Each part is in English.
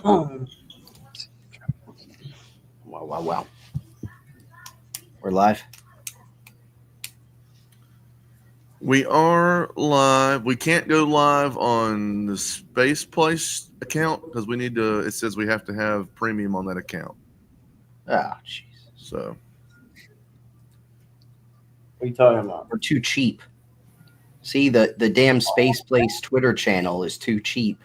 Wow. We're live. We are live. We can't go live on the Spaceplace account because we need to. It says we have to have premium on that account. Ah, jeez. So, what are you talking about? We're too cheap. See, the damn Spaceplace Twitter channel is too cheap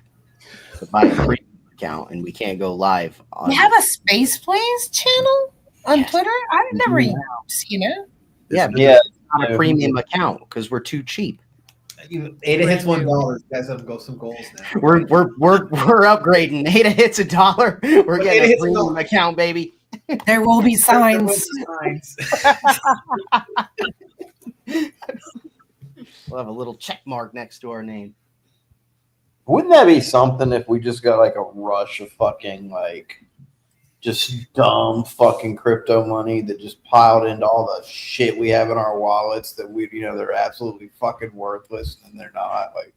to buy a premium account, and we can't go live. You have a Spaceplace channel on Twitter? I've never seen it. Yeah, it's not a premium account because we're too cheap. Ada hits $1. You guys have to go some goals now. We're upgrading. Ada hits $1. We're getting a premium account, baby. There will be signs. We'll have a little check mark next to our name. Wouldn't that be something if we just got like a rush of fucking like just dumb fucking crypto money that just piled into all the shit we have in our wallets that they're absolutely fucking worthless and they're not, like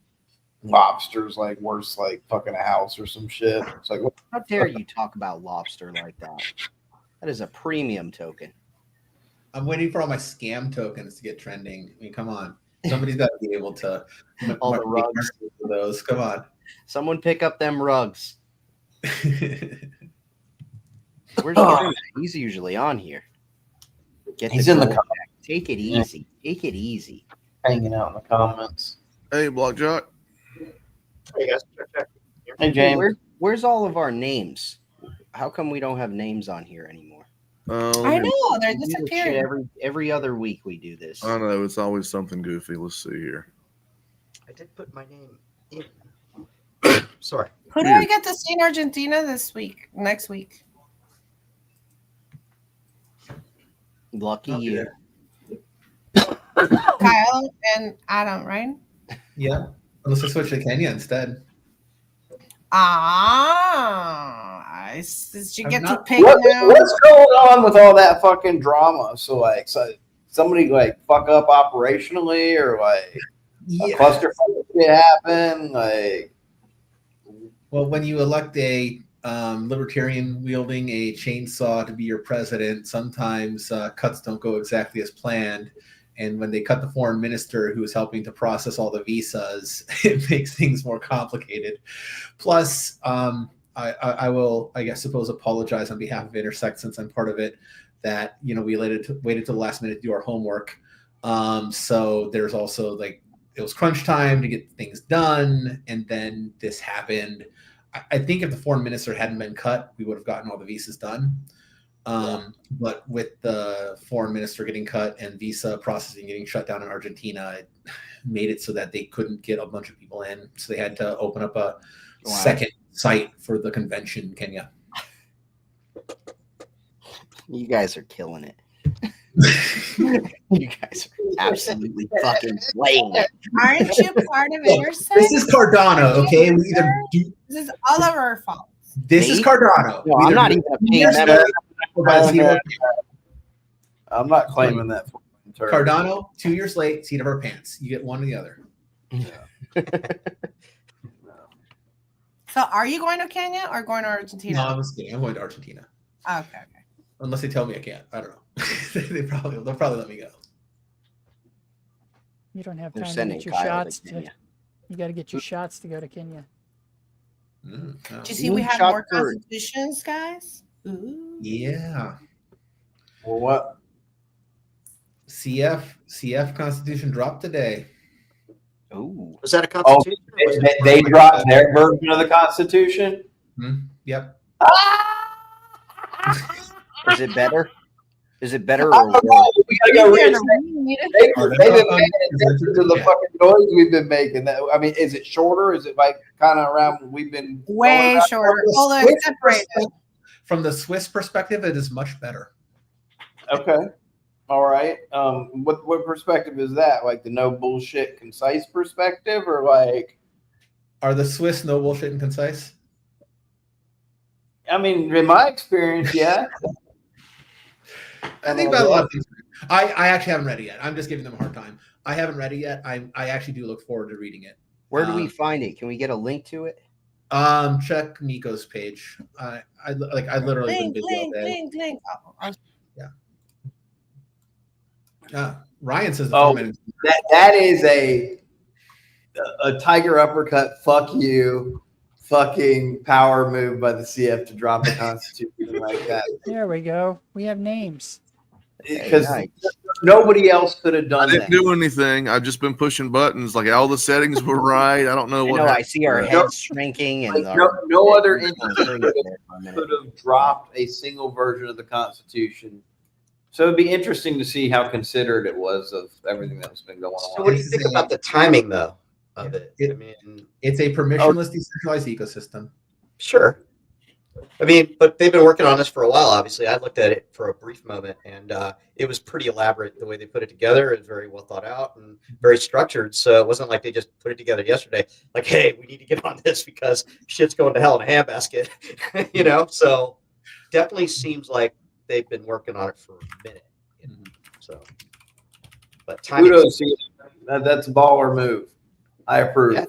lobsters like worth like fucking a house or some shit. It's like, how dare you talk about lobster like that? That is a premium token. I'm waiting for all my scam tokens to get trending. I mean, come on. Somebody's got to be able to all the rugs for those. Come on. Someone pick up them rugs. Where's Jeremy? He's usually on here. He's in the comments. Take it easy. Take it easy. Hanging out in the comments. Hey, Block Jock. Hey guys. Hey James. Where's all of our names? How come we don't have names on here anymore? I know they're disappearing. Every other week we do this. I know it's always something goofy. Let's see here. I did put my name in. Sorry. Who do I get to see in Argentina next week? Lucky you. Kyle and Adam, right? Yeah. Unless I switch to Kenya instead. Did you get to pick now? What's going on with all that fucking drama? So somebody like fuck up operationally or like a cluster shit happen? Like, well, when you elect a libertarian wielding a chainsaw to be your president, sometimes cuts don't go exactly as planned. And when they cut the foreign minister who is helping to process all the visas, it makes things more complicated. Plus, I will, I guess, apologize on behalf of Intersect since I'm part of it, that, we waited till the last minute to do our homework. So there's also it was crunch time to get things done. And then this happened. I think if the foreign minister hadn't been cut, we would have gotten all the visas done. But with the foreign minister getting cut and visa processing getting shut down in Argentina, it made it so that they couldn't get a bunch of people in. So they had to open up a second site for the convention in Kenya. You guys are killing it. You guys are absolutely fucking slaying it. Aren't you part of Intersect? This is Cardano, okay? This is all of our fault. This is Cardano. No, I'm not even a paid member. I'm not claiming that. Cardano, 2 years late, seat of our pants. You get one or the other. Yeah. So are you going to Kenya or going to Argentina? No, I'm just kidding. I'm going to Argentina. Okay. Unless they tell me I can't. I don't know. they'll probably let me go. You don't have time to get your shots. You got to get your shots to go to Kenya. Do you see we have more constitutions, guys? Ooh. Yeah. Well, what? CF Constitution dropped today. Oh, was that a Constitution? They dropped their version of the Constitution? Yep. Is it better? Is it better or worse? We gotta go read it. They've been paying attention to the fucking noise we've been making. I mean, is it shorter? Is it like kind of around when we've been way shorter? Although it's separated. From the Swiss perspective, it is much better. Okay. All right. What perspective is that? Like the no bullshit, concise perspective, or like? Are the Swiss no bullshit and concise? I mean, in my experience, yeah. I think about a lot of things. I actually haven't read it yet. I'm just giving them a hard time. I haven't read it yet. I actually do look forward to reading it. Where do we find it? Can we get a link to it? Check Nico's page. I literally been busy all day. Link. Ryan says the Oh, format. that is a tiger uppercut. Fuck you. Fucking power move by the CF to drop the Constitution like that. There we go. We have names. Because Hey, nice. nobody else could have I done didn't that. do anything. I've just been pushing buttons. Like all the settings were right. I don't know what. I see our happened. heads shrinking, and Like, no other entity could entity have dropped a single version of the Constitution. So it'd be interesting to see how considerate it was of everything that's been going on. So what do you think about the timing, though, of it? I mean, It's a permissionless decentralized ecosystem. sure. I mean, but they've been working on this for a while, obviously. I looked at it for a brief moment, and it was pretty elaborate the way they put it together. It was very well thought out and very structured. So it wasn't like they just put it together yesterday. Like, hey, we need to get on this because shit's going to hell in a handbasket. So definitely seems like they've been working on it for a minute. So, but Kudos to you. That's a baller move. I approve. Yeah.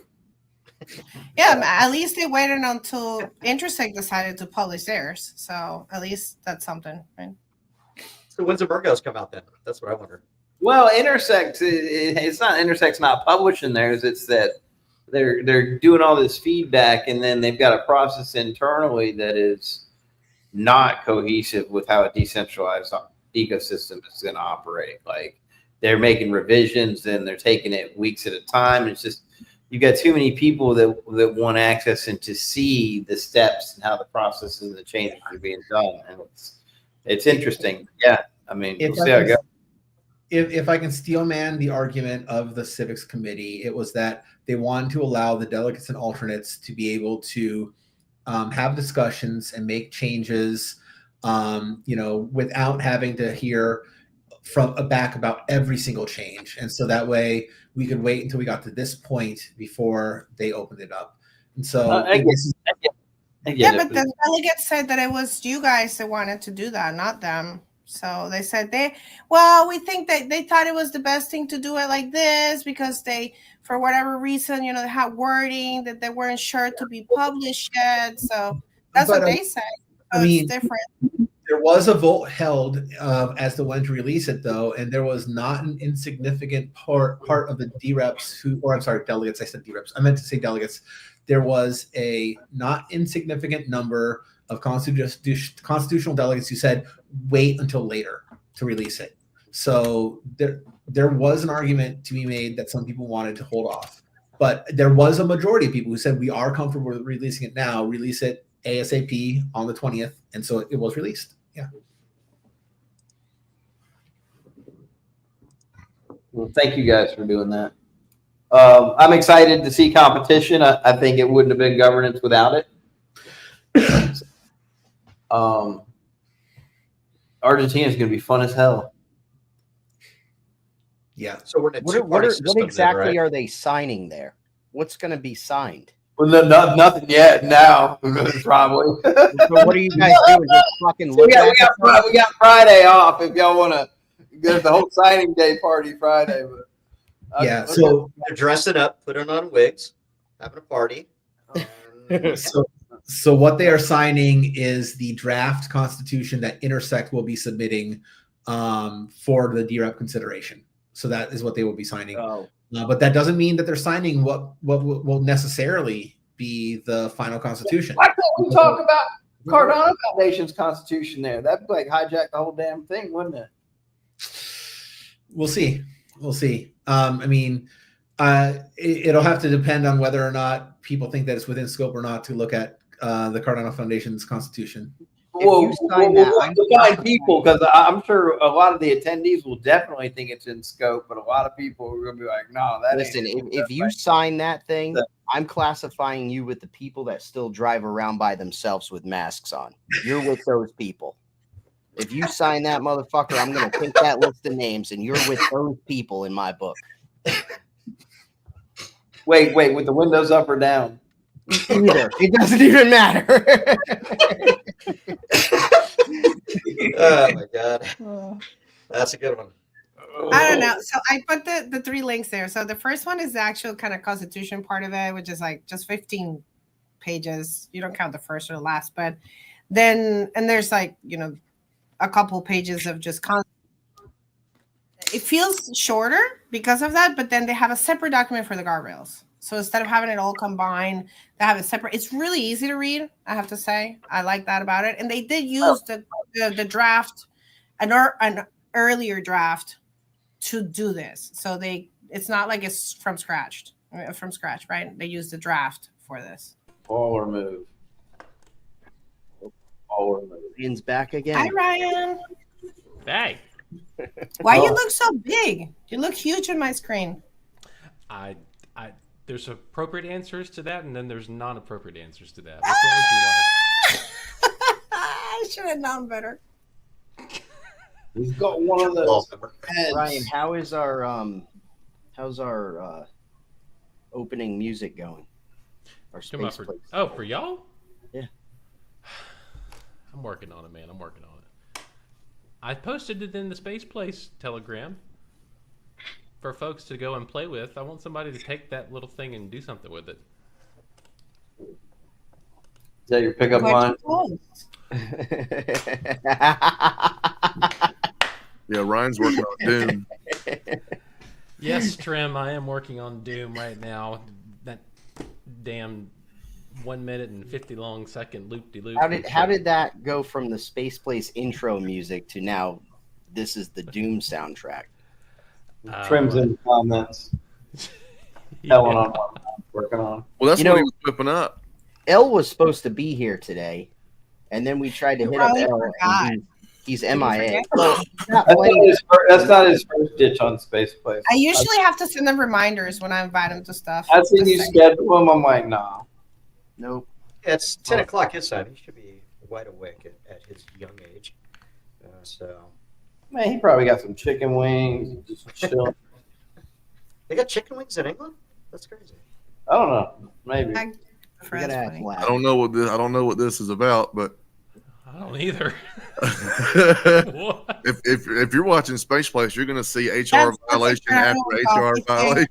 Yeah, at least they waited until Intersect decided to publish theirs. So at least that's something, right? So when's the Virgos come out then? That's what I wonder. Well, Intersect, it's not Intersect's not publishing theirs. It's that they're doing all this feedback, and then they've got a process internally that is not cohesive with how a decentralized ecosystem is going to operate. Like they're making revisions, and they're taking it weeks at a time. It's just you've got too many people that want access and to see the steps and how the processes and the changes are being done, and it's interesting. Yeah, I mean, we'll see how it goes. If I can steel man the argument of the civics committee, it was that they wanted to allow the delegates and alternates to be able to have discussions and make changes, without having to hear from back about every single change. And so that way we could wait until we got to this point before they opened it up. And so I get but the delegates said that it was you guys that wanted to do that, not them. So they said we think that they thought it was the best thing to do it like this because they, for whatever reason, they had wording that they weren't sure to be published yet. So that's what they said. So it's different. There was a vote held as to when to release it, though, and there was not an insignificant part of the delegates. I said D-reps. I meant to say delegates. There was a not insignificant number of constitutional delegates who said wait until later to release it. So there was an argument to be made that some people wanted to hold off, but there was a majority of people who said we are comfortable with releasing it now. Release it ASAP on the 20th, and so it was released. Yeah. Well, thank you guys for doing that. I'm excited to see competition. I think it wouldn't have been governance without it. Argentina is going to be fun as hell. Yeah. So we're in a What system exactly then, right? are they signing there? What's going to be signed? Well, nothing yet. Now, probably. So what are you guys doing? Just fucking look we got Friday off if y'all want to go to the whole signing day party Friday. But so they're dressing up, putting on wigs, having a party. So what they are signing is the draft constitution that Intersect will be submitting for the DREP consideration. So that is what they will be signing. But that doesn't mean that they're signing what will necessarily be the final constitution. Why can't we talk about Cardano Foundation's constitution there? That'd like hijack the whole damn thing, wouldn't it? We'll see. It'll have to depend on whether or not people think that it's within scope or not to look at the Cardano Foundation's constitution. We'll find people, because I'm sure a lot of the attendees will definitely think it's in scope, but a lot of people are going to be like, no, that Listen, ain't. if you sign that thing, I'm classifying you with the people that still drive around by themselves with masks on. You're with those people. If you sign that motherfucker, I'm going to take that list of names, and you're with those people in my book. Wait, with the windows up or down? Either. It doesn't even matter. Oh my god, that's a good one. I don't know. So I put the 3 links there. So the first one is the actual kind of constitution part of it, which is like just 15 pages. You don't count the first or the last, but then and there's like a couple pages of just it feels shorter because of that, but then they have a separate document for the guardrails. So instead of having it all combined, they have it separate. It's really easy to read, I have to say. I like that about it. And they did use the draft, an earlier draft to do this. So it's not like it's from scratch, right? They used the draft for this. Baller move. Baller move. Ian's back again. Hi, Ryan. Hey. Why you look so big? You look huge on my screen. There's appropriate answers to that, and then there's non-appropriate answers to that. Which one would you like? I should have known better. He's got one of those. Ryan, how's our opening music going? Our Spaceplace. For y'all? Yeah. I'm working on it, man. I'm working on it. I posted it in the Spaceplace Telegram for folks to go and play with. I want somebody to take that little thing and do something with it. Is that your pickup line? Yeah, Ryan's working on Doom. Yes, Trim, I am working on Doom right now. That damn 1 minute and 50 long second loop-de-loop. How did that go from the Spaceplace intro music to now this is the Doom soundtrack? Trim's in the comments. Yeah. Telling on what I'm working on. Well, that's what he was whipping up. Elle was supposed to be here today, and then we tried to hit up Elle. And he's MIA. That's not his first ditch on Spaceplace. I usually have to send them reminders when I invite him to stuff. I seen you schedule him. I'm like, nah. Nope. Yeah, it's 10 o'clock his time. He should be wide awake at his young age. Man, he probably got some chicken wings. Just chilling. They got chicken wings in England? That's crazy. I don't know. Maybe. I don't know what this is about, but I don't either. if you're watching Spaceplace, you're going to see HR violation after HR violation.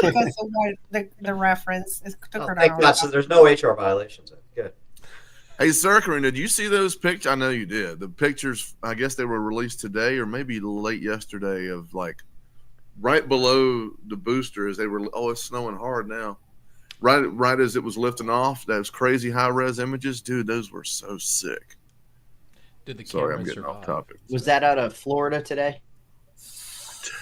Because of what the reference is. Thank God, so there's no HR violations. Good. Hey, Circling, did you see those pictures? I know you did. The pictures, I guess they were released today or maybe late yesterday of like right below the booster as they were. Oh, it's snowing hard now. Right as it was lifting off, those crazy high-res images, dude, those were so sick. Did the Sorry, camera I'm getting survive? off topic. Was that out of Florida today?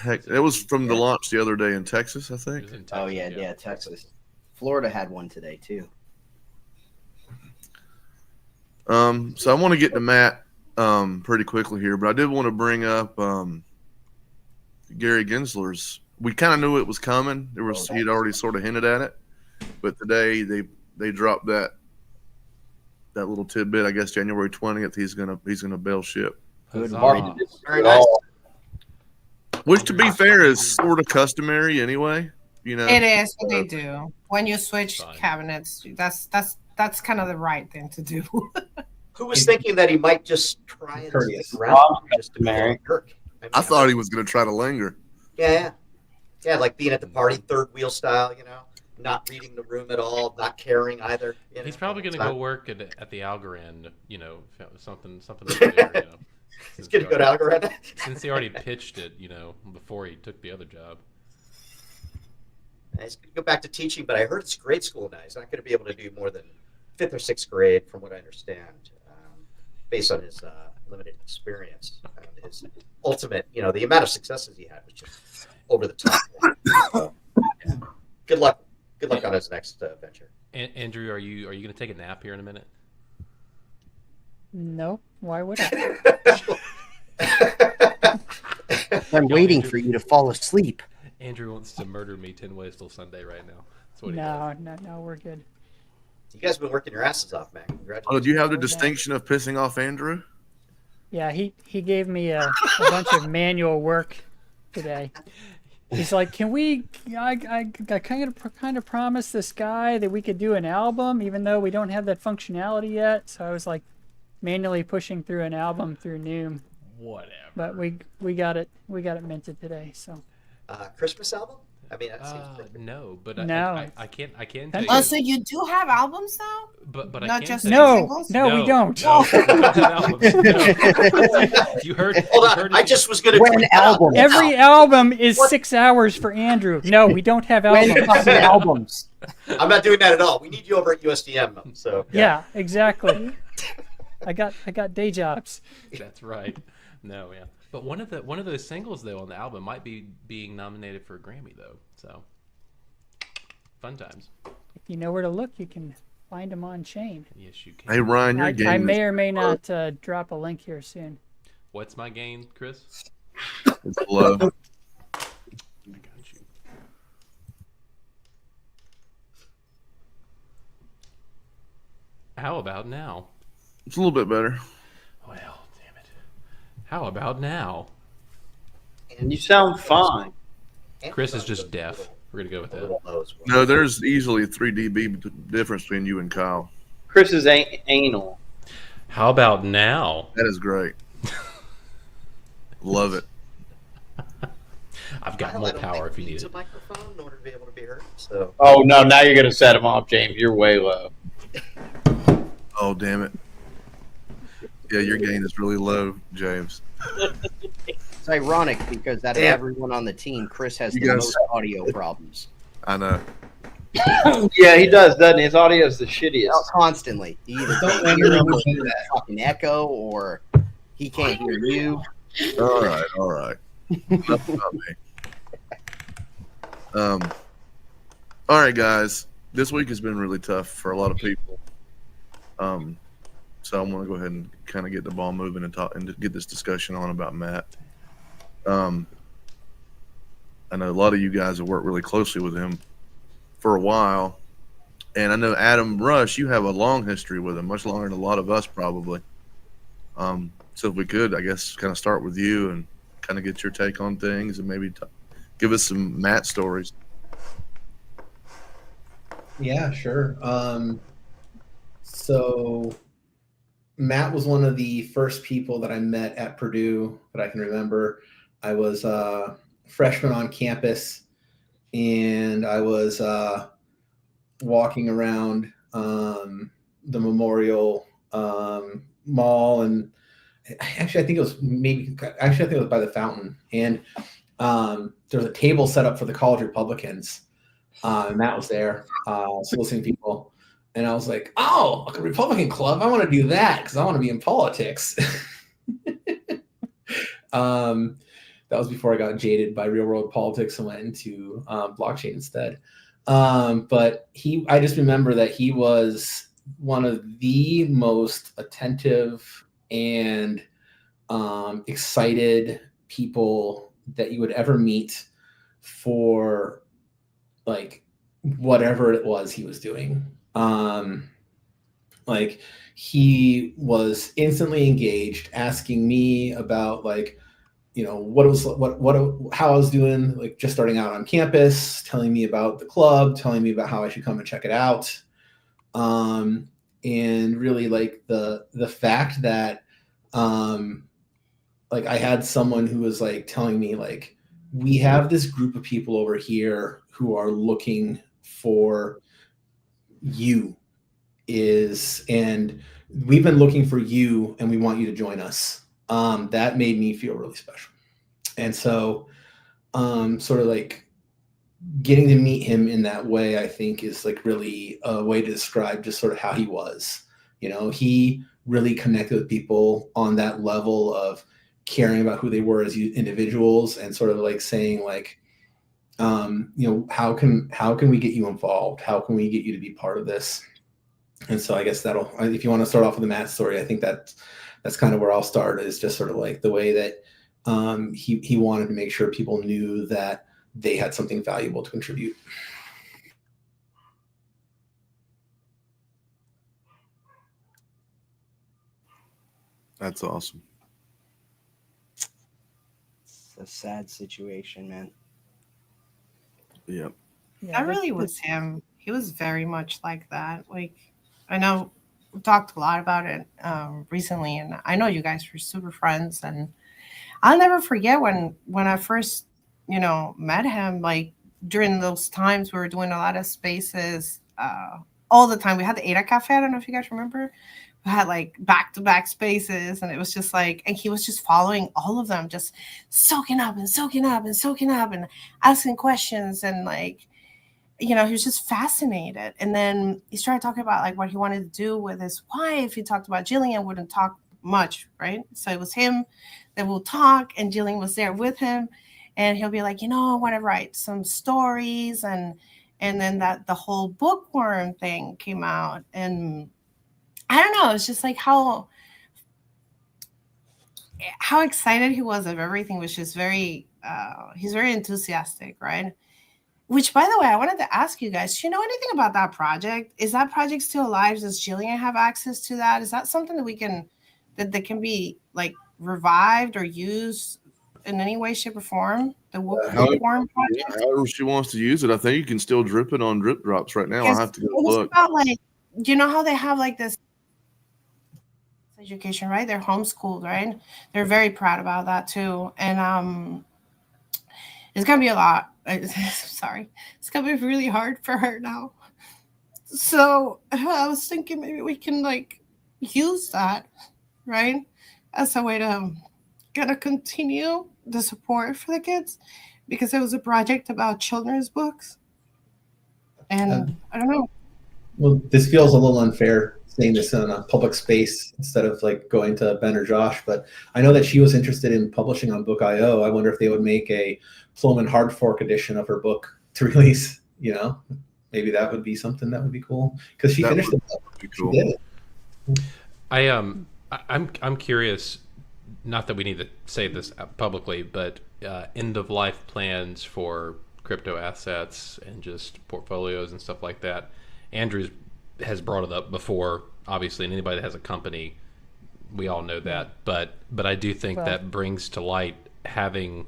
It was from the launch the other day in Texas, I It think. was in Texas, Oh yeah, Texas. Florida had one today too. So I want to get to Matt pretty quickly here, but I did want to bring up Gary Gensler's. We kind of knew it was coming. He'd already sort of hinted at it, but today they dropped that little tidbit. I guess January 20th he's gonna bail ship. Good Huzzah. Very nice. Which, to be fair, is sort of customary anyway. You know, It is what they do when you switch Fine. cabinets. That's kind of the right thing to do. Who was thinking that he might just try and Courteous. stick around just to Customary. Kirk? I thought he was gonna try to linger. Yeah, like being at the party, third wheel style, not reading the room at all, not caring either. He's probably going to go work at the Algorand, something over there, He's going to go to Algorand. Since he already pitched it, before he took the other job. He's going to go back to teaching, but I heard it's grade school now. He's not going to be able to do more than 5th or 6th grade, from what I understand, based on his limited experience. His ultimate, the amount of successes he had was just over the top. So, yeah. Good luck on his next venture. Andrew, are you going to take a nap here in a minute? No, why would I? I'm waiting for you to fall asleep. Andrew wants to murder me 10 ways till Sunday right now. That's what he No, we're good. You guys have been working your asses off, man. Congratulations. Oh, do you have the distinction of pissing off Andrew? Yeah, he gave me a bunch of manual work today. He's like, can we? I kind of promised this guy that we could do an album, even though we don't have that functionality yet. So I was like, manually pushing through an album through Noom. Whatever. But we got it minted today. So Christmas album? I mean, that seems pretty good. No, but No. I can't. I can That's- tell you. So you do have albums though? But I Not can just say No, singles? no, we don't. No, we don't have albums. No. You heard. Hold you on, heard I it. just was going to When tweet that out. album? Every album is 6 hours for Andrew. No, we don't have When albums. fucking albums? I'm not doing that at all. We need you over at USDM. So Yeah, exactly. I got day jobs. That's right. No, yeah. But one of those singles though on the album might be being nominated for a Grammy though. So fun times. If you know where to look, you can find them on chain. Yes, you can. Hey Ryan, your game I is may or may not drop a link here soon. What's my gain, Chris? it's low. I got you. How about now? It's a little bit better. Well, damn it. How about now? And you sound fine. Chris is just deaf. We're gonna go with that. No, there's easily 3 dB difference between you and Kyle. Chris is anal. How about now? That is great. Love it. I've got more power if you need a it. microphone in order to be able to be heard. So Oh no! Now you're gonna set him off, James. You're way low. Oh damn it. Yeah, your gain is really low, James. It's ironic because out of everyone on the team, Chris has You the guys- most audio problems. I know. Yeah, he does, doesn't he? His audio is the shittiest. Constantly. He either Don't can't let hear him anyone or do that. fucking echo, or he can't hear you. All right. Enough about me. All right, guys. This week has been really tough for a lot of people. So I want to go ahead and kind of get the ball moving and talk and get this discussion on about Matt. I know a lot of you guys have worked really closely with him for a while, and I know Adam Rush, you have a long history with him, much longer than a lot of us probably. So if we could, I guess, kind of start with you and kind of get your take on things, and maybe give us some Matt stories. Yeah, sure. So Matt was one of the first people that I met at Purdue that I can remember. I was a freshman on campus, and I was walking around the Memorial Mall, and I think it was by the fountain, and there was a table set up for the college Republicans, and Matt was there soliciting people. And I was like, oh, like a Republican club. I want to do that because I want to be in politics. That was before I got jaded by real world politics and went into blockchain instead. But I just remember that he was one of the most attentive and excited people that you would ever meet for like whatever it was he was doing. Like he was instantly engaged, asking me about like, you know, how I was doing, like just starting out on campus, telling me about the club, telling me about how I should come and check it out. And really like the fact that, like I had someone who was like telling me like, we have this group of people over here who are looking for you and we've been looking for you and we want you to join us. That made me feel really special. And so sort of like getting to meet him in that way, I think is like really a way to describe just sort of how he was. You know, he really connected with people on that level of caring about who they were as individuals and sort of like saying like, you know, how can we get you involved? How can we get you to be part of this? And so I guess if you want to start off with the Matt story, I think that's kind of where I'll start, is just sort of like the way that he wanted to make sure people knew that they had something valuable to contribute. That's awesome. It's a sad situation, man. Yep. Yeah, That really was him. He was very much like that. Like, I know we talked a lot about it recently, and I know you guys were super friends. And I'll never forget when I first, met him. Like, during those times we were doing a lot of spaces all the time. We had the Ada Cafe. I don't know if you guys remember. We had like back-to-back spaces, and it was just like, and he was just following all of them, just soaking up and soaking up and soaking up and asking questions, and like, he was just fascinated. And then he started talking about like what he wanted to do with his wife. He talked about Jillian wouldn't talk much, right? So it was him that will talk, and Jillian was there with him, and he'll be like, I want to write some stories, and then that the whole bookworm thing came out, and I don't know, it's just like how excited he was of everything, which is very he's very enthusiastic, right? Which, by the way, I wanted to ask you guys, do you know anything about that project? Is that project still alive? Does Jillian have access to that? Is that something that that can be like revived or used in any way, shape, or form? The Bookworm project? However she wants to use it. I think you can still drip it on drip drops right now. I have to go look. About like, you know how they have like this education, right? They're homeschooled, right? They're very proud about that too. And it's gonna be a lot. Sorry, it's gonna be really hard for her now. So I was thinking maybe we can like use that, right, as a way to kind of continue the support for the kids, because it was a project about children's books, and I don't know. Well, this feels a little unfair saying this in a public space instead of like going to Ben or Josh, but I know that she was interested in publishing on Book.io. I wonder if they would make a Floman hard fork edition of her book to release. Maybe that would be something that would be cool, because she finished the book. Cool. She did it. I'm curious. Not that we need to say this publicly, but end of life plans for crypto assets and just portfolios and stuff like that. Andrew has brought it up before, obviously, and anybody that has a company, we all know that. But I do think that brings to light having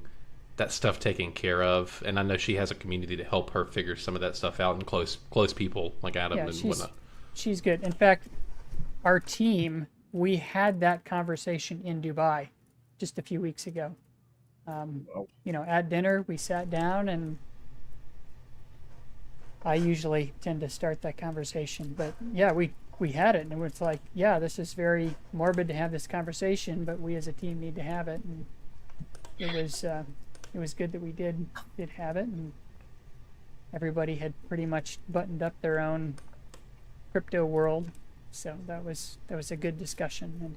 that stuff taken care of, and I know she has a community to help her figure some of that stuff out, and close people like Adam and whatnot. She's good. In fact, our team, we had that conversation in Dubai just a few weeks ago. At dinner, we sat down, and I usually tend to start that conversation, but yeah, we had it, and it's like, yeah, this is very morbid to have this conversation, but we as a team need to have it, and it was good that we did have it, and everybody had pretty much buttoned up their own crypto world, so that was a good discussion. And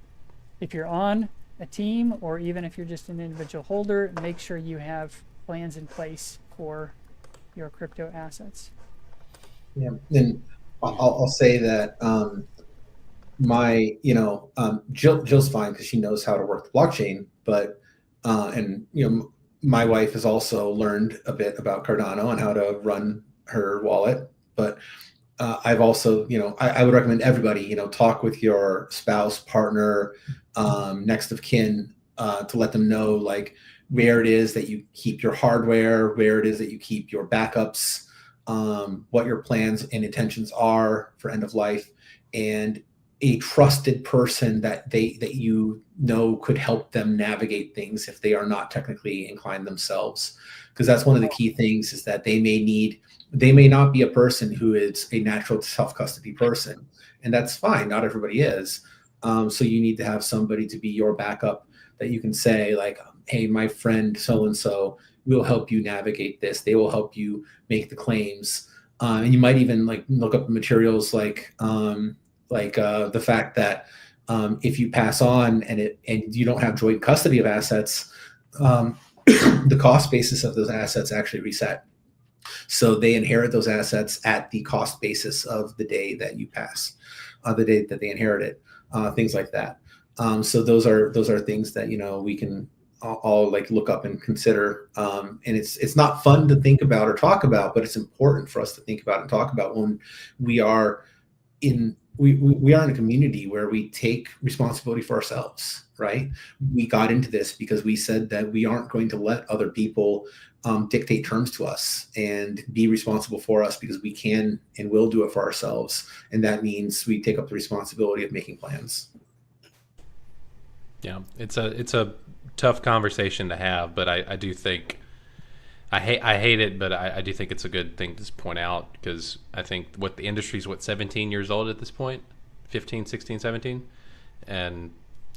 if you're on a team, or even if you're just an individual holder, make sure you have plans in place for your crypto assets. Yeah, and I'll say that Jill's fine because she knows how to work the blockchain, but my wife has also learned a bit about Cardano and how to run her wallet. But I've also, I would recommend everybody, talk with your spouse, partner, next of kin, to let them know like where it is that you keep your hardware, where it is that you keep your backups, what your plans and intentions are for end of life, and a trusted person that could help them navigate things if they are not technically inclined themselves. Because that's one of the key things, is that they may not be a person who is a natural self-custody person, and that's fine. Not everybody is. So you need to have somebody to be your backup, that you can say like, hey, my friend so-and-so will help you navigate this. They will help you make the claims. And you might even like look up materials like the fact that if you pass on and you don't have joint custody of assets, the cost basis of those assets actually reset. So they inherit those assets at the cost basis of the day that you pass, the day that they inherit it, things like that. So those are things that we can all like look up and consider. And it's not fun to think about or talk about, but it's important for us to think about and talk about when we are in a community where we take responsibility for ourselves, right? We got into this because we said that we aren't going to let other people dictate terms to us and be responsible for us, because we can and will do it for ourselves. And that means we take up the responsibility of making plans. Yeah, it's a tough conversation to have, but I do think I hate it, but I do think it's a good thing to point out because I think what the industry's 17 years old at this point, 15, 16, 17, and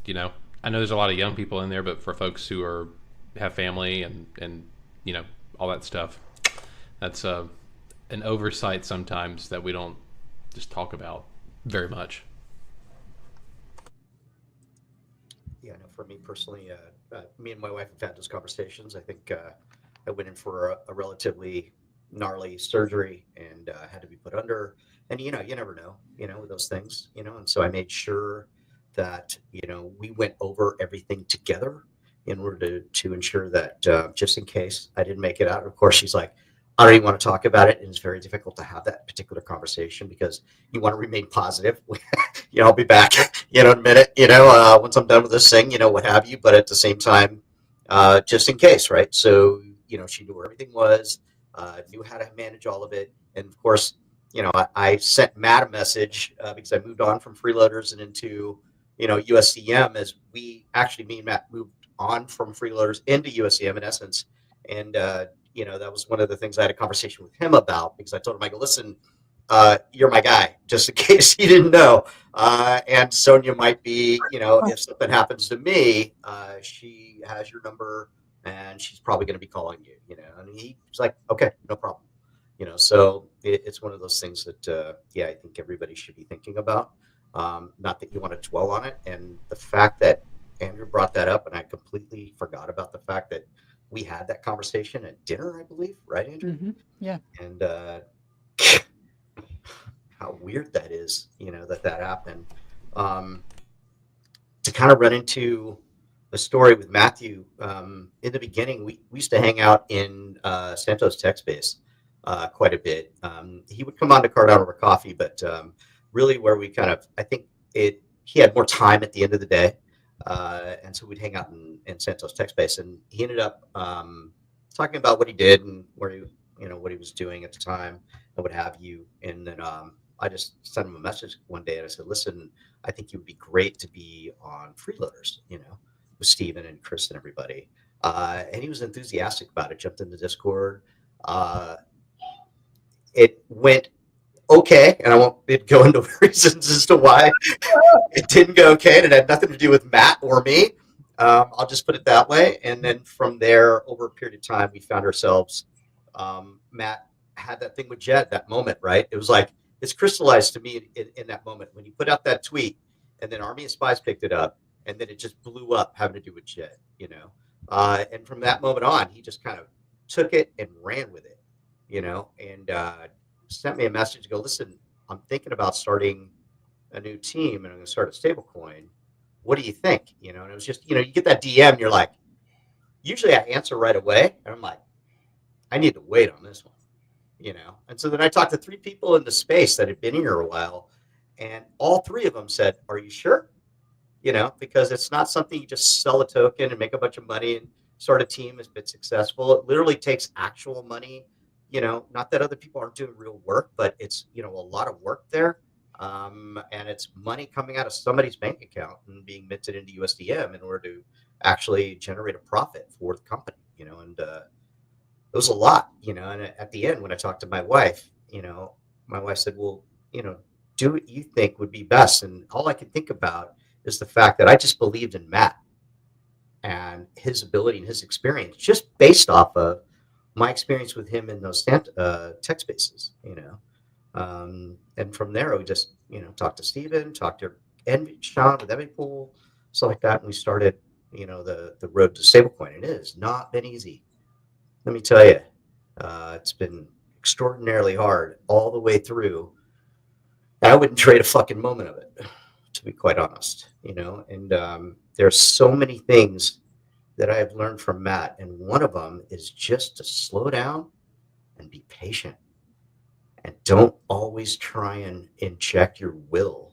you know I know there's a lot of young people in there, but for folks who have family and you know all that stuff, that's an oversight sometimes that we don't just talk about very much. Yeah, no, for me personally, me and my wife have had those conversations. I think I went in for a relatively gnarly surgery and had to be put under. And you never know, with those things, And so I made sure that we went over everything together in order to ensure that just in case I didn't make it out. Of course, she's like, I don't even want to talk about it, and it's very difficult to have that particular conversation because you want to remain positive. I'll be back, in a minute, once I'm done with this thing, what have you. But at the same time, just in case, right? So, she knew where everything was, knew how to manage all of it. And of course, I sent Matt a message because I moved on from freeloaders and into, USCM as me and Matt moved on from freeloaders into USCM in essence. And, that was one of the things I had a conversation with him about because I told him, I go, listen, you're my guy, just in case he didn't know. And Sonia might be, if something happens to me, she has your number and she's probably going to be calling you, and he's like, okay, no problem. So it's one of those things that, I think everybody should be thinking about. Not that you want to dwell on it. And the fact that Andrew brought that up, and I completely forgot about the fact that we had that conversation at dinner, I believe, right, Andrew? Mm-hmm. Yeah. And how weird that is, that happened. To kind of run into a story with Matthew, in the beginning, we used to hang out in Santos Tech Space quite a bit. He would come on to Cardano over coffee, but really where we I think he had more time at the end of the day. And so we'd hang out in Santos Tech Space, and he ended up talking about what he did and where what he was doing at the time and what have you. And then I just sent him a message one day and I said, listen, I think you would be great to be on Freeloaders, with Steven and Chris and everybody. And he was enthusiastic about it, jumped in the Discord. It went okay, and I won't go into reasons as to why it didn't go okay, and it had nothing to do with Matt or me. I'll just put it that way. And then from there, over a period of time, we found ourselves, Matt had that thing with Jed, that moment, right? It was like, it's crystallized to me in that moment when you put out that tweet, and then Army of Spies picked it up, and then it just blew up having to do with Jed, and from that moment on, he just kind of took it and ran with it, and sent me a message to go, listen, I'm thinking about starting a new team and I'm going to start a stable coin. What do you think? And it was just, you get that DM and you're like, usually I answer right away. And I'm like, I need to wait on this one, And so then I talked to 3 people in the space that had been here a while, and all 3 of them said, are you sure? Because it's not something you just sell a token and make a bunch of money and start a team has been successful. It literally takes actual money, not that other people aren't doing real work, but it's, a lot of work there. And it's money coming out of somebody's bank account and being minted into USDM in order to actually generate a profit for the company, and it was a lot, and at the end, when I talked to my wife, my wife said, well, do what you think would be best. And all I could think about is the fact that I just believed in Matt and his ability and his experience just based off of my experience with him in those tech spaces, and from there, we just, talked to Steven, talked to Sean with Envy Pool, stuff like that. And we started, the road to stablecoin. It has not been easy. Let me tell you, it's been extraordinarily hard all the way through. I wouldn't trade a fucking moment of it, to be quite honest, and there's so many things that I have learned from Matt. And one of them is just to slow down and be patient. And don't always try and inject your will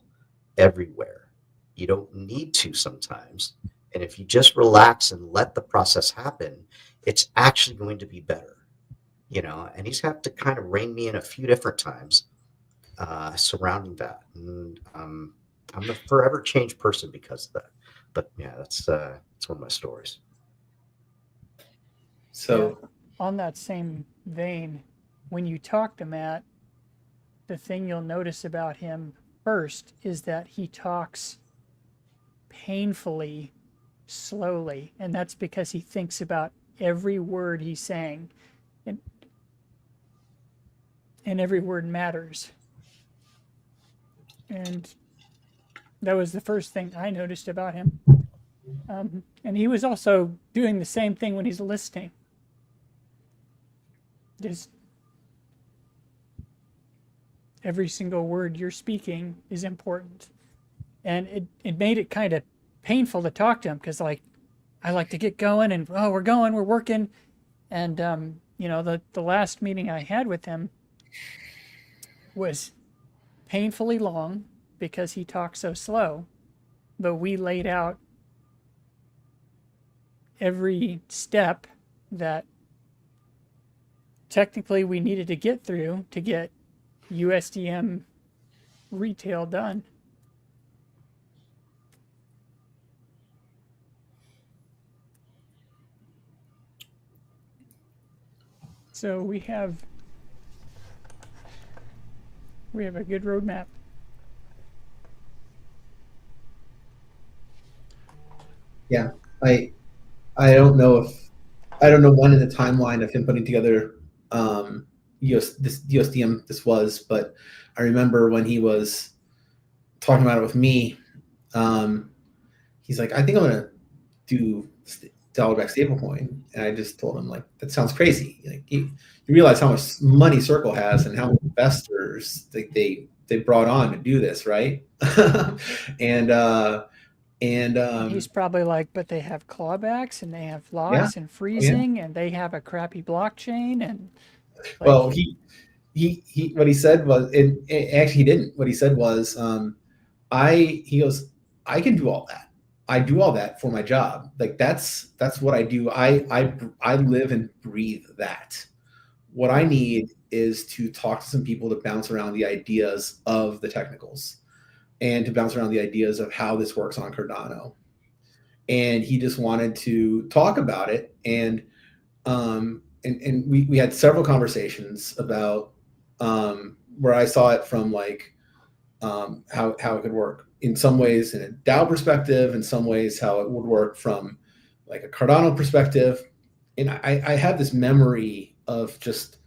everywhere. You don't need to sometimes. And if you just relax and let the process happen, it's actually going to be better. And he's had to kind of rein me in a few different times surrounding that. And I'm a forever changed person because of that. But yeah, that's one of my stories. So on that same vein, when you talk to Matt, the thing you'll notice about him first is that he talks painfully slowly, and that's because he thinks about every word he's saying, and every word matters. And that was the first thing I noticed about him. And he was also doing the same thing when he's listening. Just every single word you're speaking is important. And it made it kind of painful to talk to him because, like, I like to get going and, oh, we're working. And, the last meeting I had with him was painfully long because he talked so slow. But we laid out every step that technically we needed to get through to get USDM retail done. So we have a good roadmap. Yeah, I don't know when in the timeline of him putting together this USDM this was, but I remember when he was talking about it with me, he's like, I think I'm gonna do dollar-backed stablecoin, and I just told him, like, that sounds crazy. Like, you realize how much money Circle has and how many investors they brought on to do this, right? and he's probably like, but they have clawbacks and they have locks and freezing and they have a crappy blockchain and like, well, he what he said was, actually he didn't. What he said was, he goes, I can do all that. I do all that for my job. Like, that's what I do. I live and breathe that. What I need is to talk to some people to bounce around the ideas of the technicals and to bounce around the ideas of how this works on Cardano. And he just wanted to talk about it. And we had several conversations about where I saw it from, like, how it could work in some ways in a DAO perspective, in some ways how it would work from like a Cardano perspective. And I have this memory of just,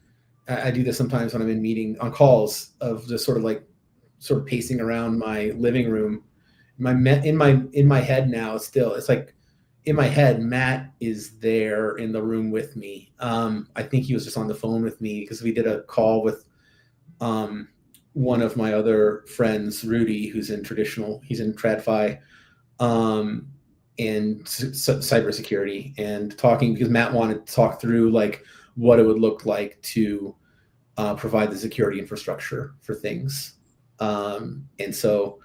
I do this sometimes when I'm in meeting on calls, of just sort of pacing around my living room. In my head now, still, it's like in my head, Matt is there in the room with me. I think he was just on the phone with me because we did a call with one of my other friends, Rudy, he's in TradFi, and cybersecurity, and talking because Matt wanted to talk through like what it would look like to provide the security infrastructure for things. And so,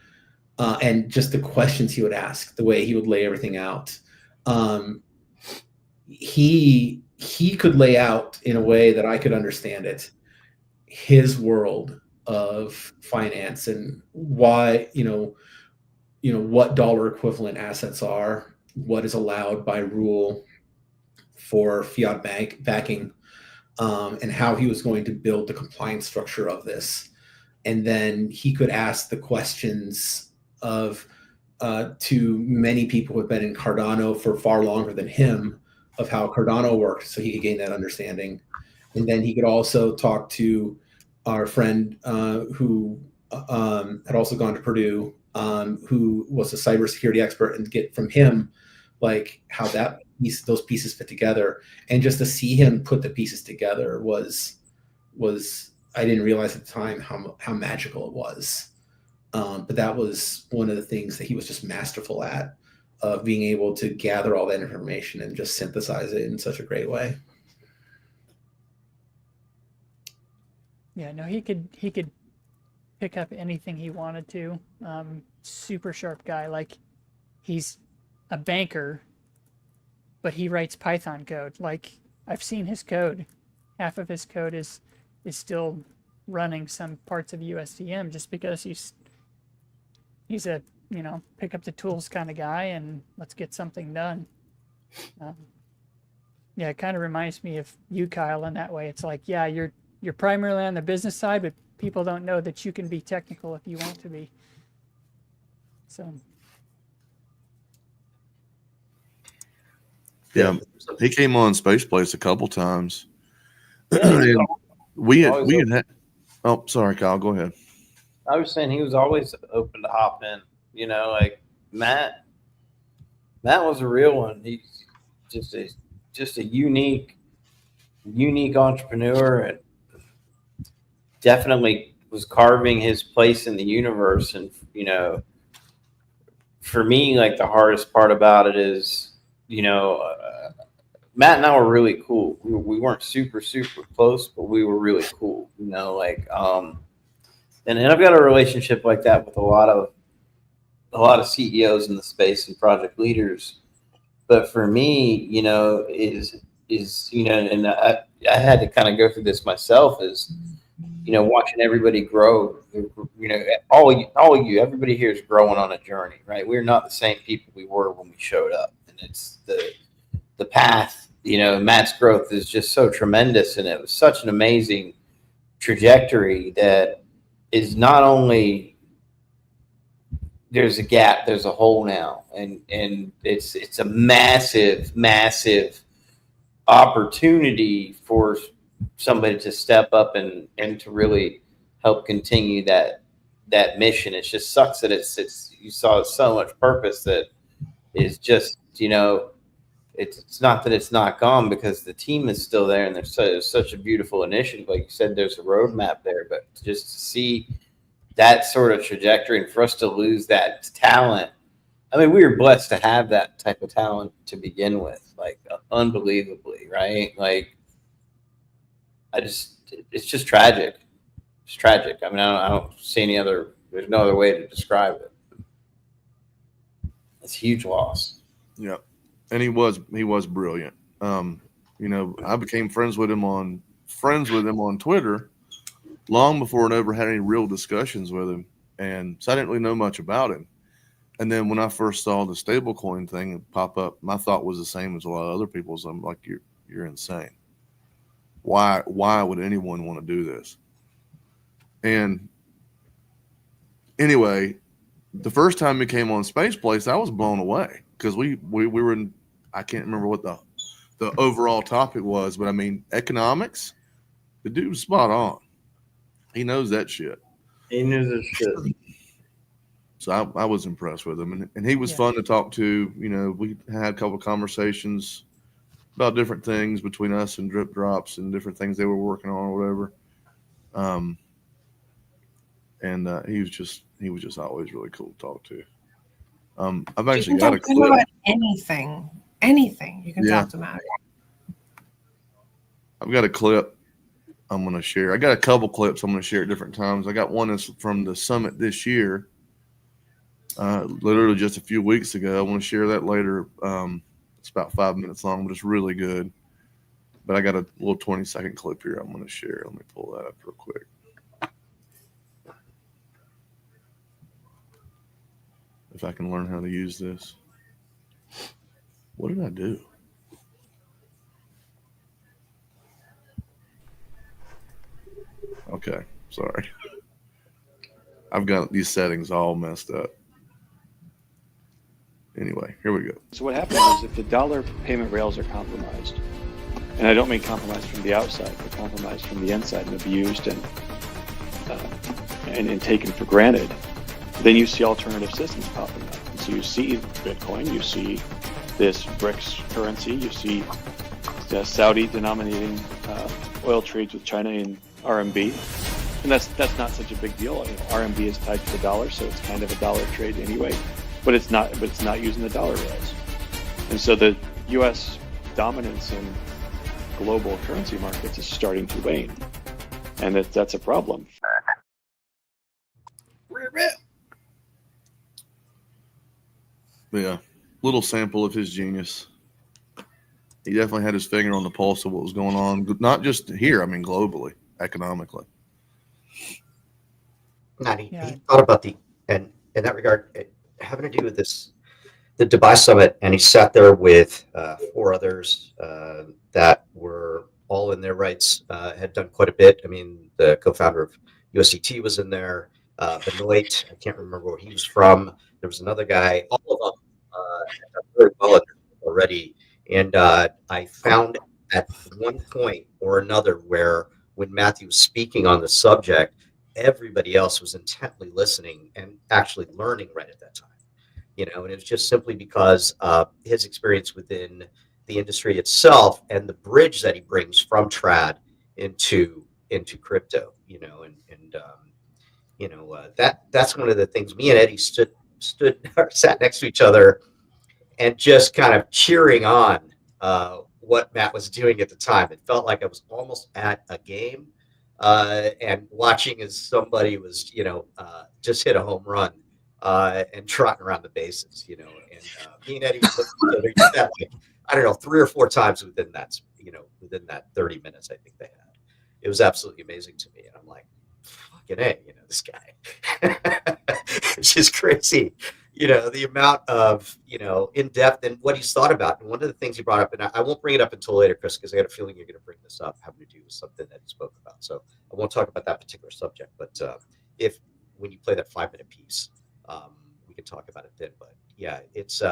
and just the questions he would ask, the way he would lay everything out. He could lay out in a way that I could understand it, his world of finance and why, what dollar equivalent assets are, what is allowed by rule for fiat backing, and how he was going to build the compliance structure of this. And then he could ask the questions of to many people who have been in Cardano for far longer than him of how Cardano worked, so he could gain that understanding. And then he could also talk to our friend who had also gone to Purdue, who was a cybersecurity expert, and get from him like how those pieces fit together. And just to see him put the pieces together was I didn't realize at the time how magical it was. But that was one of the things that he was just masterful at, of being able to gather all that information and just synthesize it in such a great way. Yeah, no, he could pick up anything he wanted to. Super sharp guy. Like, he's a banker, but he writes Python code. Like, I've seen his code. Half of his code is still running some parts of USDM just because he's a, pick up the tools kind of guy and let's get something done. Yeah, it kind of reminds me of you, Kyle, in that way. It's like, yeah, you're primarily on the business side, but people don't know that you can be technical if you want to be. So Yeah, he came on Spaceplace a couple times. Yeah, And we had always open. oh, sorry, Kyle, go ahead. I was saying he was always open to hop in. You know, like Matt was a real one. He's just a unique entrepreneur, and definitely was carving his place in the universe. And you know, for me, like the hardest part about it is, you know, Matt and I were really cool. We weren't super close, but we were really cool. You know, like and I've got a relationship like that with a lot of CEOs in the space and project leaders. But for me, you know, is you know, and I had to kind of go through this myself. Is you know, watching everybody grow. You know, all you, everybody here is growing on a journey, right? We're not the same people we were when we showed up, and it's the path. You know, Matt's growth is just so tremendous, and it was such an amazing trajectory that is not only there's a gap, there's a hole now, and it's a massive opportunity for somebody to step up and to really help continue that mission. It just sucks that it's you saw so much purpose that is just, you know, it's not that it's not gone, because the team is still there, and there's such a beautiful initiative. Like you said, there's a roadmap there, but just to see that sort of trajectory and for us to lose that talent. I mean, we were blessed to have that type of talent to begin with, like unbelievably, right? Like, it's just tragic. It's tragic. I mean, I don't see there's no other way to describe it. It's a huge loss. Yeah. And he was brilliant. You know, I became friends with him on Twitter long before I ever had any real discussions with him. And so I didn't really know much about him. And then when I first saw the stablecoin thing pop up, my thought was the same as a lot of other people's. I'm like, you're insane. Why would anyone want to do this? And anyway, the first time he came on Spaceplace, I was blown away, because we were in, I can't remember what the overall topic was, but I mean, economics, the dude's spot on. He knows that shit. He knew this shit. So I was impressed with him, and he was fun to talk to. You know, we had a couple of conversations about different things between us and Drip Drops and different things they were working on or whatever. And he was just always really cool to talk to. I've actually got a clip. About anything you can talk to Matt. I've got a clip I'm going to share. I got a couple clips I'm going to share at different times. I got one that's from the summit this year, literally just a few weeks ago. I want to share that later. It's about 5 minutes long, but it's really good. But I got a little 20-second clip here I'm going to share. Let me pull that up real quick. If I can learn how to use this. What did I do? Okay, sorry. I've got these settings all messed up. Anyway, here we go. So what happens is, if the dollar payment rails are compromised, and I don't mean compromised from the outside, but compromised from the inside and abused and taken for granted, then you see alternative systems popping up. And so you see Bitcoin, you see this BRICS currency, you see Saudi denominating oil trades with China in RMB. And that's not such a big deal. I mean, RMB is tied to the dollar, so it's kind of a dollar trade anyway. But it's not using the dollar rails. And so the U.S. dominance in global currency markets is starting to wane. And that's a problem. Yeah, little sample of his genius. He definitely had his finger on the pulse of what was going on, not just here, I mean, globally, economically. He thought about in that regard, having to do with this the Dubai Summit, and he sat there with 4 others that were all in their rights, had done quite a bit. I mean, the co-founder of USDT was in there. Benoit, I can't remember where he was from. There was another guy. All of them had done very well already. And I found at one point or another where when Matthew was speaking on the subject, everybody else was intently listening and actually learning right at that time. And it was just simply because his experience within the industry itself and the bridge that he brings from trad into crypto. That's one of the things. Me and Eddie stood or sat next to each other and just kind of cheering on what Matt was doing at the time. It felt like I was almost at a game and watching as somebody was, just hit a home run and trotting around the bases, and me and Eddie together that, like, I don't know, 3 or 4 times within that 30 minutes I think they had. It was absolutely amazing to me, and I'm like, fucking A, this guy. It's just crazy. The amount of, in depth and what he's thought about. And one of the things he brought up, and I won't bring it up until later, Chris, because I got a feeling you're going to bring this up having to do with something that he spoke about. So I won't talk about that particular subject. But when you play that 5-minute piece, we can talk about it then. But yeah, it's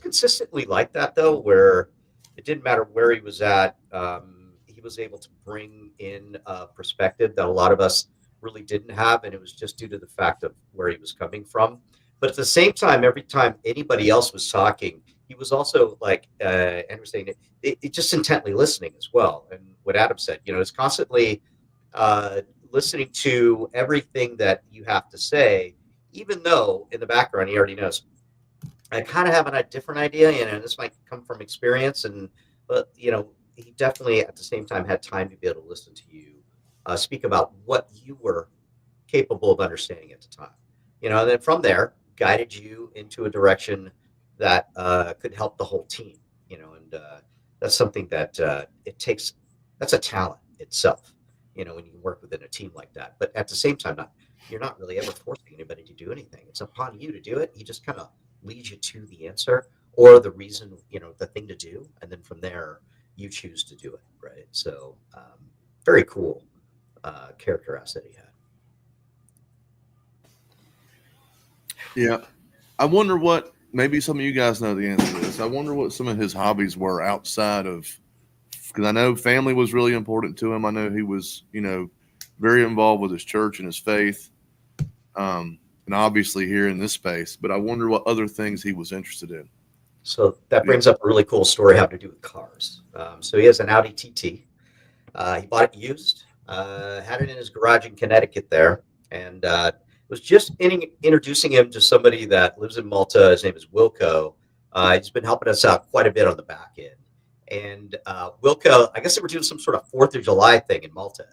consistently like that, though, where it didn't matter where he was at. He was able to bring in a perspective that a lot of us really didn't have. And it was just due to the fact of where he was coming from. But at the same time, every time anybody else was talking, he was also like, Andrew saying it just intently listening as well. And what Adam said, it's constantly listening to everything that you have to say, even though in the background he already knows. I kind of have a different idea, this might come from experience, but he definitely at the same time had time to be able to listen to you speak about what you were capable of understanding at the time. And then from there, guided you into a direction that could help the whole team, and that's something that that's a talent itself, when you work within a team like that. But at the same time, you're not really ever forcing anybody to do anything. It's upon you to do it. He just kind of leads you to the answer or the reason, the thing to do. And then from there, you choose to do it. Right. So very cool character asset he had. Yeah. I wonder what, maybe some of you guys know the answer to this. I wonder what some of his hobbies were outside of, because I know family was really important to him. I know he was, very involved with his church and his faith, and obviously here in this space. But I wonder what other things he was interested in. So that brings up a really cool story having to do with cars. So he has an Audi TT. He bought it used, had it in his garage in Connecticut there, and was just introducing him to somebody that lives in Malta. His name is Wilco. He's been helping us out quite a bit on the back end. And Wilco, I guess they were doing some sort of 4th of July thing in Malta.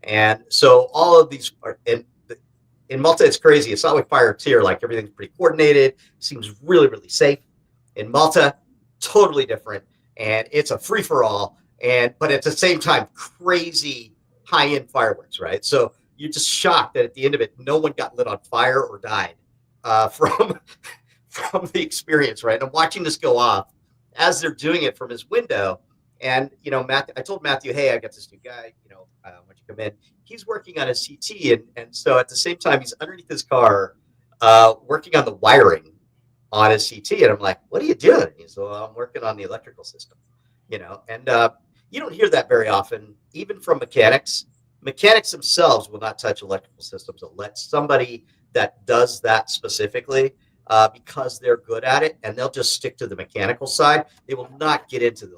And so all of these are in Malta, it's crazy. It's not like Fire-Tier, like everything's pretty coordinated, seems really, really safe. In Malta, totally different. And it's a free-for-all. But at the same time, crazy high-end fireworks, right? So you're just shocked that at the end of it, no one got lit on fire or died from the experience, right? And I'm watching this go off as they're doing it from his window. And, I told Matthew, hey, I got this new guy, why don't you come in? He's working on his CT. And so at the same time, he's underneath his car working on the wiring on his CT. And I'm like, what are you doing? He said, well, I'm working on the electrical system, and you don't hear that very often, even from mechanics. Mechanics themselves will not touch electrical systems. They'll let somebody that does that specifically because they're good at it, and they'll just stick to the mechanical side. They will not get into the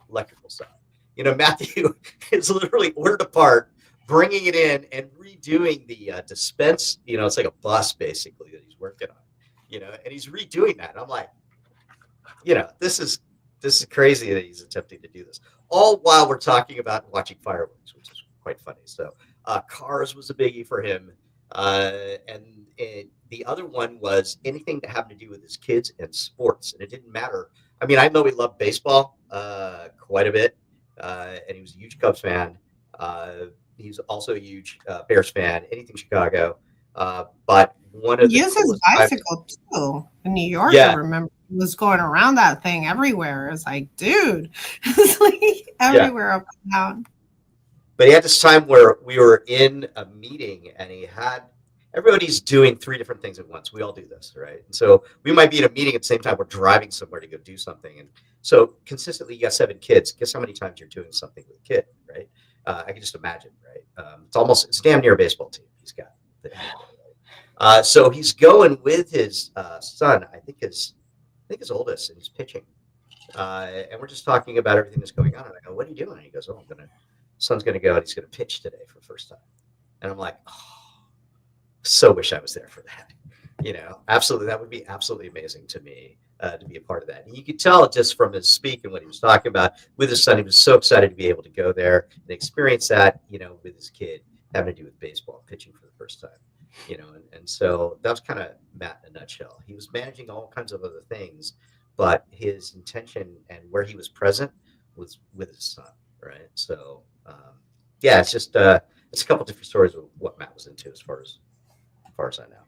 electrical side. Matthew is literally ordered apart, bringing it in and redoing the dispense. It's like a bus basically that he's working on. And he's redoing that. And I'm like, this is crazy that he's attempting to do this, all while we're talking about watching fireworks, which is quite funny. So cars was a biggie for him. And the other one was anything that had to do with his kids and sports. And it didn't matter. I mean, I know he loved baseball quite a bit. And he was a huge Cubs fan. He's also a huge Bears fan, anything Chicago. But one of the uses bicycle too in New York, yeah. I remember was going around that thing everywhere. It's like, dude, it's like everywhere up and down. But he had this time where we were in a meeting and he had everybody's doing 3 different things at once. We all do this, right? And so we might be in a meeting at the same time. We're driving somewhere to go do something. And so consistently, you got 7 kids. Guess how many times you're doing something with a kid, right? I can just imagine, right? It's damn near a baseball team he's got. So he's going with his son. I think his oldest, and he's pitching. And we're just talking about everything that's going on. And I go, "What are you doing?" And he goes, "Oh, son's going to go and he's going to pitch today for the first time." And I'm like, "Oh, so wish I was there for that." Absolutely. That would be absolutely amazing to me to be a part of that. And you could tell just from his speak and what he was talking about with his son, he was so excited to be able to go there and experience that, with his kid having to do with baseball, pitching for the first time, and so that was kind of Matt in a nutshell. He was managing all kinds of other things, but his intention and where he was present was with his son. Right. So, it's just it's a couple different stories of what Matt was into as far as I know.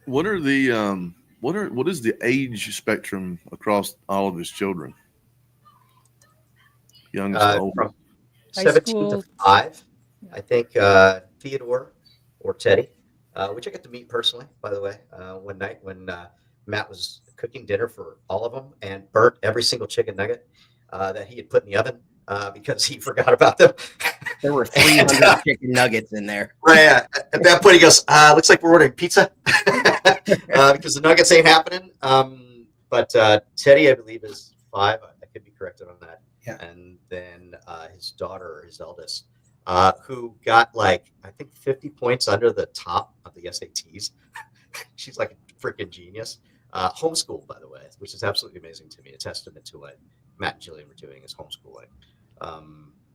What are the what is the age spectrum across all of his children? Youngest to oldest? From 17 to 5, I think Theodore or Teddy, which I got to meet personally, by the way, one night when Matt was cooking dinner for all of them and burnt every single chicken nugget that he had put in the oven because he forgot about them. There were 300 chicken nuggets in there. Right. At that point, he goes, "Looks like we're ordering pizza because the nuggets ain't happening." But Teddy, I believe, is 5. I could be corrected on that. Yeah. And then his daughter, his eldest, who got I think 50 points under the top of the SATs. She's like a freaking genius. Homeschooled, by the way, which is absolutely amazing to me. A testament to what Matt and Jillian were doing is homeschooling.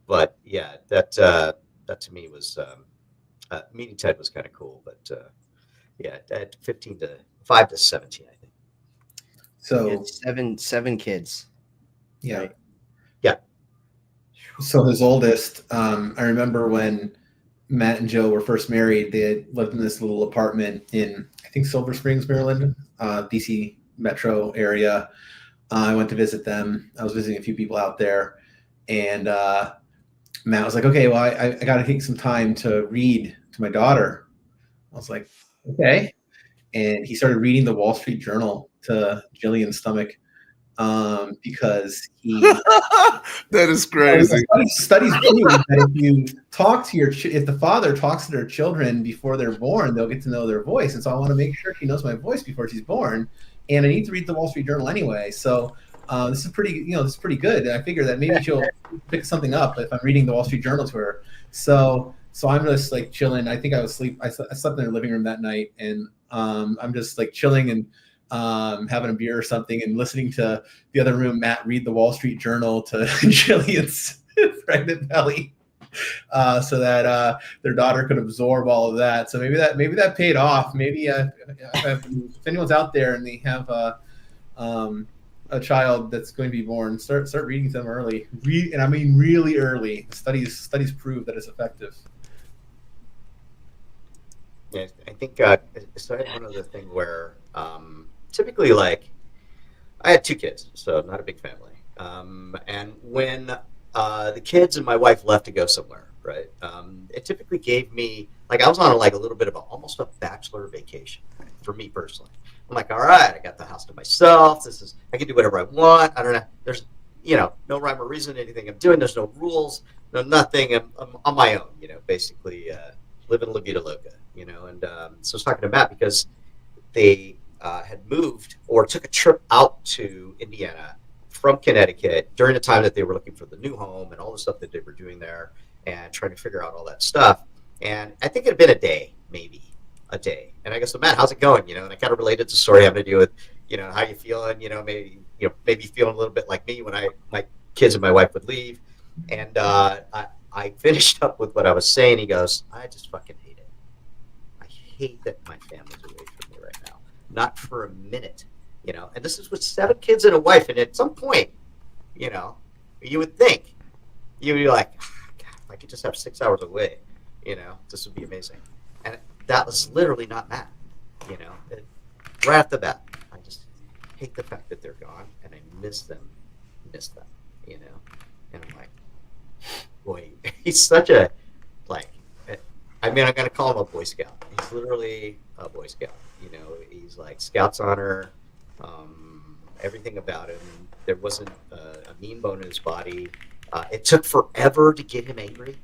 But yeah, that to me was meeting Ted was kind of cool. But at 5 to 17, I think. So seven kids. Yeah. Right? Yeah. So his oldest, I remember when Matt and Joe were first married, they had lived in this little apartment in, I think, Silver Springs, Maryland, DC metro area. I went to visit them. I was visiting a few people out there, and Matt was like, "Okay, well, I got to take some time to read to my daughter." I was like, "Okay," and he started reading the Wall Street Journal to Jillian's stomach because he. That is crazy. Studies prove that if the father talks to their children before they're born, they'll get to know their voice. And so I want to make sure she knows my voice before she's born. And I need to read the Wall Street Journal anyway. So this is pretty good. And I figure that maybe she'll pick something up if I'm reading the Wall Street Journal to her. So I'm just like chilling. I think I was asleep. I slept in their living room that night, and I'm just like chilling and having a beer or something and listening to the other room, Matt read the Wall Street Journal to Jillian's pregnant belly, so that their daughter could absorb all of that. So maybe that paid off. Maybe if anyone's out there and they have a child that's going to be born, start reading to them early. And I mean really early. Studies prove that it's effective. Yeah, I think so I had one other thing where typically, I had 2 kids, so not a big family. And when the kids and my wife left to go somewhere, right, it typically gave me, I was on a little bit of almost a bachelor vacation for me personally. I'm like, all right, I got the house to myself. I can do whatever I want. I don't know. There's, no rhyme or reason to anything I'm doing. There's no rules, no nothing. I'm on my own, basically living La Vida Loca, And so I was talking to Matt because they had moved or took a trip out to Indiana from Connecticut during the time that they were looking for the new home and all the stuff that they were doing there and trying to figure out all that stuff. And I think it had been maybe a day. And I guess, so Matt, how's it going? And I kind of related to the story having to do with, how you feeling, maybe feeling a little bit like me when my kids and my wife would leave. And I finished up with what I was saying. He goes, "I just fucking hate it. I hate that my family's away from me right now. Not for a minute, and this is with 7 kids and a wife. And at some point, you would think you'd be like, oh, God, if I could just have 6 hours away, this would be amazing. And that was literally not Matt, right off the bat. hate the fact that they're gone, and I miss them, you know. And I'm like, boy, he's such a like. I mean, I gotta call him a Boy Scout. He's literally a Boy Scout. You know, he's like Scout's honor, everything about him. There wasn't a mean bone in his body. It took forever to get him angry.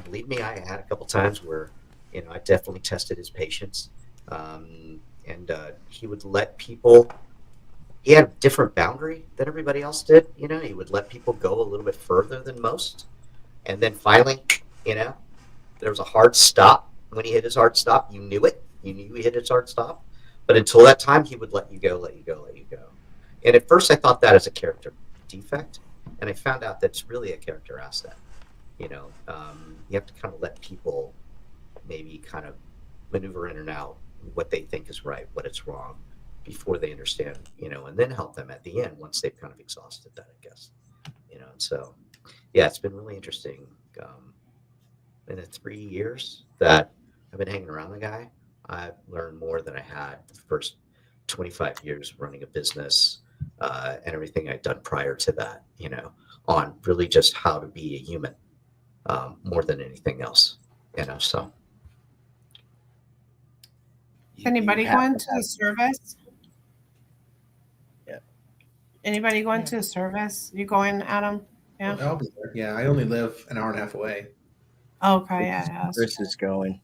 Believe me, I had a couple times where, you know, I definitely tested his patience. And he would let people. He had a different boundary than everybody else did. You know, he would let people go a little bit further than most, and then finally, you know, there was a hard stop. When he hit his hard stop, you knew it. You knew he hit his hard stop. But until that time, he would let you go. And at first, I thought that as a character defect, and I found out that's really a character asset. You know, you have to kind of let people maybe kind of maneuver in and out what they think is right, what is wrong, before they understand, you know, and then help them at the end once they've kind of exhausted that, I guess. You know, and so, yeah, it's been really interesting. In the 3 years that I've been hanging around the guy, I've learned more than I had the first 25 years running a business and everything I'd done prior to that, you know, on really just how to be a human more than anything else, you know, so. Anybody going to the service? Yeah. Anybody going to the service? You going, Adam? Yeah. I'll be there. Yeah, I only live an hour and a half away. Okay, yeah. Chris is going.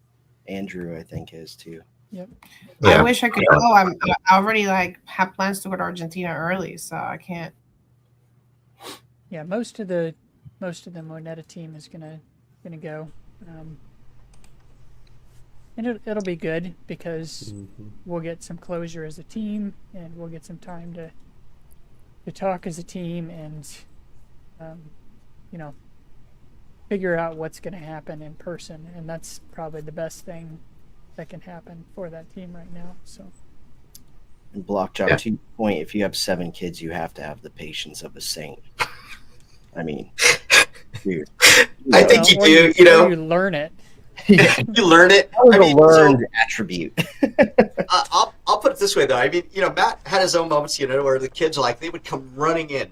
Andrew, I think, is too. Yep. I wish I could go. I already like have plans to go to Argentina early, so I can't. Yeah, most of the Moneta team is gonna go, and it'll be good because we'll get some closure as a team, and we'll get some time to talk as a team, and you know, figure out what's going to happen in person, and that's probably the best thing that can happen for that team right now. So, and block job to your point, if you have 7 kids, you have to have the patience of a saint. I mean, dude, I think you do. You know, you learn it. You learn it. I mean, learned attribute. I'll put it this way though. I mean, you know, Matt had his own moments, you know, where the kids are like, they would come running in.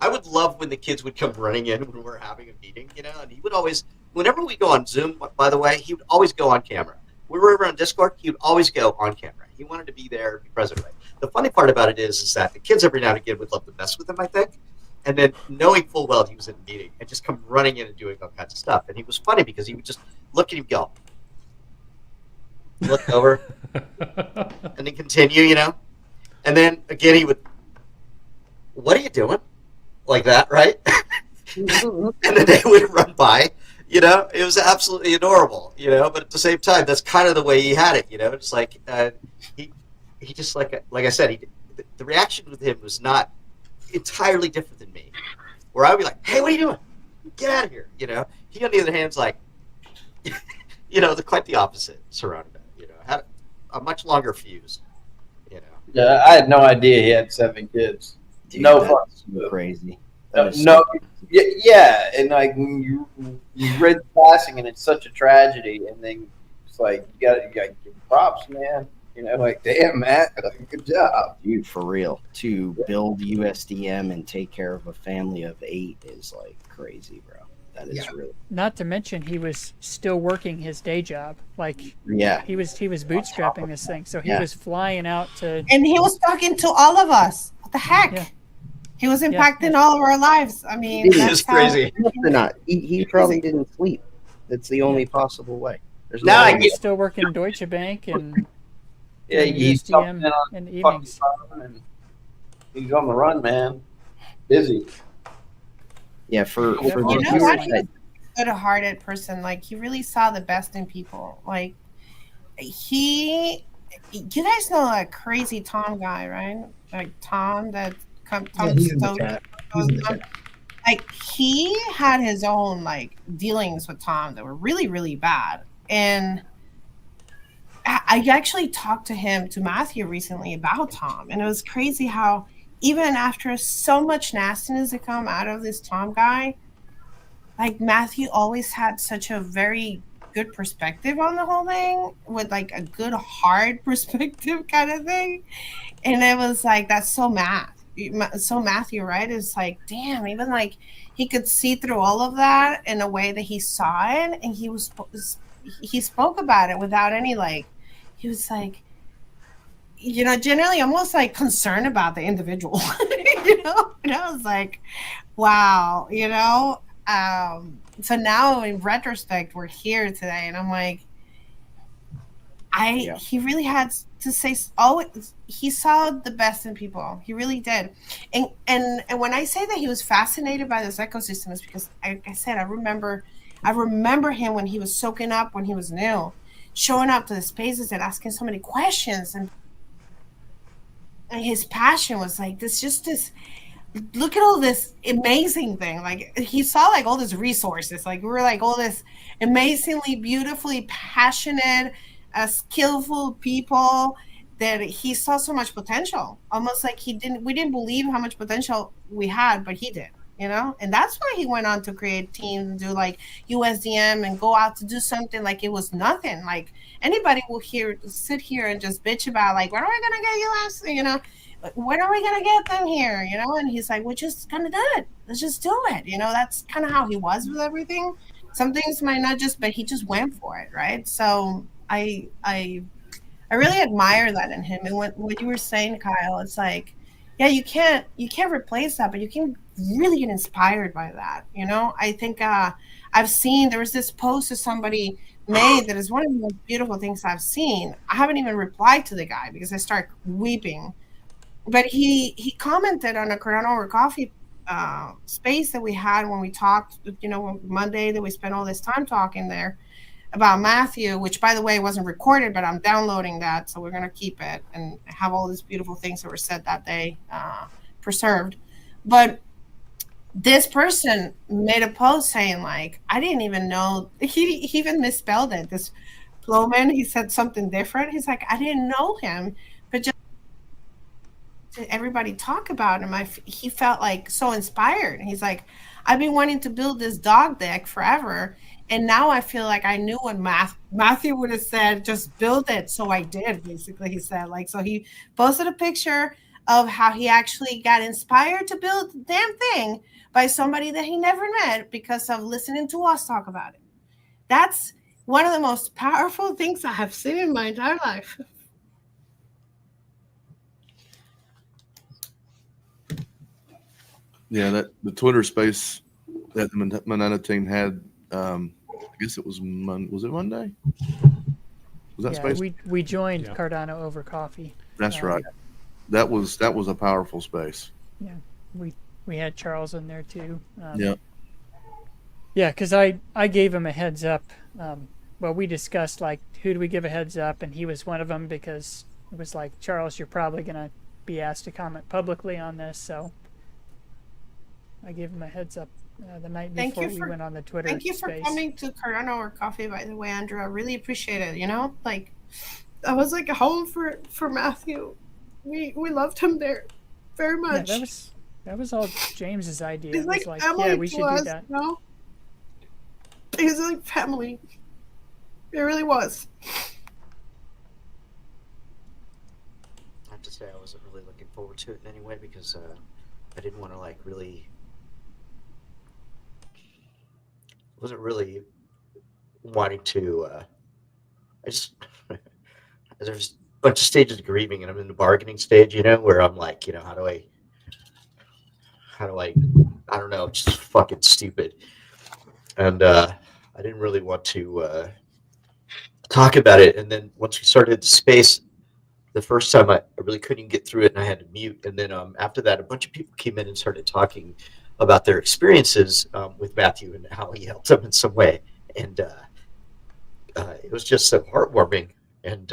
I would love when the kids would come running in when we're having a meeting, you know, and he would always, whenever we go on Zoom, by the way, he would always go on camera. We were over on Discord, he would always go on camera. He wanted to be there, be present. Right? The funny part about it is that the kids every now and again would love to mess with him, I think, and then knowing full well he was in a meeting and just come running in and doing all kinds of stuff. And he was funny because he would just look at him, go, look over, and then continue, you know, and then again he would, what are you doing? Like that, right? And then they would run by, you know. It was absolutely adorable, you know. But at the same time, that's kind of the way he had it, you know. It's like he just like I said, the reaction with him was not entirely different than me. Where I would be like, "Hey, what are you doing? Get out of here!" You know. He on the other hand is like, you know, quite the opposite surrounded him. You know, had a much longer fuse. You know. Yeah, I had no idea he had 7 kids. Dude, no that's crazy. No, yeah, and like when you read the passing, and it's such a tragedy, and then it's like you got to give props, man. You know, like damn, Matt, good job, dude. For real, to build USDM and take care of a family of 8 is like crazy, bro. That is really. Not to mention, he was still working his day job. Like, he was bootstrapping this thing, so he was flying out to. And he was talking to all of us. What the heck? Yeah. He was impacting all of our lives. I mean, it's crazy. He probably didn't sleep. That's the only possible way. There's no. He's still working Deutsche Bank and he's USDM in the evenings. He's on the run, man. Busy. Yeah, for you know what? He's a good-hearted person. Like he really saw the best in people. Like you guys know that crazy Tom guy, right? Like Tom that. Like he had his own like dealings with Tom that were really, really bad. And I actually talked to Matthew recently about Tom, and it was crazy how even after so much nastiness to come out of this Tom guy, like Matthew always had such a very good perspective on the whole thing, with like a good hard perspective kind of thing. And it was like, that's so so Matthew, right? It's like, damn, even like he could see through all of that in a way that he saw it, and he spoke about it without any like, he was like, generally almost like concerned about the individual, and I was like, wow, so now in retrospect, we're here today, and I'm like, he really had to say, always, he saw the best in people. He really did. And when I say that he was fascinated by this ecosystem, is because, like I said, I remember him when he was soaking up, when he was new, showing up to the spaces and asking so many questions, and his passion was like this, look at all this amazing thing. Like, he saw like all these resources, like we were like all this amazingly, beautifully passionate, skillful people, that he saw so much potential, almost like we didn't believe how much potential we had, but he did, and that's why he went on to create teams and do like USDM and go out to do something like it was nothing. Like, anybody will sit here and just bitch about like, when are we gonna get US, when are we gonna get them here, and he's like, we're just gonna do it, let's just do it. That's kind of how he was with everything. Some things might not just, but he just went for it, right? So I really admire that in him. And what you were saying, Kyle, it's like, yeah, you can't replace that, but you can really get inspired by that. I think I've seen, there was this post that somebody made that is one of the most beautiful things I've seen. I haven't even replied to the guy because I start weeping. But he commented on a Cardano over coffee space that we had when we talked, Monday, that we spent all this time talking there about Matthew, which, by the way, wasn't recorded, but I'm downloading that, so we're going to keep it and have all these beautiful things that were said that day preserved. But this person made a post saying, like, I didn't even know, he even misspelled it. This Plowman, he said something different. He's like, I didn't know him, but just everybody talk about him, he felt like so inspired. He's like, I've been wanting to build this dog deck forever, and now I feel like I knew what Matthew would have said, just build it. So I did, basically, he said. Like, so he posted a picture of how he actually got inspired to build the damn thing by somebody that he never met because of listening to us talk about it. That's one of the most powerful things I have seen in my entire life. Yeah, that the Twitter space that the Manana team had, I guess it was was it Monday? Was that space? We joined Cardano over coffee. That's right. That was a powerful space. Yeah, we had Charles in there too. Yeah. Yeah, because I gave him a heads up. Well, we discussed like who do we give a heads up, and he was one of them because it was like, Charles, you're probably gonna be asked to comment publicly on this, so I gave him a heads up the night before we went on the Twitter space. Thank you for coming to Cardano or Coffee, by the way, Andrew. I really appreciate it. Like, that was like a home for Matthew. We loved him there very much. Yeah, that was all James's idea. He's like, yeah, we should do that. He's like family. It really was. I have to say, I wasn't really looking forward to it in any way because I didn't want to wasn't really wanting to. There's a bunch of stages of grieving, and I'm in the bargaining stage, where I'm like, how do I, I don't know, it's just fucking stupid. And I didn't really want to talk about it. And then once we started the space, the first time I really couldn't get through it, and I had to mute. And then after that, a bunch of people came in and started talking about their experiences with Matthew and how he helped them in some way. And it was just so heartwarming. And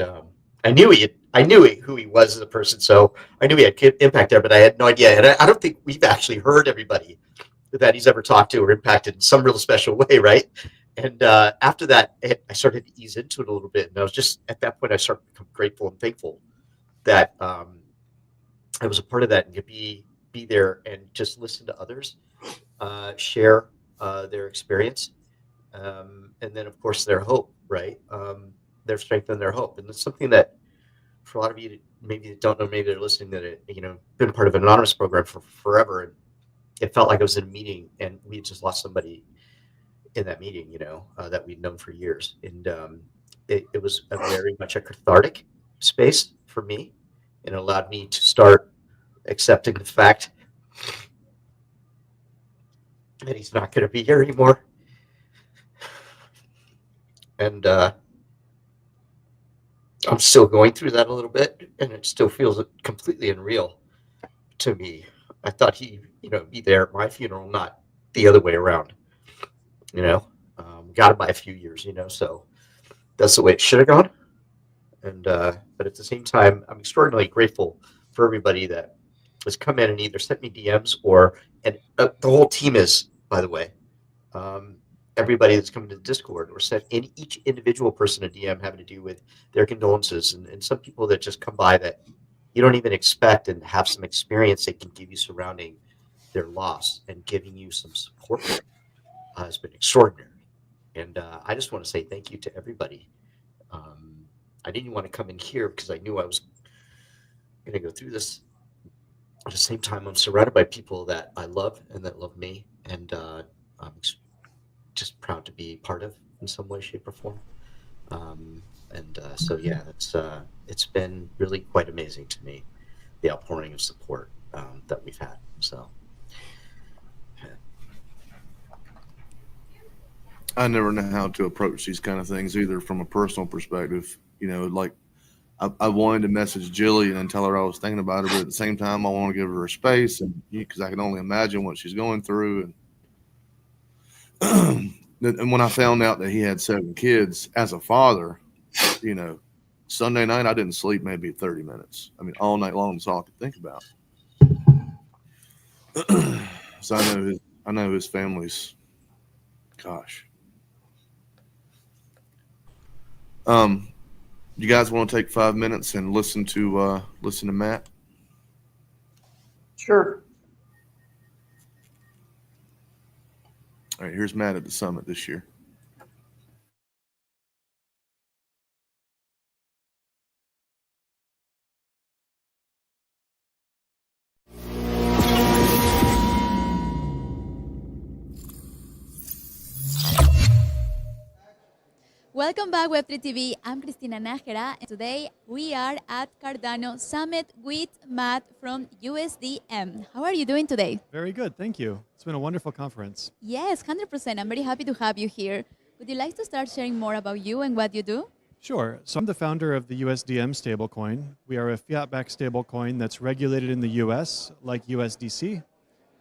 I knew who he was as a person, so I knew he had impact there, but I had no idea. And I don't think we've actually heard everybody that he's ever talked to or impacted in some real special way, right? And after that, I started to ease into it a little bit. And I was just, at that point, I started to become grateful and thankful that I was a part of that and could be there and just listen to others share their experience. and then of course their hope, right? Their strength and their hope, and it's something that for a lot of you maybe don't know, maybe they're listening, that been part of an anonymous program for forever, and it felt like I was in a meeting and we had just lost somebody in that meeting, that we'd known for years, and it was a very much a cathartic space for me, and it allowed me to start accepting the fact that he's not going to be here anymore. And I'm still going through that a little bit, and it still feels completely unreal to me. I thought he'd, be there at my funeral, not the other way around. Got him by a few years, so that's the way it should have gone. And but at the same time, I'm extraordinarily grateful for everybody that has come in and either sent me DMs and the whole team is, by the way. Everybody that's come to the Discord or sent each individual person a DM having to do with their condolences, and some people that just come by that you don't even expect and have some experience they can give you surrounding their loss and giving you some support has been extraordinary. And I just want to say thank you to everybody. I didn't want to come in here because I knew I was going to go through this. At the same time, I'm surrounded by people that I love and that love me, and I'm just proud to be part of in some way, shape, or form. So yeah, it's been really quite amazing to me, the outpouring of support that we've had. So yeah. I never know how to approach these kind of things either from a personal perspective. Like I wanted to message Jillian and tell her I was thinking about her, but at the same time, I want to give her a space, and because I can only imagine what she's going through. And and when I found out that he had 7 kids as a father, Sunday night I didn't sleep maybe 30 minutes. I mean, all night long. That's all I could think about. So I know his family's. Gosh. You guys want to take 5 minutes and listen to Matt? Sure. All right, here's Matt at the summit this year. Welcome back, Web3 TV. I'm Cristina Nájera, and today we are at Cardano Summit with Matt from USDM. How are you doing today? Very good, thank you. It's been a wonderful conference. Yes, 100%. I'm very happy to have you here. Would you like to start sharing more about you and what you do? Sure. So I'm the founder of the USDM stablecoin. We are a fiat-backed stablecoin that's regulated in the US, like USDC.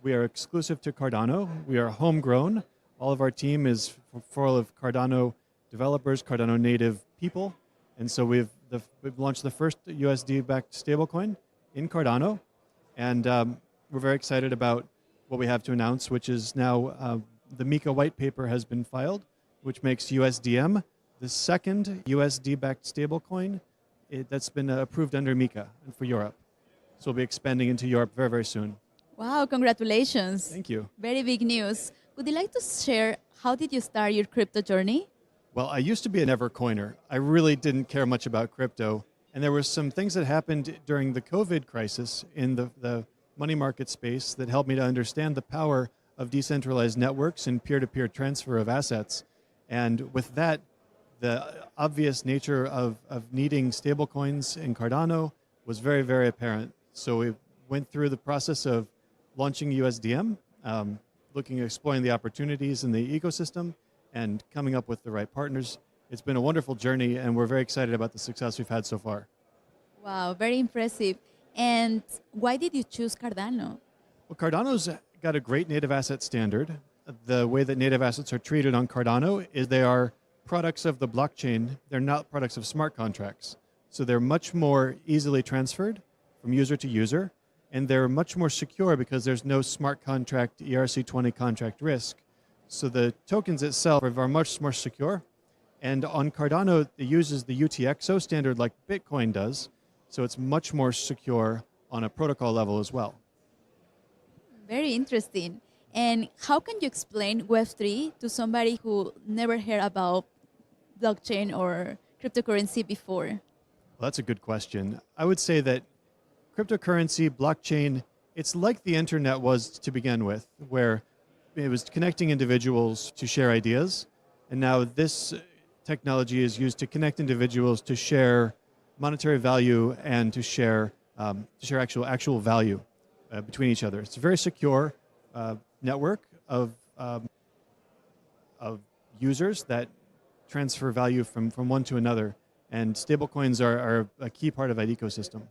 We are exclusive to Cardano. We are homegrown. All of our team is full of Cardano developers, Cardano native people. And so we've launched the first USD-backed stablecoin in Cardano. And we're very excited about what we have to announce, which is now the MiCA white paper has been filed, which makes USDM the second USD-backed stablecoin that's been approved under MiCA and for Europe. So we'll be expanding into Europe very, very soon. Wow, congratulations. Thank you. Very big news. Would you like to share how did you start your crypto journey? Well, I used to be an Evercoiner. I really didn't care much about crypto. And there were some things that happened during the COVID crisis in the money market space that helped me to understand the power of decentralized networks and peer-to-peer transfer of assets. And with that, the obvious nature of needing stablecoins in Cardano was very, very apparent. So we went through the process of launching USDM, exploring the opportunities in the ecosystem, and coming up with the right partners. It's been a wonderful journey, and we're very excited about the success we've had so far. Wow, very impressive. And why did you choose Cardano? Well, Cardano's got a great native asset standard. The way that native assets are treated on Cardano is they are products of the blockchain. They're not products of smart contracts. So they're much more easily transferred from user to user, and they're much more secure because there's no smart contract ERC20 contract risk. So the tokens itself are much more secure. And on Cardano, it uses the UTXO standard like Bitcoin does. So it's much more secure on a protocol level as well. Very interesting. And how can you explain Web3 to somebody who never heard about blockchain or cryptocurrency before? Well, that's a good question. I would say that cryptocurrency, blockchain, it's like the internet was to begin with, where it was connecting individuals to share ideas. And now this technology is used to connect individuals to share monetary value and to share actual value between each other. It's a very secure network of users that transfer value from one to another. And stablecoins are a key part of that ecosystem.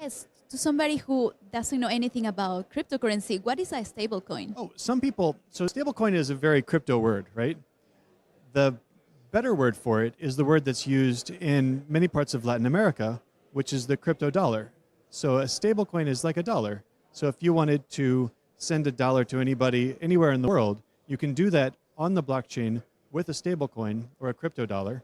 Yes, to somebody who doesn't know anything about cryptocurrency, what is a stablecoin? Oh, so stablecoin is a very crypto word, right? The better word for it is the word that's used in many parts of Latin America, which is the crypto dollar. So a stablecoin is like a dollar. So if you wanted to send $1 to anybody anywhere in the world, you can do that on the blockchain with a stablecoin or a crypto dollar.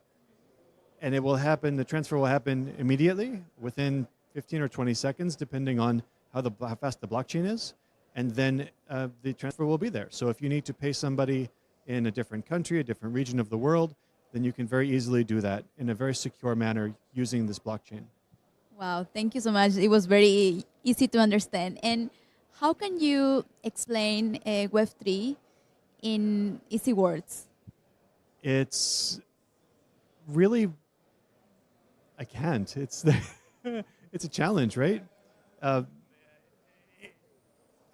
And it will happen, the transfer will happen immediately within 15 or 20 seconds, depending on how fast the blockchain is. And then the transfer will be there. So if you need to pay somebody in a different country, a different region of the world, then you can very easily do that in a very secure manner using this blockchain. Wow, thank you so much. It was very easy to understand. And how can you explain Web3 in easy words? It's really, I can't. It's it's a challenge, right? I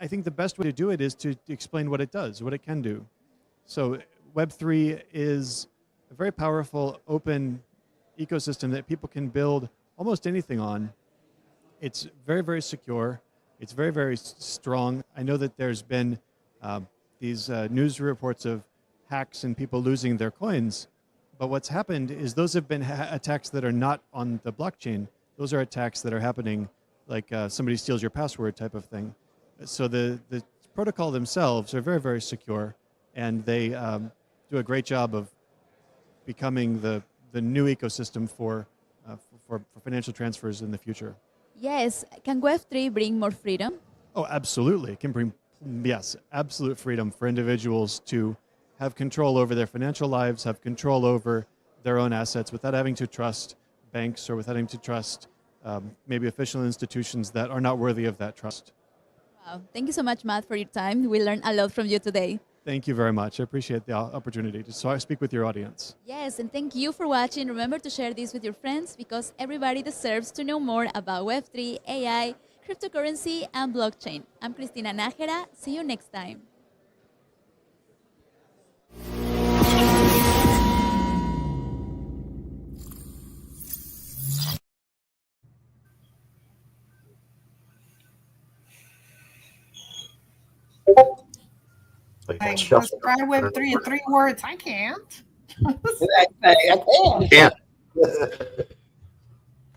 think the best way to do it is to explain what it does, what it can do. So Web3 is a very powerful, open ecosystem that people can build almost anything on. It's very, very secure. It's very, very strong. I know that there's been these news reports of hacks and people losing their coins. But what's happened is those have been attacks that are not on the blockchain. Those are attacks that are happening like somebody steals your password type of thing. So the protocol themselves are very, very secure, and they do a great job of becoming the new ecosystem for financial transfers in the future. Yes. Can Web3 bring more freedom? Oh, absolutely. It can bring, yes, absolute freedom for individuals to have control over their financial lives, have control over their own assets without having to trust banks or without having to trust maybe official institutions that are not worthy of that trust. Wow. Thank you so much, Matt, for your time. We learned a lot from you today. Thank you very much. I appreciate the opportunity to speak with your audience. Yes, and thank you for watching. Remember to share this with your friends because everybody deserves to know more about Web3, AI, cryptocurrency, and blockchain. I'm Cristina Nájera. See you next time. Like, describe Web3 in 3 words. I can't. I can't. Yeah.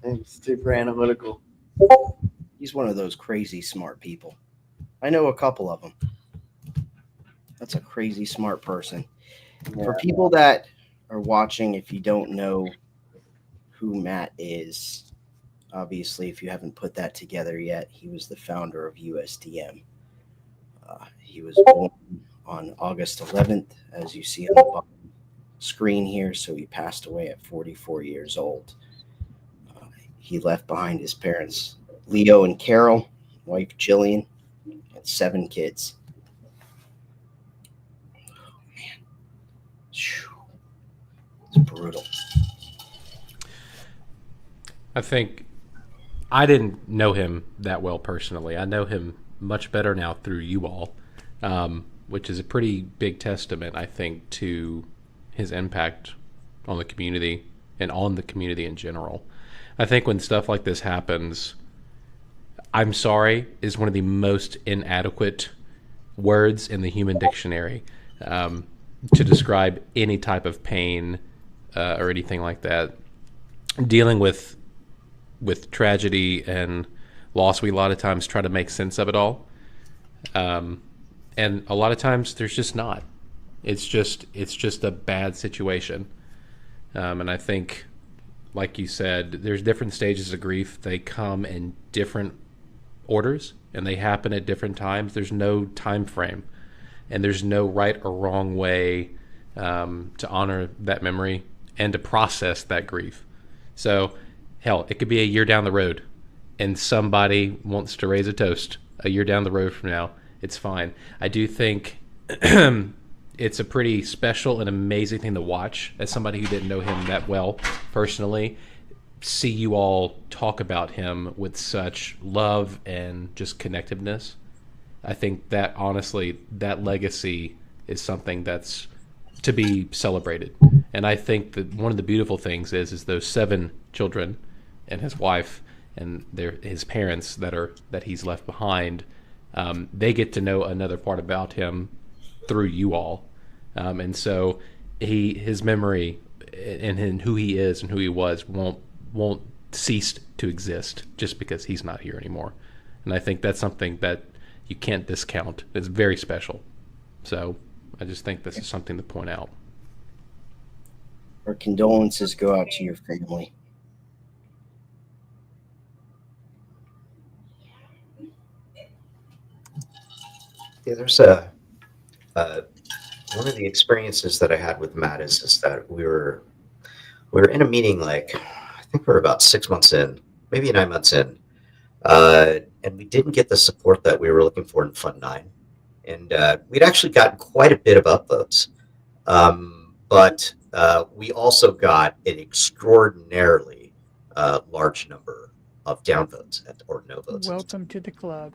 It's super analytical. He's one of those crazy smart people. I know a couple of them. That's a crazy smart person. Yeah. For people that are watching, if you don't know who Matt is, obviously, if you haven't put that together yet, he was the founder of USDM. He was born on August 11th, as you see on the bottom screen here, so he passed away at 44 years old. He left behind his parents, Leo and Carol, wife Jillian, and 7 kids. Oh, man. It's brutal. I think I didn't know him that well personally. I know him much better now through you all, which is a pretty big testament, I think, to his impact on the community and on the community in general. I think when stuff like this happens, I'm sorry is one of the most inadequate words in the human dictionary to describe any type of pain or anything like that. Dealing with tragedy and loss, we a lot of times try to make sense of it all. And a lot of times there's just not. It's just a bad situation. And I think, like you said, there's different stages of grief. They come in different orders and they happen at different times. There's no time frame. and there's no right or wrong way to honor that memory and to process that grief. So, hell, it could be a year down the road, and somebody wants to raise a toast a year down the road from now. It's fine. I do think it's a pretty special and amazing thing to watch as somebody who didn't know him that well personally. See you all talk about him with such love and just connectiveness. I think that honestly, that legacy is something that's to be celebrated. And I think that one of the beautiful things is those 7 children and his wife and his parents that he's left behind. They get to know another part about him through you all, and so his memory and who he is and who he was won't cease to exist just because he's not here anymore. And I think that's something that you can't discount. It's very special. So I just think this is something to point out. Our condolences go out to your family. Yeah, there's one of the experiences that I had with Matt is that we were in a meeting, like I think we were about 6 months in, maybe 9 months in, and we didn't get the support that we were looking for in Fund 9, and we'd actually gotten quite a bit of upvotes, but we also got an extraordinarily large number of downvotes or no votes. Welcome to the club.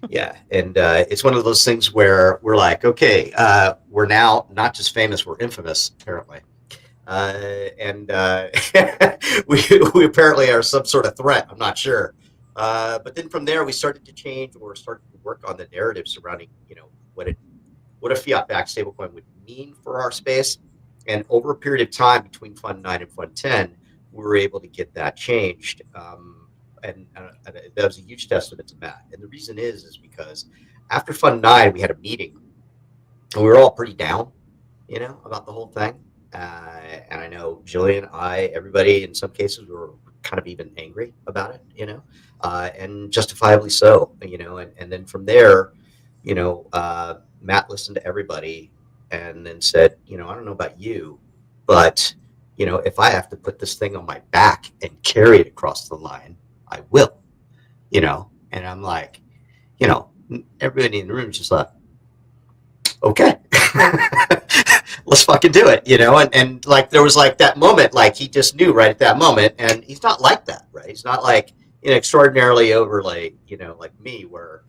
Yeah, and it's one of those things where we're like, okay, we're now not just famous, we're infamous, apparently. And we apparently are some sort of threat, I'm not sure. But then from there, we started to change or started to work on the narrative surrounding, what a fiat-backed stablecoin would mean for our space. And over a period of time between Fund 9 and Fund 10, we were able to get that changed. And that was a huge testament to Matt. And the reason is because after Fund 9, we had a meeting, and we were all pretty down, about the whole thing. And I know Jillian, everybody in some cases were kind of even angry about it, and justifiably so, and then from there, Matt listened to everybody and then said, I don't know about you, but, if I have to put this thing on my back and carry it across the line, I will, and I'm like, everybody in the room is just like, okay, let's fucking do it, and like, there was like that moment, like he just knew right at that moment, and he's not like that, right? He's not like, extraordinarily overlay, like me, where,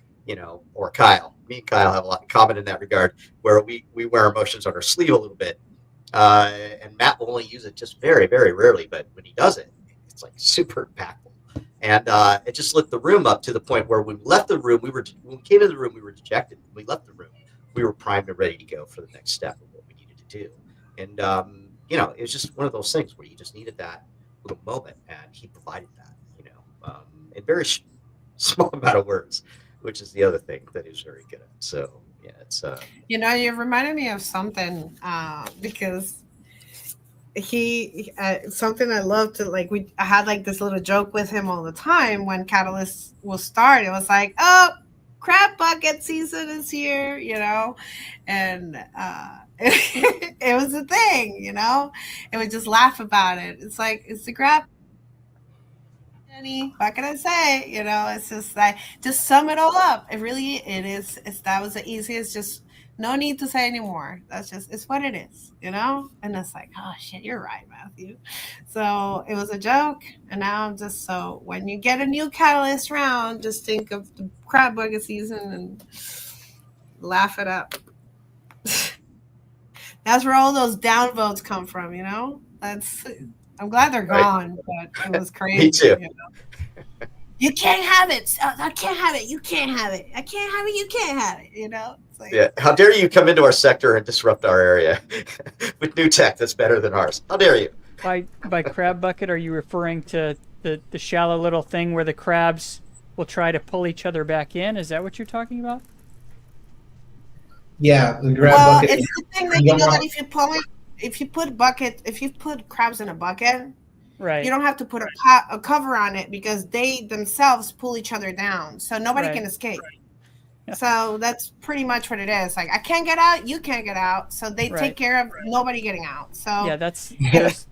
or Kyle. Me and Kyle have a lot in common in that regard, where we wear emotions on our sleeve a little bit, and Matt will only use it just very, very rarely, but when he does it, it's like super impactful. And it just lit the room up to the point where when we left the room, when we came into the room, we were dejected. When we left the room, we were primed and ready to go for the next step of what we needed to do. And, it was just one of those things where you just needed that little moment, and he provided that, in very small amount of words, which is the other thing that he's very good at. So, yeah, it's... you reminded me of something because... he something I love to like I had like this little joke with him all the time when Catalyst will start. It was like, oh, crab bucket season is here, and it was a thing, and we just laugh about it. It's like, it's the crab. What can I say? It's just like, just sum it all up. It is. That was the easiest. Just no need to say anymore. It's what it is, And it's like, oh shit, you're right, Matthew. So it was a joke, and now I'm just so when you get a new Catalyst round, just think of the crab bucket season and laugh it up. That's where all those downvotes come from, I'm glad they're gone, but it was crazy. Me too. You can't have it. I can't have it. You can't have it. I can't have it. You can't have it. It's like, yeah. How dare you come into our sector and disrupt our area with new tech that's better than ours? How dare you? By crab bucket, are you referring to the shallow little thing where the crabs will try to pull each other back in? Is that what you're talking about? Yeah, the crab bucket. It's the thing that that if you put crabs in a bucket, right, you don't have to put a cover on it because they themselves pull each other down, so nobody can escape. So that's pretty much what it is. Like, I can't get out, you can't get out. So they Right. take care of nobody getting out. So Yeah, that's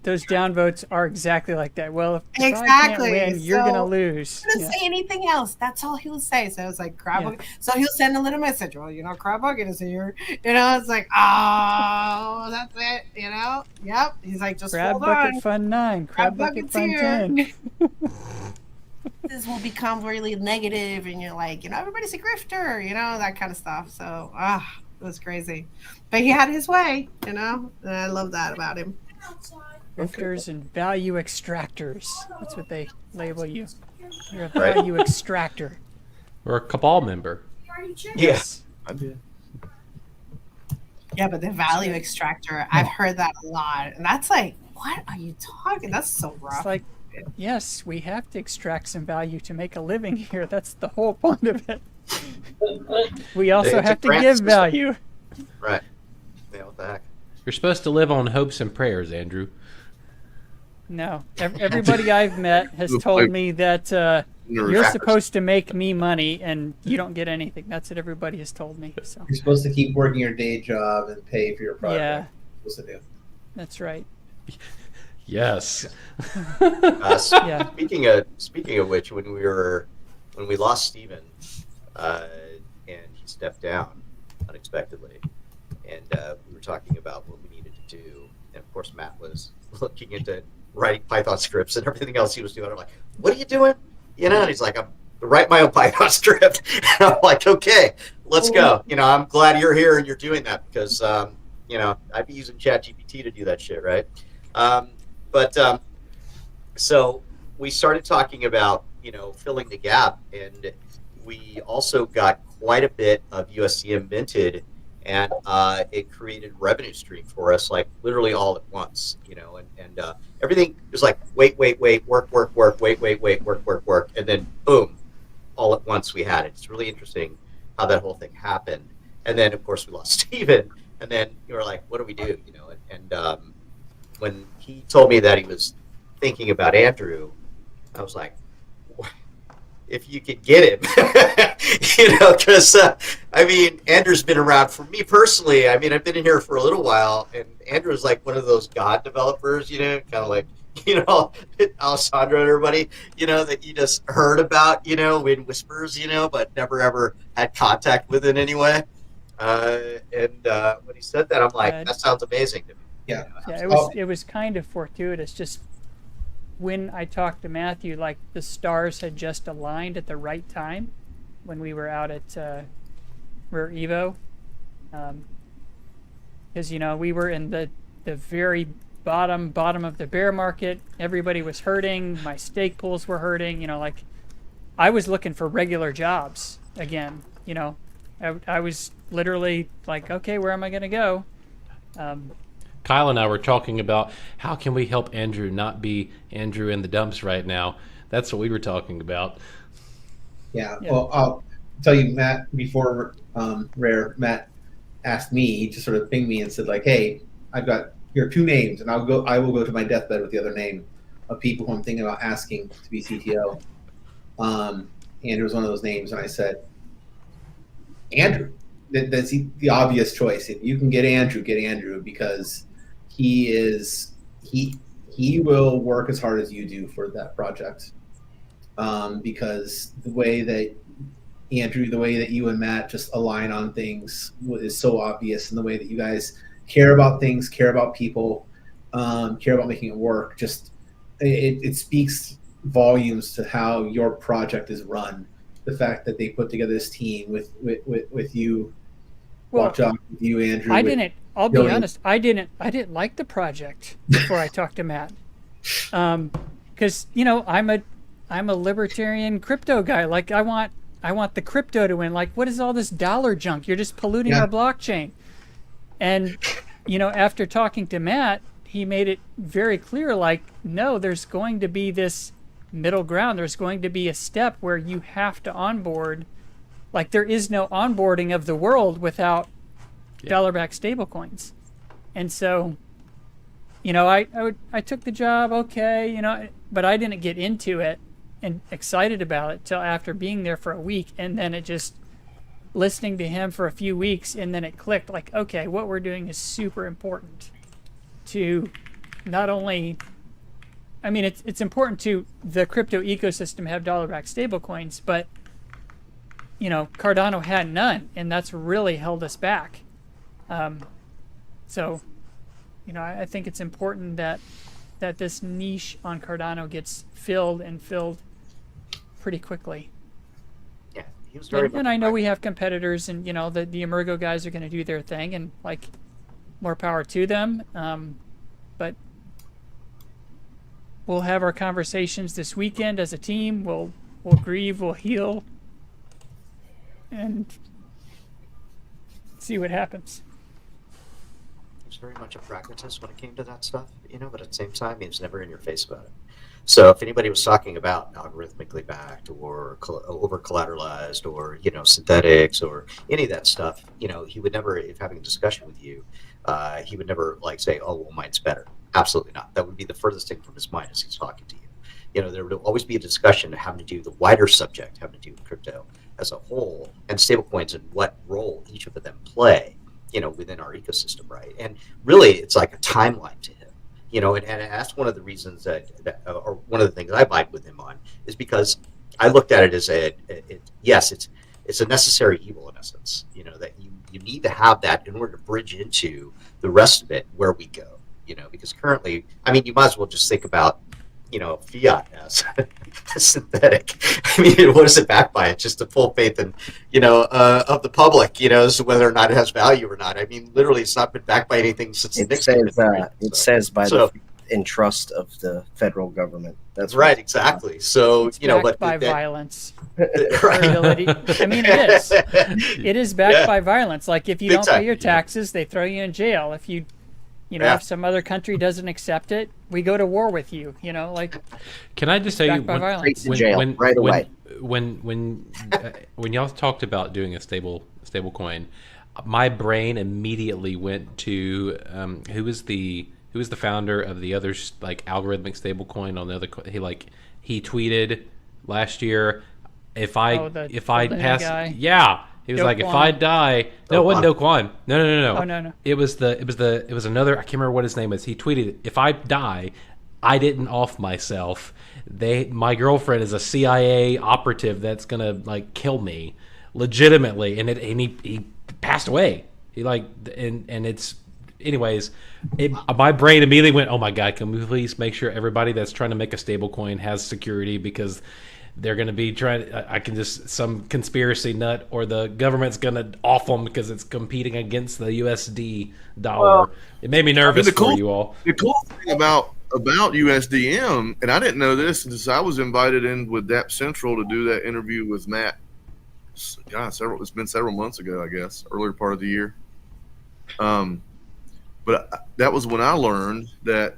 those downvotes are exactly like that. Well, if I can't exactly. win, you're gonna So lose. he wouldn't say anything else. That's all he would say. So it's like crab bucket. So he'll send a little message. Well, crab bucket is here. It's like, oh, that's it. Yep. He's like, just Crab hold bucket on. fun 9, crab bucket bucket's fun here. 10. This will become really negative, and you're like, everybody's a grifter, that kind of stuff. So, it was crazy. But he had his way, and I love that about him. Grifters and value extractors. That's what they label you. You're a Right. value extractor. Or a cabal member. Yes. Yeah, but the value extractor, I've heard that a lot. And that's like, what are you talking? That's so rough. It's like, yes, we have to extract some value to make a living here. That's the whole point of it. We also It's a have to grant give system. value. Right. Yeah, what the heck? You're supposed to live on hopes and prayers, Andrew. No, everybody I've met has told me that you're supposed to make me money and you don't get anything. That's what everybody has told me. So You're supposed to keep working your day job and pay for your project. yeah, That's what you're supposed to do. that's right. Yes. Yeah. Speaking of which, when we lost Steven, and he stepped down unexpectedly, and we were talking about what we needed to do, and of course Matt was looking into writing Python scripts and everything else he was doing. I'm like, what are you doing? And he's like, I'm writing my own Python script. And I'm like, okay, let's go. I'm glad you're here and you're doing that because I'd be using ChatGPT to do that shit, right? So we started talking about, filling the gap, and we also got quite a bit of USDM minted, and it created revenue stream for us, like literally all at once, and everything was like, wait, work, wait, work, and then boom, all at once we had it. It's really interesting how that whole thing happened. And then of course we lost Steven, and then you were like, what do we do? And when he told me that he was thinking about Andrew, I was like, if you could get him, because Andrew's been around. For me personally, I've been in here for a little while, and Andrew is like one of those God developers, kind of like, Alessandro and everybody, that you just heard about, in whispers, but never ever had contact with in any way. And when he said that, I'm like, that sounds amazing to me. Yeah. Yeah, it was kind of fortuitous. Just when I talked to Matthew, like the stars had just aligned at the right time when we were out at Rare Evo, because we were in the very bottom of the bear market. Everybody was hurting. My stake pools were hurting. Like I was looking for regular jobs again. I was literally like, okay, where am I going to go? Kyle and I were talking about how can we help Andrew not be Andrew in the dumps right now. That's what we were talking about. Yeah. Well, I'll tell you, Matt, before Matt asked me, he just sort of pinged me and said like, hey, I've got here 2 names, and I will go to my deathbed with the other name of people who I'm thinking about asking to be CTO. Andrew was one of those names, and I said, Andrew. That's the obvious choice. If you can get Andrew, because he will work as hard as you do for that project. Because the way that you and Matt just align on things is so obvious, and the way that you guys care about things, care about people, care about making it work. Just it speaks volumes to how your project is run. The fact that they put together this team with you, with you, Andrew. I'll be honest. I didn't like the project before I talked to Matt, because I'm a libertarian crypto guy. Like I want the crypto to win. Like what is all this dollar junk? You're just polluting our blockchain. And after talking to Matt, he made it very clear. Like no, there's going to be this middle ground. There's going to be a step where you have to onboard. Like there is no onboarding of the world without dollar-backed stablecoins. And so, I took the job, okay, but I didn't get into it and excited about it till after being there for a week, and then it just listening to him for a few weeks, and then it clicked, like, okay, what we're doing is super important to not only, I mean, it's important to the crypto ecosystem have dollar-backed stablecoins, but, you know, Cardano had none, and that's really held us back. So, you know, I think it's important that this niche on Cardano gets filled pretty quickly. Yeah, he was very. And I know we have competitors, and you know the Emergo guys are going to do their thing, and like, more power to them. But we'll have our conversations this weekend as a team. We'll grieve, we'll heal, and see what happens. He was very much a pragmatist when it came to that stuff, you know, but at the same time, he was never in your face about it. So if anybody was talking about algorithmically backed or over collateralized or, you know, synthetics or any of that stuff, you know, he would never, if having a discussion with you, he would never like say, oh, well, mine's better. Absolutely not. That would be the furthest thing from his mind as he's talking to you. You know, there would always be a discussion having to do the wider subject, having to do with crypto as a whole and stablecoins and what role each of them play, you know, within our ecosystem, right? And really, it's like a timeline to him. You know, and that's one of the reasons that or one of the things I vibe with him on is because I looked at it as yes, it's a necessary evil in essence. You know, that you need to have that in order to bridge into the rest of it where we go. You know, because currently, I mean, you might as well just think about, you know, fiat as synthetic. I mean, what is it backed by? It's just the full faith and, you know, of the public, you know, as to whether or not it has value or not. I mean, literally, it's not been backed by anything since it Nixon. says by the in trust of the federal government. That's right, exactly. So it's you know, backed by violence. Right. I mean, it is. It is backed by violence. Like if you don't pay your taxes, they throw you in jail. If you know, if some other country doesn't accept it, we go to war with you. You know, like. Can I just say, when y'all talked about doing a stable coin, my brain immediately went to who was the founder of the other like algorithmic stable coin on the other. He tweeted last year, if I pass, yeah. He was like, if I die, no, it wasn't Do Kwon. No. Oh, no. It was another. I can't remember what his name was. He tweeted, if I die, I didn't off myself. My girlfriend is a CIA operative that's gonna like kill me, legitimately, and he passed away. Anyways, my brain immediately went, oh my God, can we please make sure everybody that's trying to make a stable coin has security, because they're going to be some conspiracy nut or the government's going to off them because it's competing against the USD dollar. Well, it made me nervous for you all. The cool thing about USDM, and I didn't know this, is I was invited in with DAP Central to do that interview with Matt. God, it's been several months ago, I guess, earlier part of the year. But that was when I learned that,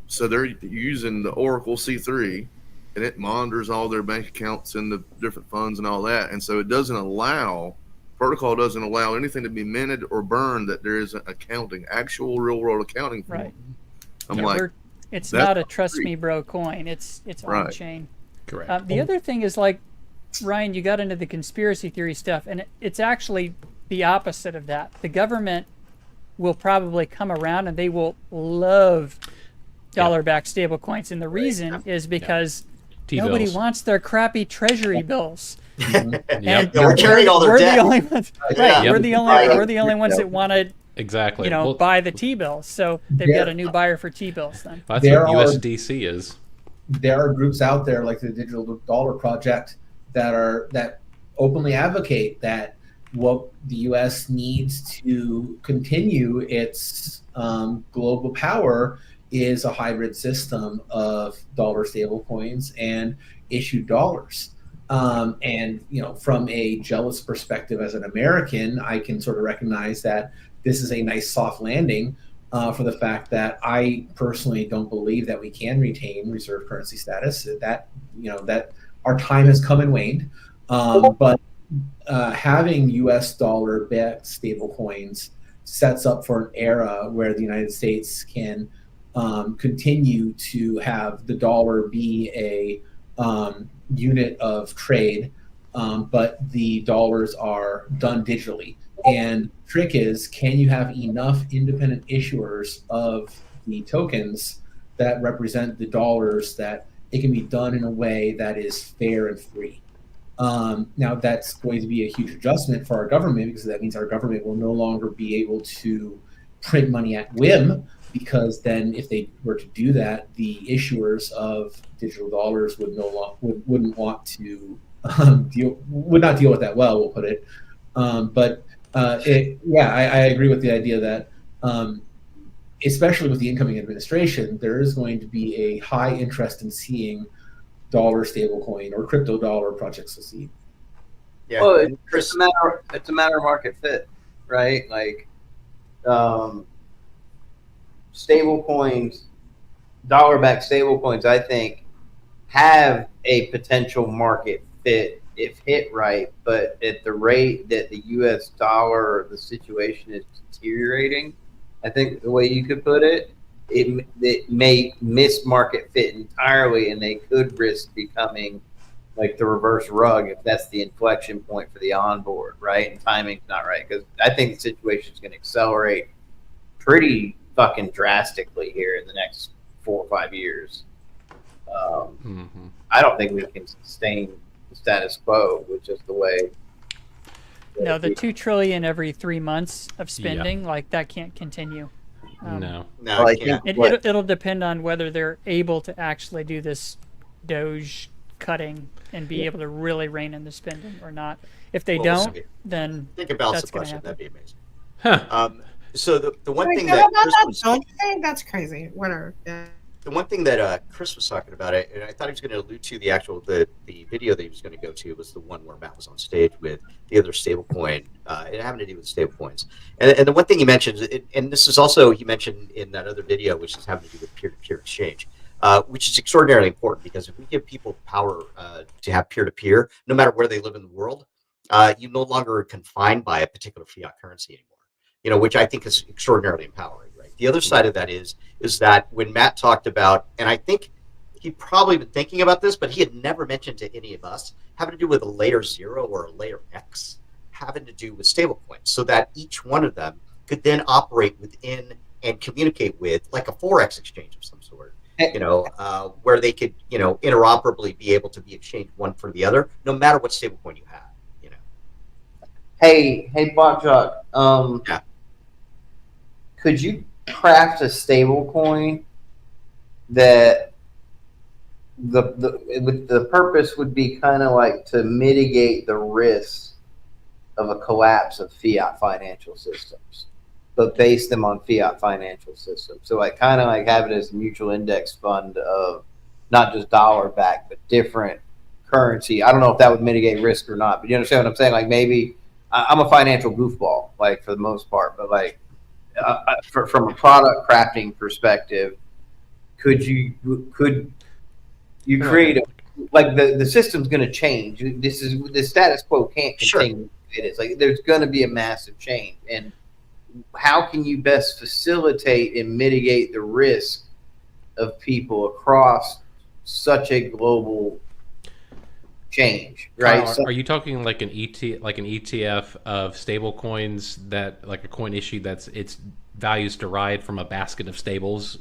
so they're using the Oracle C3, and it monitors all their bank accounts and the different funds and all that. And so it protocol doesn't allow anything to be minted or burned that there isn't actual real world accounting for. Right. It's not a trust me bro coin. It's on chain. Correct. The other thing is, like, Ryan, you got into the conspiracy theory stuff, and it's actually the opposite of that. The government will probably come around and they will love dollar-backed stable coins. And the reason is because nobody wants their crappy treasury bills. And we're carrying all their debt. The only ones, we're the only ones that want to buy the T-bills. So they've got a new buyer for T-bills then. That's what USDC is. There are groups out there like the Digital Dollar Project that openly advocate that what the U.S. needs to continue its global power is a hybrid system of dollar stablecoins and issued dollars. And, you know, from a jealous perspective as an American, I can sort of recognize that this is a nice soft landing for the fact that I personally don't believe that we can retain reserve currency status, that our time has come and waned. But having U.S. dollar-backed stablecoins sets up for an era where the United States can continue to have the dollar be a unit of trade but the dollars are done digitally. And the trick is, can you have enough independent issuers of the tokens that represent the dollars that it can be done in a way that is fair and free? Now, that's going to be a huge adjustment for our government, because that means our government will no longer be able to print money at whim, because then if they were to do that, the issuers of digital dollars wouldn't want to would not deal with that well, we'll put it. I agree with the idea that especially with the incoming administration, there is going to be a high interest in seeing dollar stablecoin or crypto dollar projects succeed. Yeah, well, it's a matter of market fit, right? Like, stable coins, dollar-backed stable coins, I think, have a potential market fit if hit right, but at the rate that the U.S. dollar or the situation is deteriorating, I think the way you could put it, it may miss market fit entirely, and they could risk becoming like the reverse rug if that's the inflection point for the onboard, right? And timing's not right, because I think the situation is going to accelerate pretty fucking drastically here in the next 4 or 5 years. I don't think we can sustain the status quo with just the way. No, the $2 trillion every 3 months of spending, like that can't continue. No, I can't. It'll depend on whether they're able to actually do this Doge cutting and be able to really rein in the spending or not. If they don't, then think about that's going to suppression. happen. That'd be amazing. Huh. So the one thing About that that Doge thing, that's crazy. Whatever. Yeah. the one thing that Chris was talking about, and I thought he was going to allude to the video that he was going to go to was the one where Matt was on stage with the other stablecoin. It having to do with stablecoins, and the one thing he mentions, and this is also he mentioned in that other video, which is having to do with peer-to-peer exchange, which is extraordinarily important, because if we give people power to have peer-to-peer, no matter where they live in the world, you no longer are confined by a particular fiat currency anymore. Which I think is extraordinarily empowering. Right. The other side of that is that when Matt talked about, and I think he'd probably been thinking about this, but he had never mentioned to any of us, having to do with a layer 0 or a layer X, having to do with stablecoins, so that each one of them could then operate within and communicate with, like a Forex exchange of some sort, where they could, interoperably be able to be exchanged one for the other, no matter what stablecoin you have. Hey, Botjock. Yeah. Could you craft a stable coin that the purpose would be kind of like to mitigate the risk of a collapse of fiat financial systems, but base them on fiat financial systems? So kind of like have it as a mutual index fund of not just dollar back, but different currency. I don't know if that would mitigate risk or not, but you understand what I'm saying? Like, maybe I'm a financial goofball, like, for the most part, but like, from a product crafting perspective, could you create the system's going to change? The status quo can't continue. Sure. It is like there's going to be a massive change, and how can you best facilitate and mitigate the risk of people across such a global change, right? Are you talking like an ETF of stable coins, that like a coin issue that's its values derived from a basket of stables?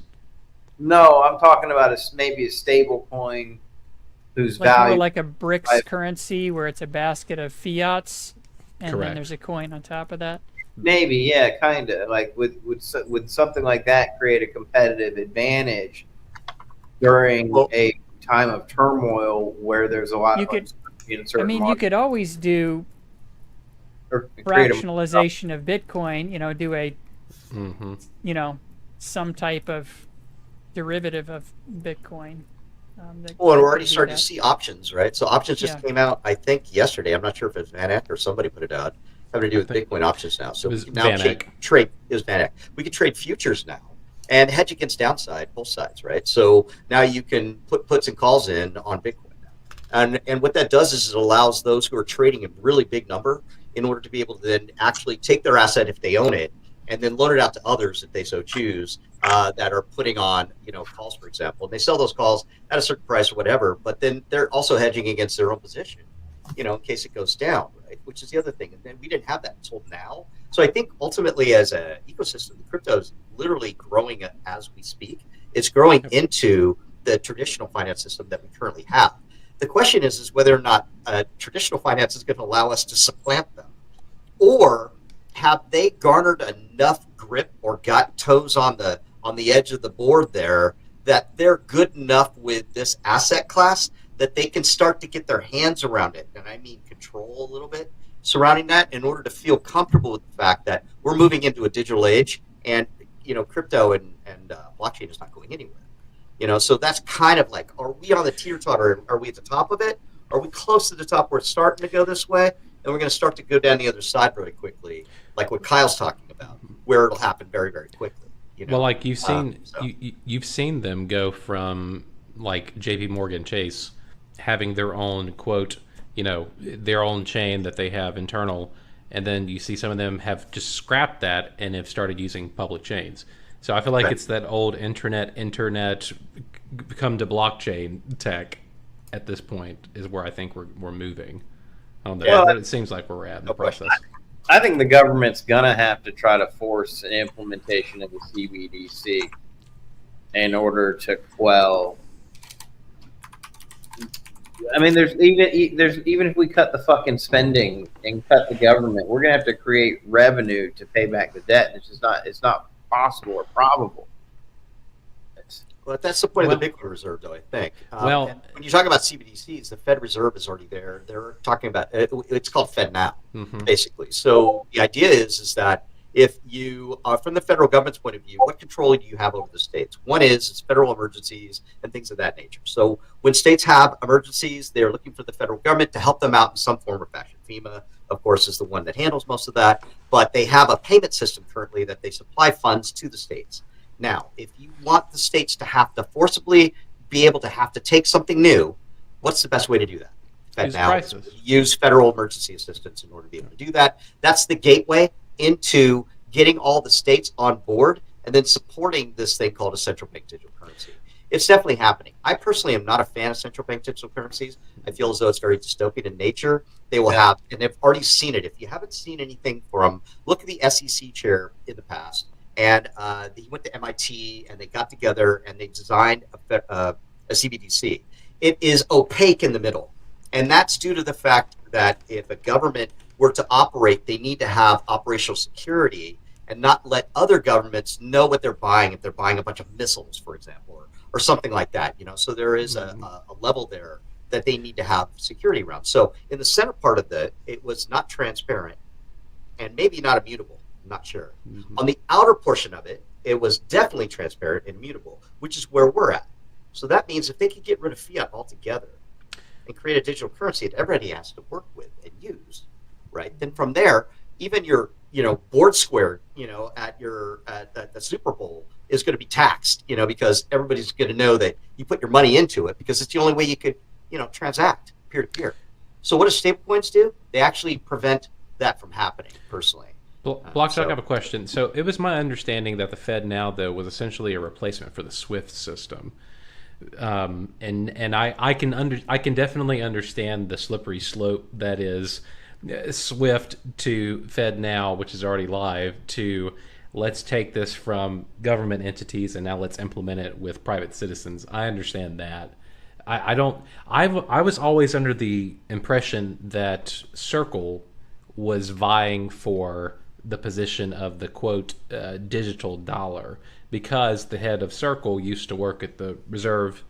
No, I'm talking about maybe a stable coin whose value, like a BRICS currency, where it's a basket of fiats and Correct. Then there's a coin on top of that. Maybe, yeah, kind of like would something like that create a competitive advantage during a time of turmoil where there's a lot of uncertainty in certain markets? You could always do fractionalization of Bitcoin, do a some type of derivative of Bitcoin. We're already starting to see options, right? So options just came out, I think, yesterday. I'm not sure if it's VanEck or somebody put it out, having to do with Bitcoin options now. So we can now trade VanEck. We can trade futures now and hedge against downside, both sides, right? So now you can put puts and calls in on Bitcoin now. And what that does is it allows those who are trading a really big number in order to be able to then actually take their asset if they own it and then loan it out to others if they so choose, that are putting on, calls, for example. And they sell those calls at a certain price or whatever, but then they're also hedging against their own position. in case it goes down, right? Which is the other thing. And then we didn't have that until now. So I think ultimately as an ecosystem, the crypto is literally growing as we speak. It's growing into the traditional finance system that we currently have. The question is whether or not traditional finance is going to allow us to supplant them, or have they garnered enough grip or got toes on the edge of the board there that they're good enough with this asset class that they can start to get their hands around it, and I mean control a little bit surrounding that, in order to feel comfortable with the fact that we're moving into a digital age, and crypto and blockchain is not going anywhere. So that's kind of like, are we on the teeter-totter? Are we at the top of it? Are we close to the top where it's starting to go this way? And we're going to start to go down the other side really quickly, like what Kyle's talking about, where it'll happen very, very quickly. Well, like you've seen, you've seen them go from like J.P. Morgan Chase having their own quote, their own chain that they have internal, and then you see some of them have just scrapped that and have started using public chains. So I feel like it's that old internet come to blockchain tech at this point is where I think we're moving. But it seems like where we're at in the process. I think the government's gonna have to try to force an implementation of the CBDC in order to quell. I mean, there's even if we cut the fucking spending and cut the government, we're gonna have to create revenue to pay back the debt. It's not possible or probable. Well, that's the point of the Bitcoin Reserve, though, I think. When you talk about CBDCs, the Fed Reserve is already there. They're talking about it's called FedNow, basically. So the idea is that if you are from the federal government's point of view, what control do you have over the states? One is it's federal emergencies and things of that nature. So when states have emergencies, they're looking for the federal government to help them out in some form or fashion. FEMA, of course, is the one that handles most of that, but they have a payment system currently that they supply funds to the states. Now, if you want the states to have to forcibly be able to have to take something new, what's the best way to do that? Use federal emergency assistance in order to be able to do that. That's the gateway into getting all the states on board and then supporting this thing called a central bank digital currency. It's definitely happening. I personally am not a fan of central bank digital currencies. I feel as though it's very dystopian in nature. They will have, and they've already seen it. If you haven't seen anything from, look at the SEC chair in the past. And he went to MIT, and they got together, and they designed a CBDC. It is opaque in the middle, and that's due to the fact that if a government were to operate, they need to have operational security and not let other governments know what they're buying if they're buying a bunch of missiles, for example, or something like that. So there is a level there that they need to have security around. So in the center part of it was not transparent and maybe not immutable. Not sure. On the outer portion of it, it was definitely transparent and immutable, which is where we're at. So that means if they could get rid of fiat altogether and create a digital currency that everybody has to work with and use, right? Then from there, even your board square, at the Super Bowl is going to be taxed, because everybody's going to know that you put your money into it because it's the only way you could, transact peer to peer. So what do stablecoins do? They actually prevent that from happening. Personally. Blockstock, I have a question. So it was my understanding that the FedNow, though, was essentially a replacement for the SWIFT system, and I can definitely understand the slippery slope that is SWIFT to FedNow, which is already live, to let's take this from government entities and now let's implement it with private citizens. I understand that. I was always under the impression that Circle was vying for the position of the quote digital dollar, because the head of Circle used to work at the Reserve,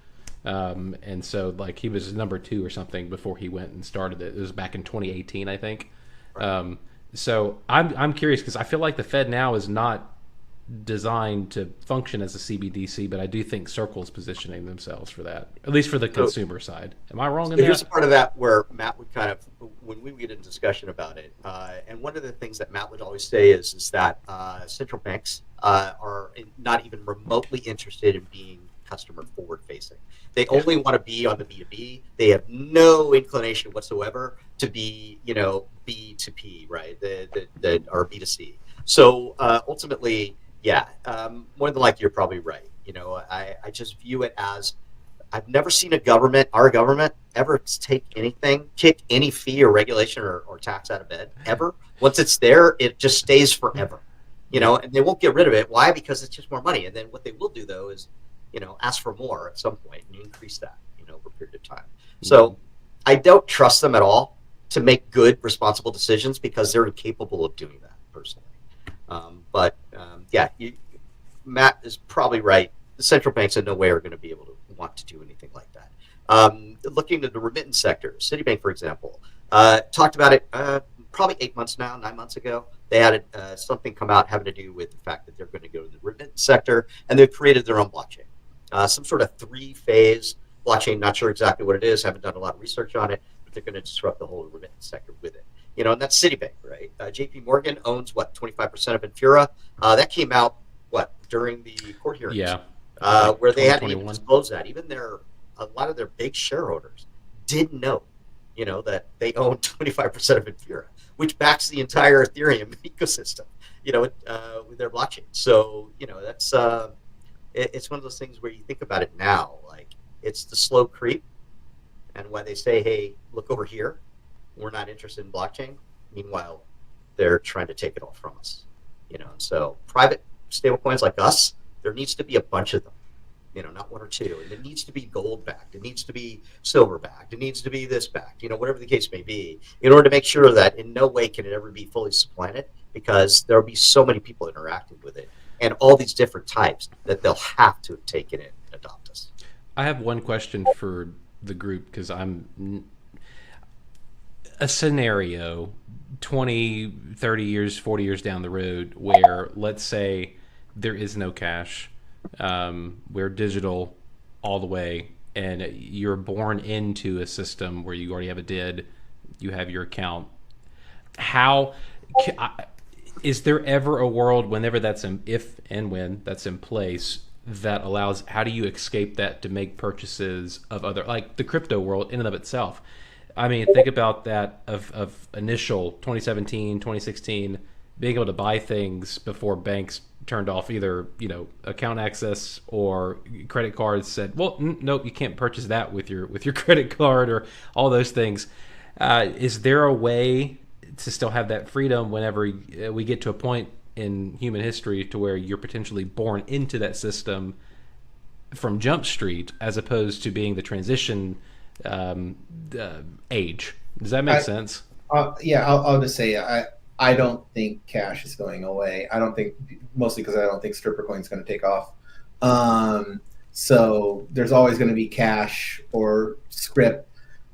and so like he was number 2 or something before he went and started it. It was back in 2018, I think. Right. So I'm curious because I feel like the FedNow is not designed to function as a CBDC, but I do think Circle's positioning themselves for that, at least for the consumer side. Am I wrong in that? Here's a part of that where Matt would kind of, when we get into discussion about it, and one of the things that Matt would always say is that central banks are not even remotely interested in being customer forward facing. They only want to be on the B2B. They have no inclination whatsoever to be, B2P, right? Or B2C. So ultimately, yeah, more than likely you're probably right. I just view it as I've never seen our government, ever kick any fee or regulation or tax out of bed ever. Once it's there, it just stays forever, and they won't get rid of it. Why? Because it's just more money. And then what they will do though is, ask for more at some point and increase that, over a period of time. So I don't trust them at all to make good, responsible decisions because they're incapable of doing that personally. Matt is probably right. The central banks in no way are going to be able to want to do anything like that. Looking at the remittance sector, Citibank, for example, talked about it probably 9 months ago. They had something come out having to do with the fact that they're going to go to the remittance sector, and they've created their own blockchain, some sort of 3-phase blockchain. Not sure exactly what it is. Haven't done a lot of research on it, but they're going to disrupt the whole remittance sector with it. And that's Citibank, right? JP Morgan owns 25% of Infura. That came out during the court hearings. Yeah. Where they had to even disclose that. Even a lot of their big shareholders didn't know, that they own 25% of Infura, which backs the entire Ethereum ecosystem, with their blockchain. So, that's it's one of those things where you think about it now, like it's the slow creep, and why they say, hey, look over here, we're not interested in blockchain. Meanwhile, they're trying to take it all from us, And so private stablecoins like us, there needs to be a bunch of them, not one or two. And it needs to be gold backed. It needs to be silver backed. It needs to be this backed, whatever the case may be, in order to make sure that in no way can it ever be fully supplanted, because there will be so many people interacting with it and all these different types that they'll have to take it in and adopt us. I have one question for the group, because I'm a scenario 20, 30 years, 40 years down the road where, let's say, there is no cash, we're digital all the way, and you're born into a system where you already have a DID, you have your account. Is there ever a world, whenever if and when that's in place, that allows, how do you escape that to make purchases of other, like the crypto world in and of itself? I mean, think about that of initial 2017, 2016, being able to buy things before banks turned off either, account access or credit cards said, well, nope, you can't purchase that with your credit card, or all those things. Is there a way to still have that freedom whenever we get to a point in human history to where you're potentially born into that system from Jump Street, as opposed to being the transition age? Does that make sense? Yeah, I'll just say I don't think cash is going away. I don't think, mostly because I don't think stripper coin is going to take off. So there's always going to be cash or script.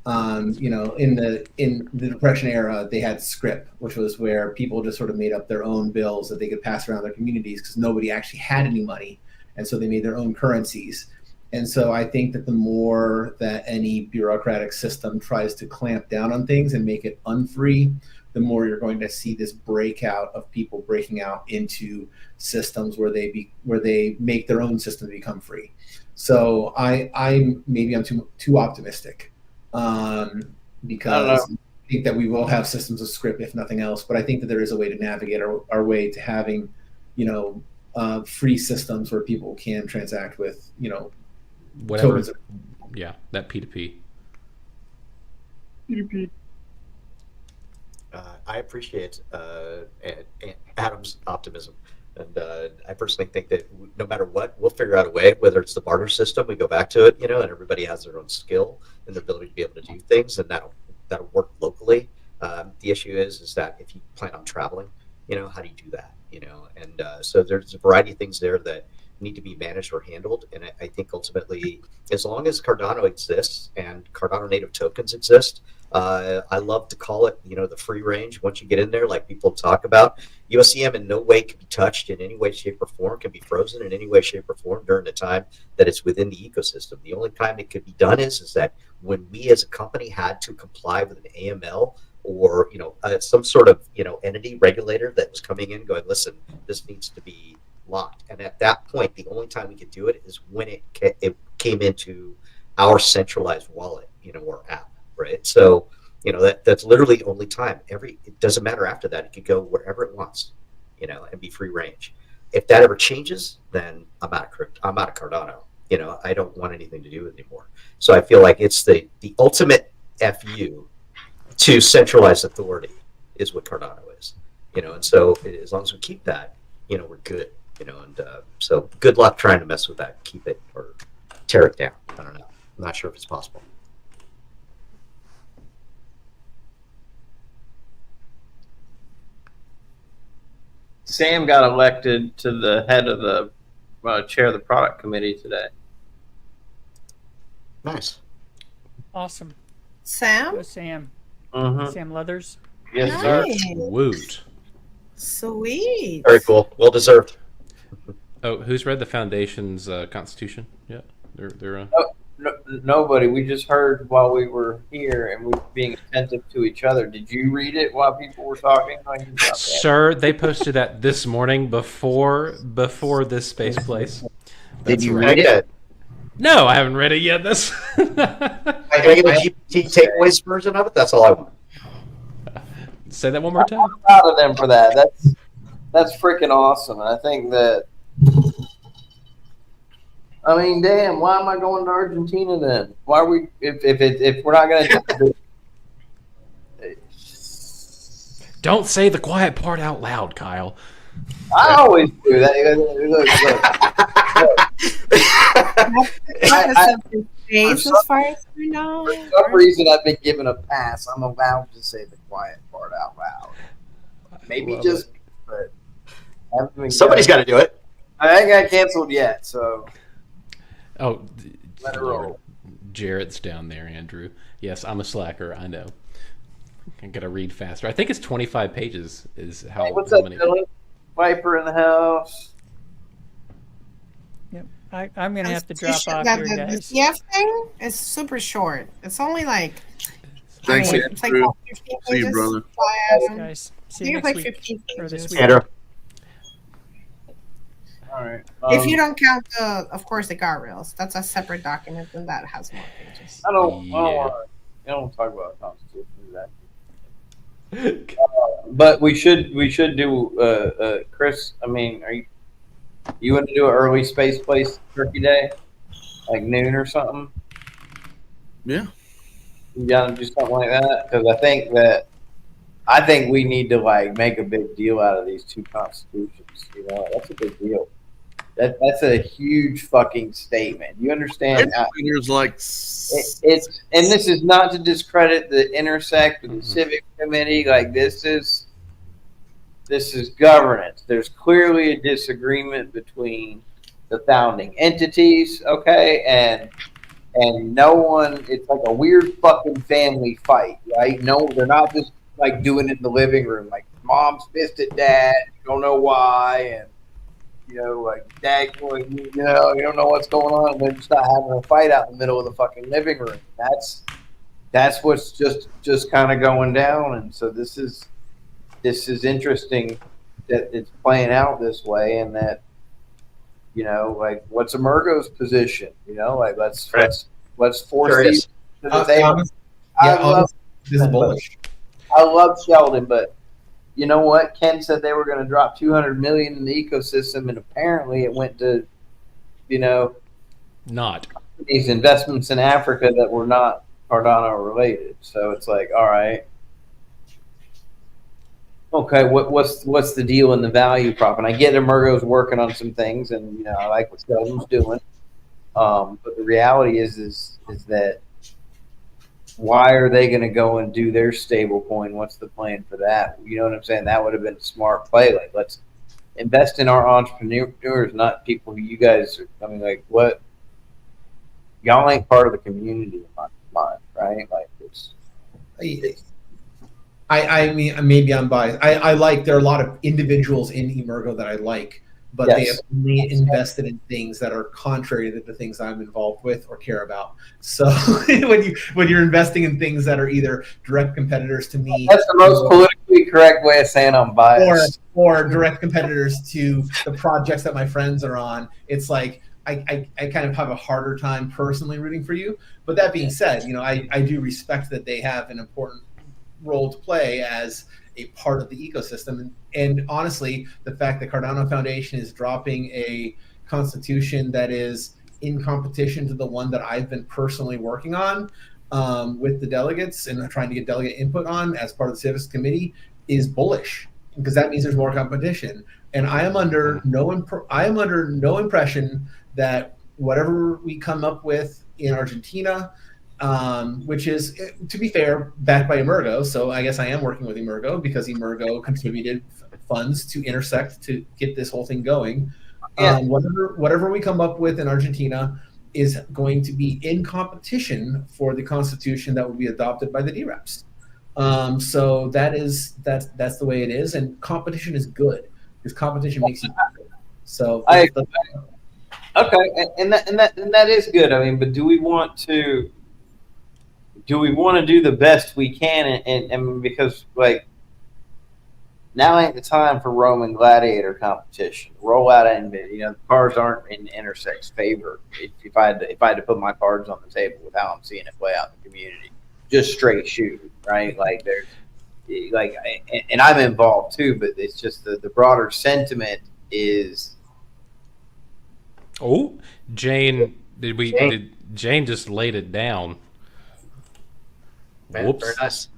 In the Depression era, they had script, which was where people just sort of made up their own bills that they could pass around their communities because nobody actually had any money, and so they made their own currencies. And so I think that the more that any bureaucratic system tries to clamp down on things and make it unfree, the more you're going to see this breakout of people breaking out into systems where they make their own system become free. So I'm too optimistic, because I think that we will have systems of script, if nothing else. But I think that there is a way to navigate our way to having, free systems where people can transact with, whatever. tokens. Yeah, that P2P. P2P. I appreciate Adam's optimism. And I personally think that no matter what, we'll figure out a way, whether it's the barter system, we go back to it, and everybody has their own skill and their ability to be able to do things, and that'll work locally. The issue is that if you plan on traveling, how do you do that? And so there's a variety of things there that need to be managed or handled. And I think ultimately, as long as Cardano exists and Cardano native tokens exist, I love to call it, the free range. Once you get in there, like people talk about, USDM in no way can be touched in any way, shape, or form, can be frozen in any way, shape, or form during the time that it's within the ecosystem. The only time it could be done is that when we as a company had to comply with an AML or, some sort of, entity regulator that was coming in going, listen, this needs to be locked. And at that point, the only time we could do it is when it came into our centralized wallet, or app, right? So, that's literally the only time. It doesn't matter after that. It could go wherever it wants, and be free range. If that ever changes, then I'm out of Cardano. I don't want anything to do with it anymore. So I feel like it's the ultimate FU to centralized authority is what Cardano is, and so as long as we keep that, we're good, and so good luck trying to mess with that, keep it or tear it down. I don't know. I'm not sure if it's possible. Sam got elected to the head of the chair of the product committee today. Nice. Awesome. Sam? Go Sam. Mm-hmm. Sam Leathers. Yes, sir. Nice. Woot. Sweet. Very cool. Well deserved. Oh, who's read the Foundation's Constitution? Yeah, they're. Nobody. We just heard while we were here and we were being attentive to each other. Did you read it while people were talking? Sir, they posted that this morning before this Spaceplace. Did you Can I read get it? No, I haven't read it yet. can I get a GPT takeaways version of it? That's all I want. Say that one more time. I'm proud of them for that. That's freaking awesome. And I think that. I mean, damn. Why am I going to Argentina then? Why are we? If we're not going to. Don't say the quiet part out loud, Kyle. I always do that. Look. As far as we know. For some reason, I've been given a pass. I'm allowed to say the quiet part out loud. Maybe just, but Somebody's got to do it. I ain't got canceled yet, so. Oh, Let it roll. Jarrett's down there, Andrew. Yes, I'm a slacker. I know. I gotta read faster. I think it's 25 pages. Is how. Hey, what's how up, many... Dylan? Viper in the house. Yep. I'm gonna have to drop off The here, guys. CF thing is super short. It's only like. Thanks, it's like Andrew. 15 See you, pages. brother. Thanks, guys. See you It's next like week 15 or this pages. week. Andrew. All right. If you don't count of course, the guardrails. That's a separate document, and that has more pages. I don't talk about Constitution exactly. But we should do. Chris, I mean, you want to do an early Spaceplace Turkey Day, like noon or something? Yeah. You gotta do something like that because I think we need to like make a big deal out of these two constitutions. That's a big deal. That's a huge fucking statement. You understand? There's like It's and this is not to discredit the Intersect or the Civic Committee. Like this is governance. There's clearly a disagreement between the founding entities, okay, and no one. It's like a weird fucking family fight, right? No, they're not just like doing it in the living room. Like mom's pissed at dad, you don't know why, and like dad going, you don't know what's going on, and they're just not having a fight out in the middle of the fucking living room. That's what's just kind of going down, and so this is interesting that it's playing out this way, and that like what's Emergo's position? Like let's force these to the table. I love Sheldon, but you know what? Ken said they were going to drop $200 million in the ecosystem, and apparently it went to not these investments in Africa that were not Cardano related. So it's like, all right. Okay, what's the deal in the value prop? And I get Emergo's working on some things, and I like what Sheldon's doing. But the reality is that why are they going to go and do their stable coin? What's the plan for that? You know what I'm saying? That would have been a smart play. Like, let's invest in our entrepreneurs, not people who you guys are. I mean, like, what? Y'all ain't part of the community in my mind, right? Like, I mean, maybe I'm biased. I like, there are a lot of individuals in Emergo that I like, but they have only invested in things that are contrary to the things I'm involved with or care about. So when you're investing in things that are either direct competitors to me, that's the most politically correct way of saying I'm biased, or direct competitors to the projects that my friends are on, it's like I kind of have a harder time personally rooting for you. But that being said, I do respect that they have an important role to play as a part of the ecosystem. And honestly, the fact that Cardano Foundation is dropping a constitution that is in competition to the one that I've been personally working on with the delegates and trying to get delegate input on as part of the civics committee is bullish, because that means there's more competition. And I am under no impression that whatever we come up with in Argentina, which is, to be fair, backed by Emergo. So I guess I am working with Emergo because Emergo contributed funds to Intersect to get this whole thing going. Whatever we come up with in Argentina is going to be in competition for the constitution that will be adopted by the DREPs. So that's the way it is, and competition is good because competition makes you better. So okay, and that is good. I mean, but do we want to do the best we can? And because like now ain't the time for Roman gladiator competition. Roll out and the cards aren't in Intersect's favor. If I had to put my cards on the table with how I'm seeing it play out in the community, just straight shoot, right? Like there's and I'm involved too, but it's just the broader sentiment is. Oh, Jane, Jane just laid it down. Man, Whoops. very nice.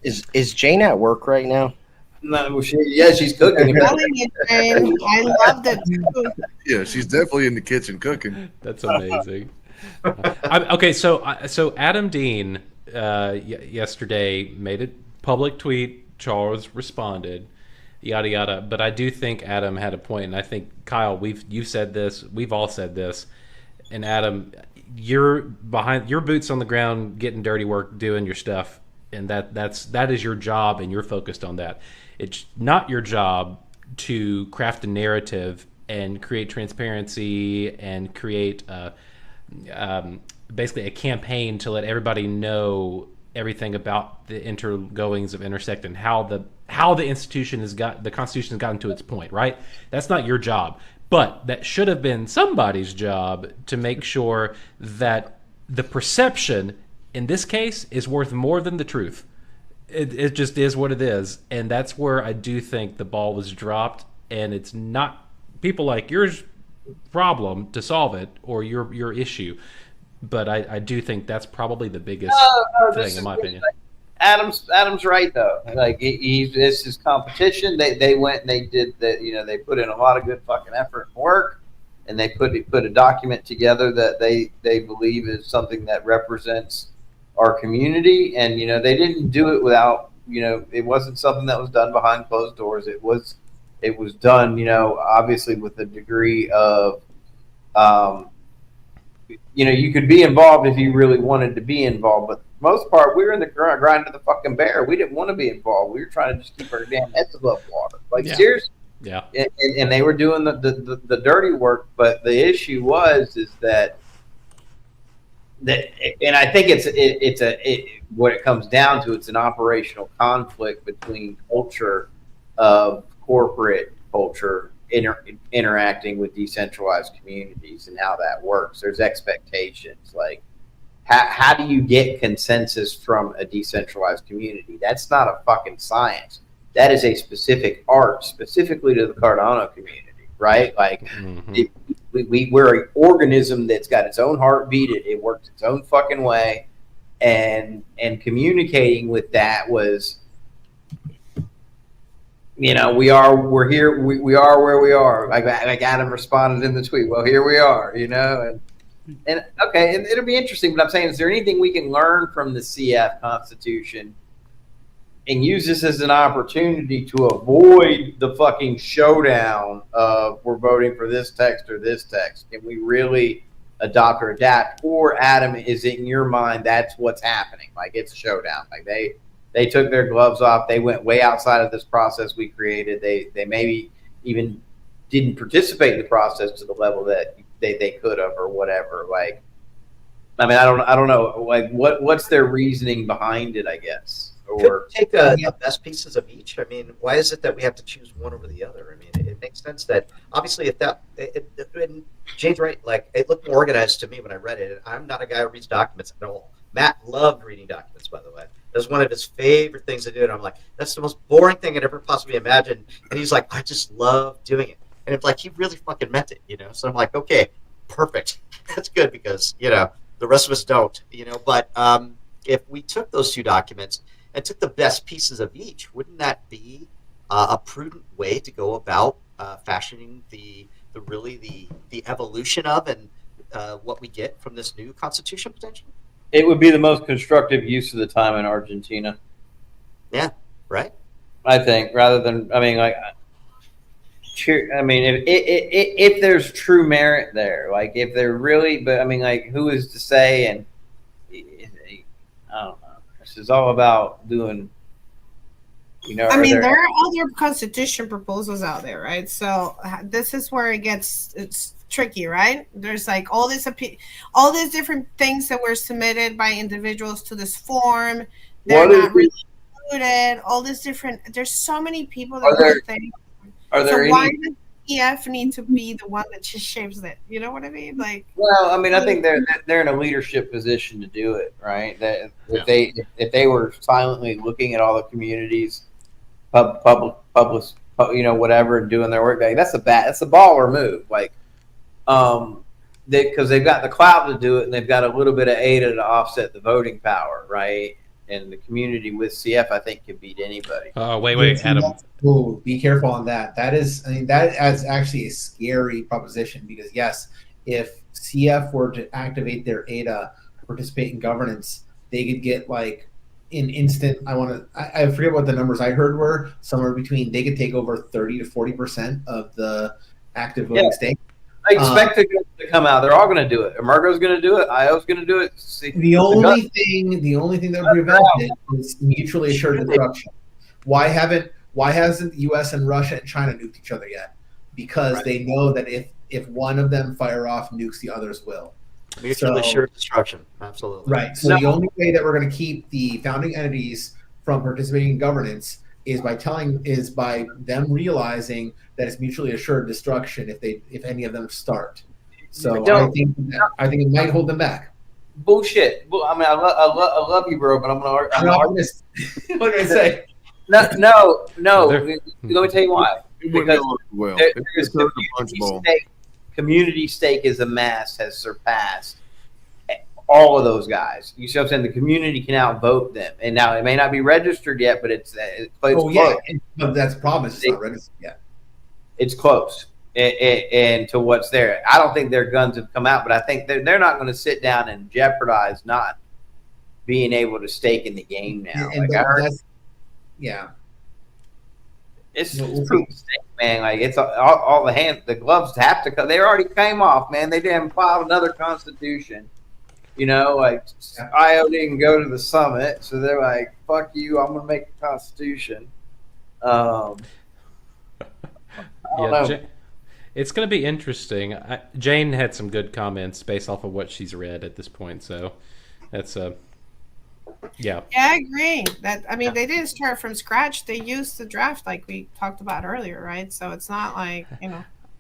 Is Jane at work right now? No, she's cooking. I loved it too. Yeah, she's definitely in the kitchen cooking. That's amazing. Okay, so Adam Dean yesterday made a public tweet. Charles responded, yada yada. But I do think Adam had a point, and I think Kyle, you've said this, we've all said this, and Adam, you're behind your boots on the ground, getting dirty work, doing your stuff, and that is your job, and you're focused on that. It's not your job to craft a narrative and create transparency and create basically a campaign to let everybody know everything about the intergoings of Intersect and how the institution the Constitution has gotten to its point, right? That's not your job. But that should have been somebody's job to make sure that the perception in this case is worth more than the truth. It just is what it is, and that's where I do think the ball was dropped, and it's not people like yours problem to solve it or your issue, but I do think that's probably the biggest thing in my opinion. Adam's right though. Like this is competition. They went and they did that. They put in a lot of good fucking effort and work, and they put a document together that they believe is something that represents our community. And they didn't do it without it wasn't something that was done behind closed doors. It was done obviously with a degree of you could be involved if you really wanted to be involved, but for the most part, we were in the grind of the fucking bear. We didn't want to be involved. We were trying to just keep our damn heads above water. Seriously. Yeah. And they were doing the dirty work, but the issue is that and I think what it comes down to, it's an operational conflict between culture of corporate culture interacting with decentralized communities and how that works. There's expectations. Like, how do you get consensus from a decentralized community? That's not a fucking science. That is a specific art, specifically to the Cardano community, right? Like, we're an organism that's got its own heartbeat. It works its own fucking way, and communicating with that was. We're here. We are where we are. Like Adam responded in the tweet. Well, here we are. And okay, and it'll be interesting. But I'm saying, is there anything we can learn from the CF Constitution and use this as an opportunity to avoid the fucking showdown of we're voting for this text or this text? Can we really adopt or adapt? Or Adam, is it in your mind that's what's happening? Like, it's a showdown. Like they took their gloves off. They went way outside of this process we created. They maybe even didn't participate in the process to the level that they could have, or whatever. Like, I mean, I don't know. Like, what's their reasoning behind it? I guess. Or take the best pieces of each. I mean, why is it that we have to choose one over the other? I mean, it makes sense that obviously and Jane's right. Like, it looked more organized to me when I read it. And I'm not a guy who reads documents at all. Matt loved reading documents, by the way. That was one of his favorite things to do. And I'm like, that's the most boring thing I'd ever possibly imagined. And he's like, I just love doing it. And it's like, he really fucking meant it, So I'm like, okay, perfect. That's good because the rest of us don't. But if we took those two documents and took the best pieces of each, wouldn't that be a prudent way to go about fashioning the evolution of and what we get from this new constitution potentially? It would be the most constructive use of the time in Argentina. Yeah, right. I think rather than if there's true merit there, like if they're really, but I mean, like who is to say? And I don't know. This is all about doing. There are other constitution proposals out there, right? So this is where it's tricky, right? There's like all these different things that were submitted by individuals to this form. They're not really included. All these different. There's so many people that why does EF need to be the one that just shapes it? You know what I mean? Like, well, I mean, I think they're in a leadership position to do it, right? That if they were silently looking at all the communities, public, whatever, and doing their work, that's a baller move. Like, because they've got the clout to do it, and they've got a little bit of ADA to offset the voting power, right? And the community with CF, I think, can beat anybody. Oh, wait, Adam. Ooh, be careful on that. That is actually a scary proposition because, yes, if CF were to activate their ADA to participate in governance, they could get like in instant. I forget what the numbers I heard were, somewhere between they could take over 30 to 40% of the active voting stake. I expect it to come out. They're all going to do it. Emergo's going to do it. IO's going to do it. The only thing that would prevent it is mutually assured destruction. Why hasn't the U.S. and Russia and China nuked each other yet? Because they know that if one of them fire off nukes, the others will. Mutually assured destruction. Absolutely. Right. So the only way that we're going to keep the founding entities from participating in governance is by them realizing that it's mutually assured destruction if any of them start. So I think it might hold them back. Bullshit. I mean, I love you, bro, but I'm gonna argue. What can I say? No. Let me tell you why. Because community stake as a mass has surpassed all of those guys. You see what I'm saying? The community can outvote them. And now it may not be registered yet, but it's close. Oh, yeah. That's the problem. It's not registered yet. It's close. And to what's there. I don't think their guns have come out, but I think they're not going to sit down and jeopardize not being able to stake in the game now. It's true stake, man. Like it's all the gloves have to come. They already came off, man. They didn't file another constitution. IO didn't go to the summit, so they're like, "Fuck you! I'm gonna make a constitution." It's going to be interesting. Jane had some good comments based off of what she's read at this point, so that's yeah. Yeah, I agree. They didn't start from scratch. They used the draft like we talked about earlier, right? So it's not like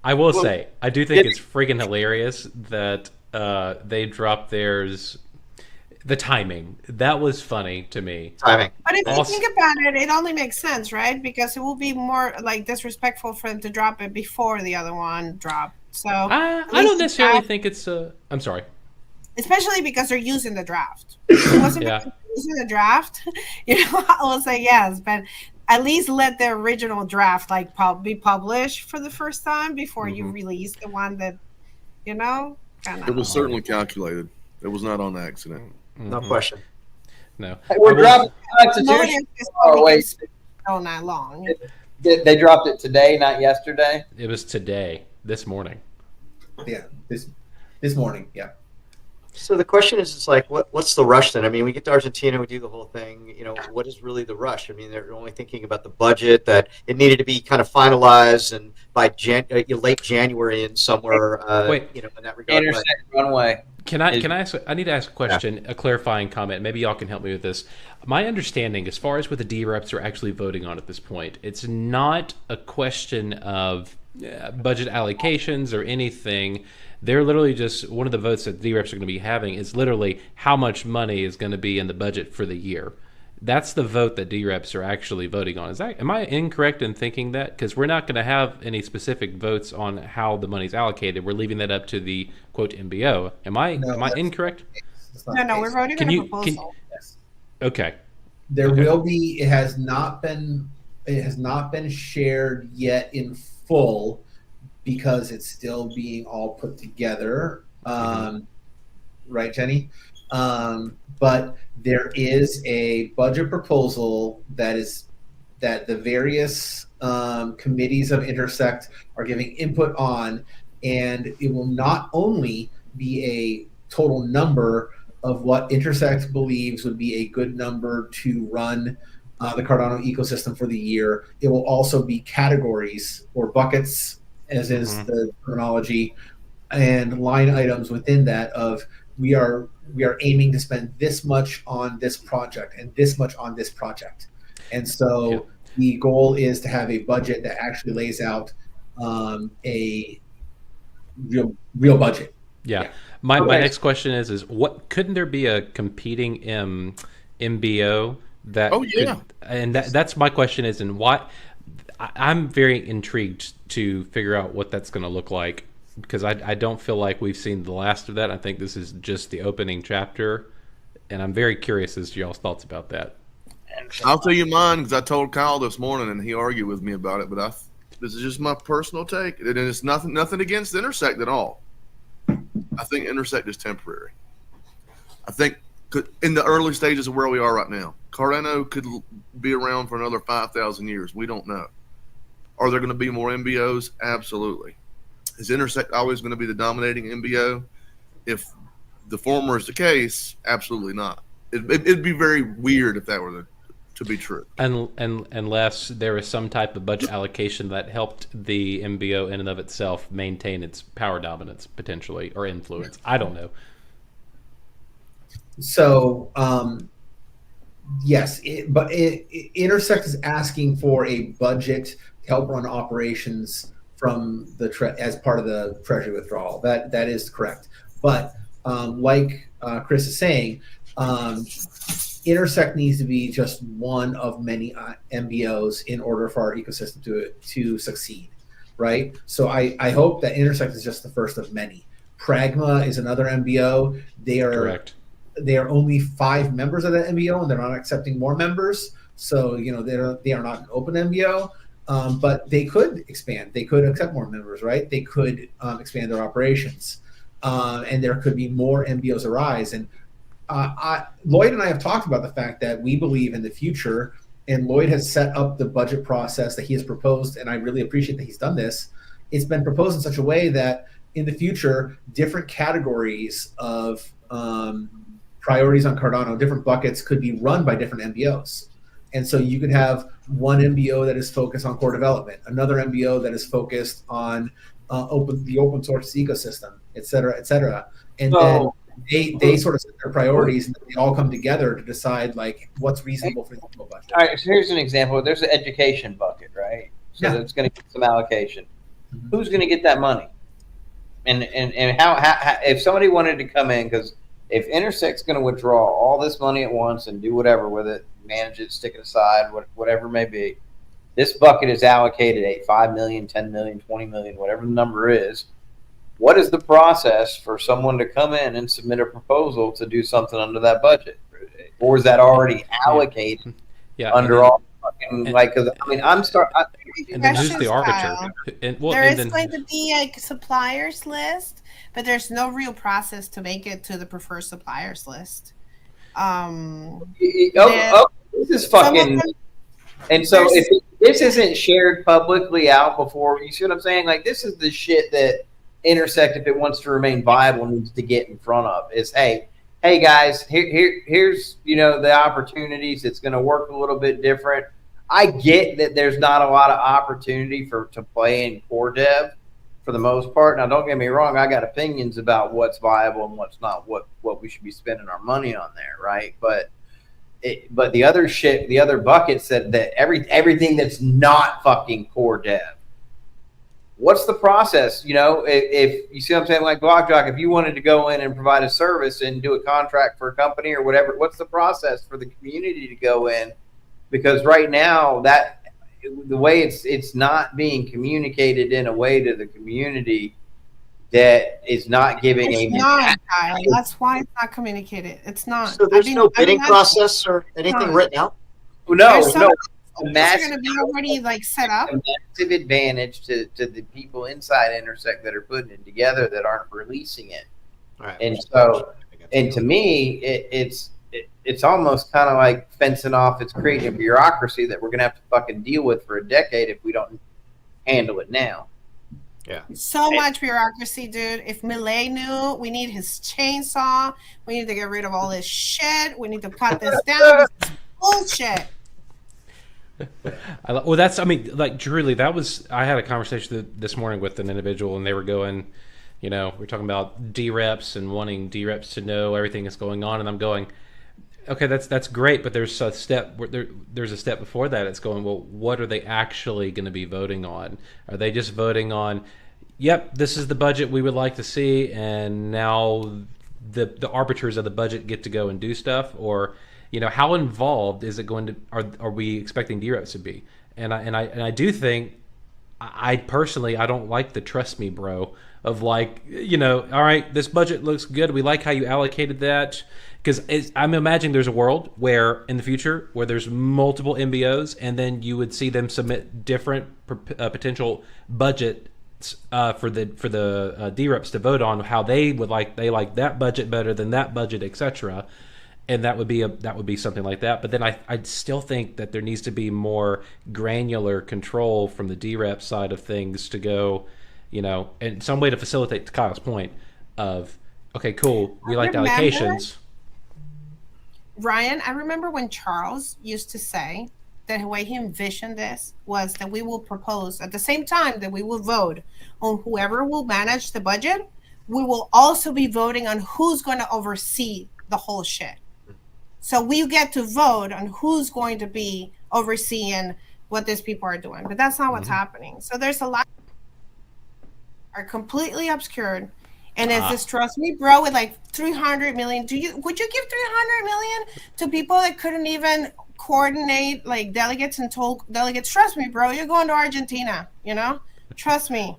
I will say, I do think it's freaking hilarious that they dropped theirs. The timing, that was funny to me. Timing. But if you think about it, it only makes sense, right? Because it will be more like disrespectful for them to drop it before the other one dropped. So I don't necessarily think it's I'm sorry. Especially because they're using the draft. It wasn't because they're using the draft. I will say yes, but at least let the original draft be published for the first time before you release the one that It was certainly calculated. It was not on accident. No question. No. We're dropping the Constitution. All night long. They dropped it today, not yesterday. It was today, this morning. Yeah, this morning. Yeah. So the question is, it's like, what's the rush then? I mean, we get to Argentina, we do the whole thing. What is really the rush? I mean, they're only thinking about the budget, that it needed to be kind of finalized and by late January and somewhere. In that regard. Interstate runway. Can I ask? I need to ask a question, a clarifying comment. Maybe y'all can help me with this. My understanding, as far as what the D-reps are actually voting on at this point, it's not a question of budget allocations or anything. They're literally just, one of the votes that D-reps are going to be having is literally how much money is going to be in the budget for the year. that's the vote that D-reps are actually voting on. Am I incorrect in thinking that? Because we're not going to have any specific votes on how the money's allocated. We're leaving that up to the quote MBO. Am I incorrect? No, we're voting on a proposal. Okay. There will be. It has not been shared yet in full because it's still being all put together. Right, Jenny? But there is a budget proposal that the various committees of Intersect are giving input on, and it will not only be a total number of what Intersect believes would be a good number to run the Cardano ecosystem for the year. It will also be categories or buckets, as is the terminology, and line items within that of we are aiming to spend this much on this project and this much on this project. And so the goal is to have a budget that actually lays out a real budget. Yeah. My next question is what couldn't there be a competing MBO that that's my question is, and why I'm very intrigued to figure out what that's going to look like, because I don't feel like we've seen the last of that. I think this is just the opening chapter, and I'm very curious as to y'all's thoughts about that. I'll tell you mine, because I told Kyle this morning and he argued with me about it, but this is just my personal take, and it's nothing against Intersect at all. I think Intersect is temporary. I think in the early stages of where we are right now, Cardano could be around for another 5,000 years. We don't know. Are there going to be more MBOs? Absolutely. Is Intersect always going to be the dominating MBO? If the former is the case, absolutely not. It'd be very weird if that were to be true. Unless there is some type of budget allocation that helped the MBO in and of itself maintain its power dominance, potentially, or influence. I don't know. So, yes, but Intersect is asking for a budget to help run operations from as part of the treasury withdrawal. That is correct. But like Chris is saying, Intersect needs to be just one of many MBOs in order for our ecosystem to succeed, right? So I hope that Intersect is just the first of many. Pragma is another MBO. They are only 5 members of that MBO, and they're not accepting more members. So they are not an open MBO, but they could expand. They could accept more members, right? They could expand their operations, and there could be more MBOs arise. And Lloyd and I have talked about the fact that we believe in the future, and Lloyd has set up the budget process that he has proposed, and I really appreciate that he's done this. It's been proposed in such a way that in the future, different categories of priorities on Cardano, different buckets could be run by different MBOs. And so you could have one MBO that is focused on core development, another MBO that is focused on the open source ecosystem, et cetera. And then they sort of set their priorities, and they all come together to decide like what's reasonable for the budget. All right, so here's an example. There's an education bucket, right? So that's going to get some allocation. Who's going to get that money? And how if somebody wanted to come in, because if Intersect's going to withdraw all this money at once and do whatever with it, manage it, stick it aside, whatever it may be, this bucket is allocated at 5 million, 10 million, 20 million, whatever the number is. What is the process for someone to come in and submit a proposal to do something under that budget? Or is that already allocated under all fucking, because I mean, and then who's the arbiter? There is going to be a suppliers list, but there's no real process to make it to the preferred suppliers list. This is fucking. And so if this isn't shared publicly out before, you see what I'm saying? Like, this is the shit that Intersect, if it wants to remain viable, needs to get in front of. Is hey guys, here's the opportunities. It's going to work a little bit different. I get that there's not a lot of opportunity to play in core dev for the most part. Now, don't get me wrong, I got opinions about what's viable and what's not, what we should be spending our money on there, right? But the other shit, the other bucket said that everything that's not fucking core dev, what's the process? You know, if you see what I'm saying, like Blockjock, if you wanted to go in and provide a service and do a contract for a company or whatever, what's the process for the community to go in? Because right now, that the way it's not being communicated in a way to the community that is not giving It's not, Kyle. That's why it's not communicated. It's not. So there's no bidding process or anything written out? No. They're going to be already like set up. A massive advantage to the people inside Intersect that are putting it together that aren't releasing it. Right. And so, and to me, it's almost kind of like fencing off. It's creating a bureaucracy that we're going to have to fucking deal with for a decade if we don't handle it now. Yeah. So much bureaucracy, dude. If Millet knew, we need his chainsaw. We need to get rid of all this shit. We need to cut this down. This is bullshit. Well, that's, I mean, like, truly, that was, I had a conversation this morning with an individual, and they were going, you know, we're talking about D-reps and wanting D-reps to know everything that's going on, and I'm going, okay, that's great, but there's a step there's a step before that. It's going, well, what are they actually going to be voting on? Are they just voting on, yep, this is the budget we would like to see, and now the arbiters of the budget get to go and do stuff? Or, you know, how involved is it going to, are we expecting D-reps to be? And I do think, I personally, I don't like the trust me bro of, like, you know, all right, this budget looks good, we like how you allocated that. Because I'm imagining there's a world where, in the future, where there's multiple MBOs, and then you would see them submit different potential budgets for the D-reps to vote on, how they like that budget better than that budget, etc. And that would be something like that. But then I still think that there needs to be more granular control from the D-rep side of things to go, you know, and some way to facilitate, to Kyle's point, of, okay, cool, we like the allocations. Ryan, I remember when Charles used to say that the way he envisioned this was that we will propose at the same time that we will vote on whoever will manage the budget, we will also be voting on who's going to oversee the whole shit. So we get to vote on who's going to be overseeing what these people are doing. But that's not what's happening. So there's a lot are completely obscured. And it's this trust me bro with like 300 million. Would you give 300 million to people that couldn't even coordinate like delegates and told delegates, trust me, bro, you're going to Argentina, you know? Trust me.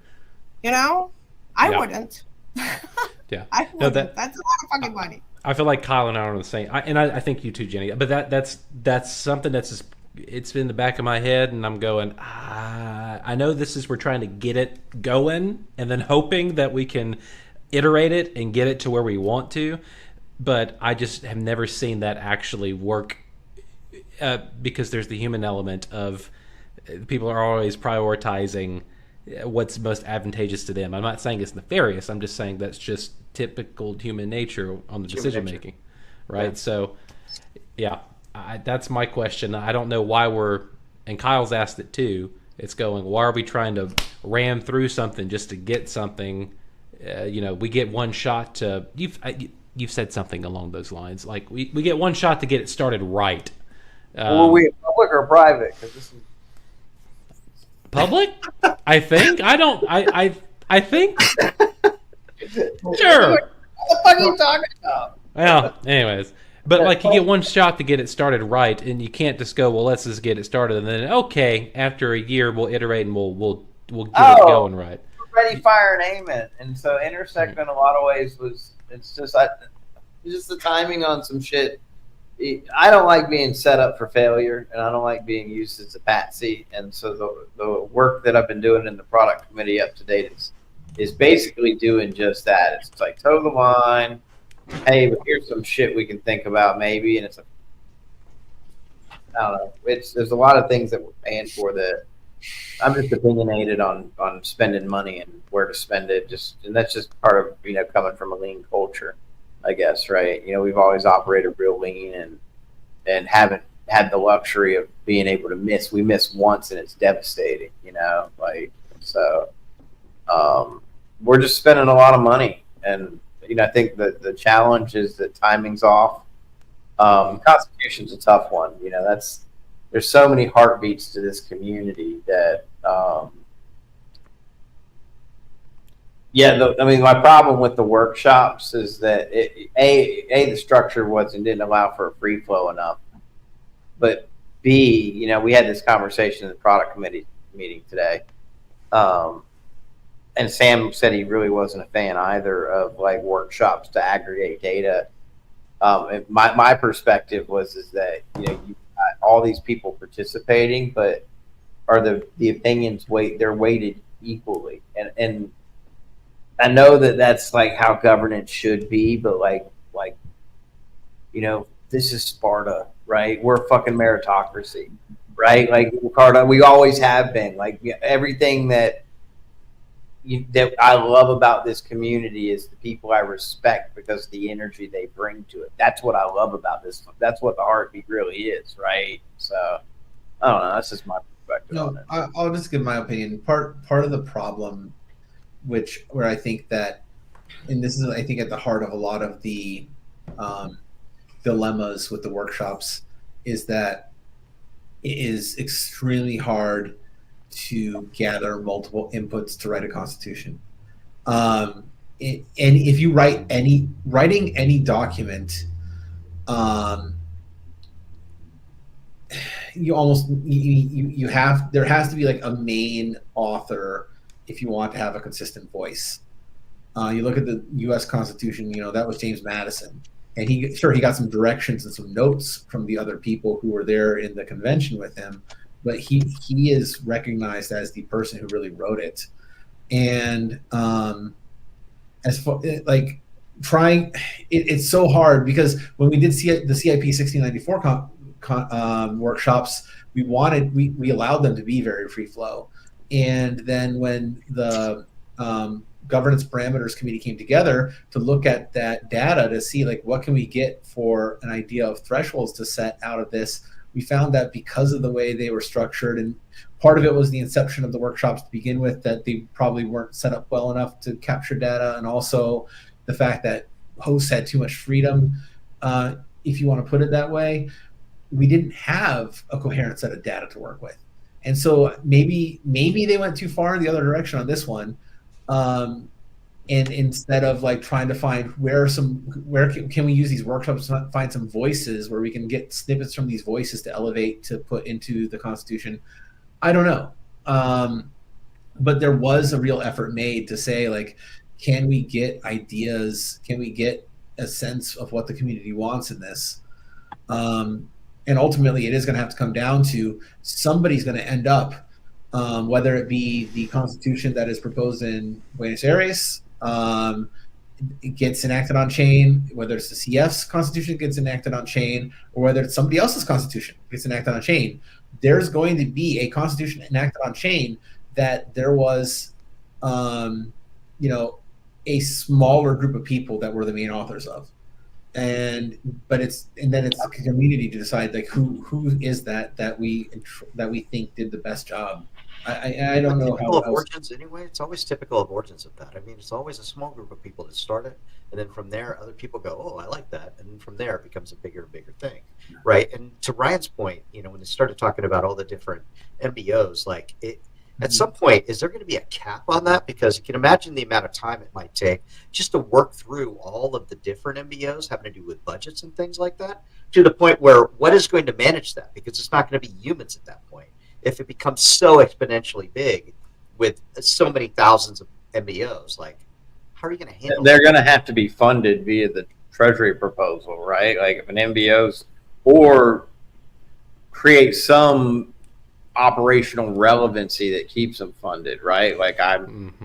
You know? I wouldn't. Yeah. I wouldn't. That's a lot of fucking money. I feel like Kyle and I are on the same, I think you too, Jenny. But that's something that's just, it's been in the back of my head, and I'm going, I know we're trying to get it going, and then hoping that we can iterate it and get it to where we want to, but I just have never seen that actually work, because there's the human element of people are always prioritizing what's most advantageous to them. I'm not saying it's nefarious, I'm just saying that's just typical human nature on the decision making, right? Yeah. So yeah, that's my question. I don't know why and Kyle's asked it too, it's going, why are we trying to ram through something just to get something? You know, we get one shot to, you've said something along those lines, like we get one shot to get it started right. Were we public or private? Because this is public. I think I think sure. What the fuck are you talking about? Well, anyways, but like you get one shot to get it started right, and you can't just go, well, let's just get it started, and then okay, after a year we'll iterate and we'll get it going right. Ready, fire, and aim it. And so Intersect in a lot of ways it's just the timing on some shit. I don't like being set up for failure, and I don't like being used as a patsy. And so the work that I've been doing in the product committee up to date is basically doing just that. It's like toe the line. Hey, but here's some shit we can think about maybe, and it's I don't know. There's a lot of things that we're paying for that I'm just opinionated on spending money and where to spend it. And that's just part of coming from a lean culture, I guess, right? We've always operated real lean and haven't had the luxury of being able to miss. We miss once and it's devastating, so we're just spending a lot of money, and I think that the challenge is that timing's off. Constitution's a tough one. There's so many heartbeats to this community that Yeah, I mean, my problem with the workshops is that the structure didn't allow for a free flow enough, but B, we had this conversation in the product committee meeting today, and Sam said he really wasn't a fan either of like workshops to aggregate data. And my perspective is that you've got all these people participating, but are the opinions they're weighted equally, and I know that that's like how governance should be, but like this is Sparta, right? We're fucking meritocracy, right? Like we always have been. Like everything that I love about this community is the people I respect because of the energy they bring to it. That's what I love about this. That's what the heartbeat really is, right? So I don't know. That's just my perspective on it. I'll just give my opinion. Part of the problem, where I think that, and this is I think at the heart of a lot of the dilemmas with the workshops, is that it is extremely hard to gather multiple inputs to write a constitution. And if you writing any document, there has to be like a main author if you want to have a consistent voice. You look at the U.S. Constitution, that was James Madison, and he got some directions and some notes from the other people who were there in the convention with him, but he is recognized as the person who really wrote it. And as far like trying, it's so hard because when we did the CIP 1694 workshops, we allowed them to be very free flow, and then when the governance parameters committee came together to look at that data to see like what can we get for an idea of thresholds to set out of this, we found that because of the way they were structured, and part of it was the inception of the workshops to begin with, that they probably weren't set up well enough to capture data, and also the fact that hosts had too much freedom, if you want to put it that way, we didn't have a coherent set of data to work with. And so maybe they went too far in the other direction on this one. And instead of like trying to find where can we use these workshops to find some voices where we can get snippets from these voices to elevate to put into the Constitution, I don't know. But there was a real effort made to say like, can we get ideas? Can we get a sense of what the community wants in this? And ultimately, it is going to have to come down to somebody's going to end up, whether it be the Constitution that is proposed in Buenos Aires, it gets enacted on chain, whether it's the CF's Constitution gets enacted on chain, or whether it's somebody else's Constitution gets enacted on chain. There's going to be a Constitution enacted on chain that there was, a smaller group of people that were the main authors of. And then it's the community to decide like who is that we think did the best job. I don't know how. Typical of origins anyway. It's always typical of origins of that. I mean, it's always a small group of people that start it, and then from there, other people go, "Oh, I like that," and then from there, it becomes a bigger and bigger thing, right? And to Ryan's point, when they started talking about all the different MBOs, like it. At some point, is there going to be a cap on that? Because you can imagine the amount of time it might take just to work through all of the different MBOs having to do with budgets and things like that, to the point where what is going to manage that? Because it's not going to be humans at that point. If it becomes so exponentially big with so many thousands of MBOs, like how are you going to handle They're going to have to be funded via the Treasury proposal, right? Like if an MBO's or create some operational relevancy that keeps them funded, right? Like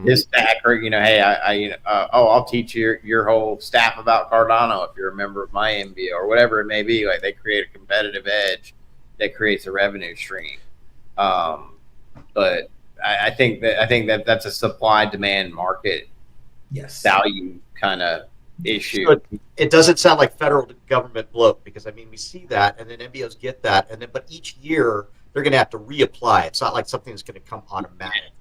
this hacker, hey, I'll teach your whole staff about Cardano if you're a member of my MBO or whatever it may be. Like they create a competitive edge that creates a revenue stream. But I think that's a supply demand market value kind of issue. So it doesn't sound like federal government bloat, because I mean we see that, and then MBOs get that, and then but each year they're going to have to reapply. It's not like something that's going to come automatic.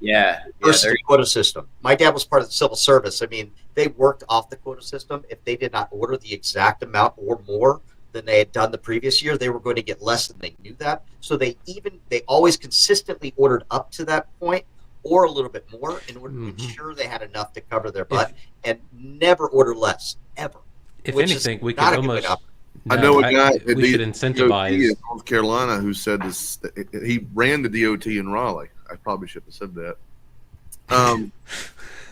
Versus the quota system. My dad was part of the civil service. I mean, they worked off the quota system. If they did not order the exact amount or more than they had done the previous year, they were going to get less, and they knew that. So they always consistently ordered up to that point, or a little bit more in order to ensure they had enough to cover their butt, and never order less ever. If anything, we could almost. I know a guy at we should DOT incentivize in North Carolina who said this. He ran the DOT in Raleigh. I probably shouldn't have said that.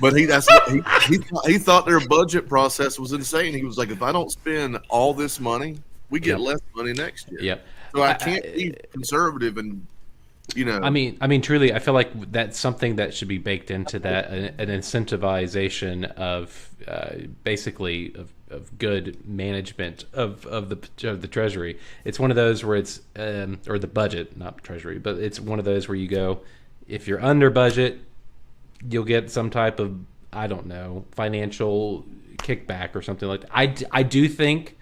But he thought their budget process was insane. He was like, if I don't spend all this money, we get less money next year. Yep. So I can't be conservative and, you know. I mean, truly, I feel like that's something that should be baked into that, an incentivization of basically of good management of the treasury. It's one of those where it's or the budget, not treasury, but it's one of those where you go, if you're under budget, you'll get some type of, I don't know, financial kickback or something like that. I do think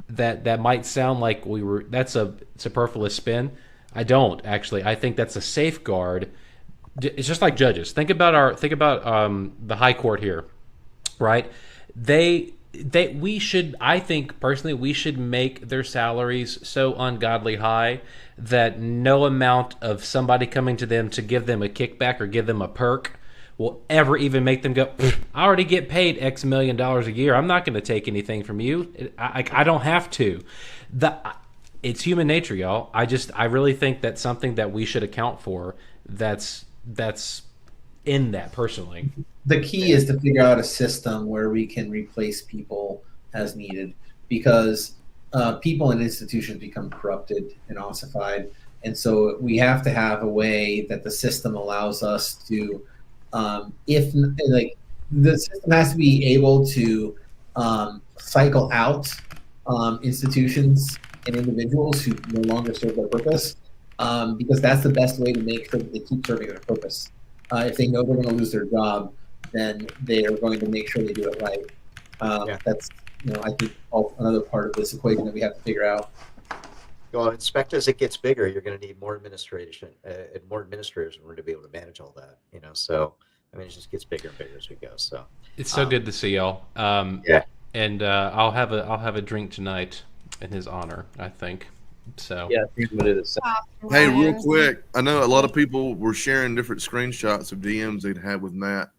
that might sound like that's a superfluous spin. I don't actually. I think that's a safeguard. It's just like judges. Think about the high court here, right? We should, I think personally, we should make their salaries so ungodly high that no amount of somebody coming to them to give them a kickback or give them a perk will ever even make them go, I already get paid X million dollars a year. I'm not going to take anything from you. I don't have to. It's human nature, y'all. I really think that's something that we should account for. That's in that personally. The key is to figure out a system where we can replace people as needed, because people and institutions become corrupted and ossified. And so we have to have a way that the system allows us to, the system has to be able to cycle out institutions and individuals who no longer serve their purpose, because that's the best way to make sure that they keep serving their purpose. If they know they're going to lose their job, then they are going to make sure they do it right. That's, I think another part of this equation that we have to figure out. Well, expect as it gets bigger, you're going to need more administration and more administrators in order to be able to manage all that. So I mean, it just gets bigger and bigger as we go. So it's so good to see y'all. And I'll have a drink tonight in his honor, I think. So yeah, hey, real quick, I know a lot of people were sharing different screenshots of DMs they'd had with Matt,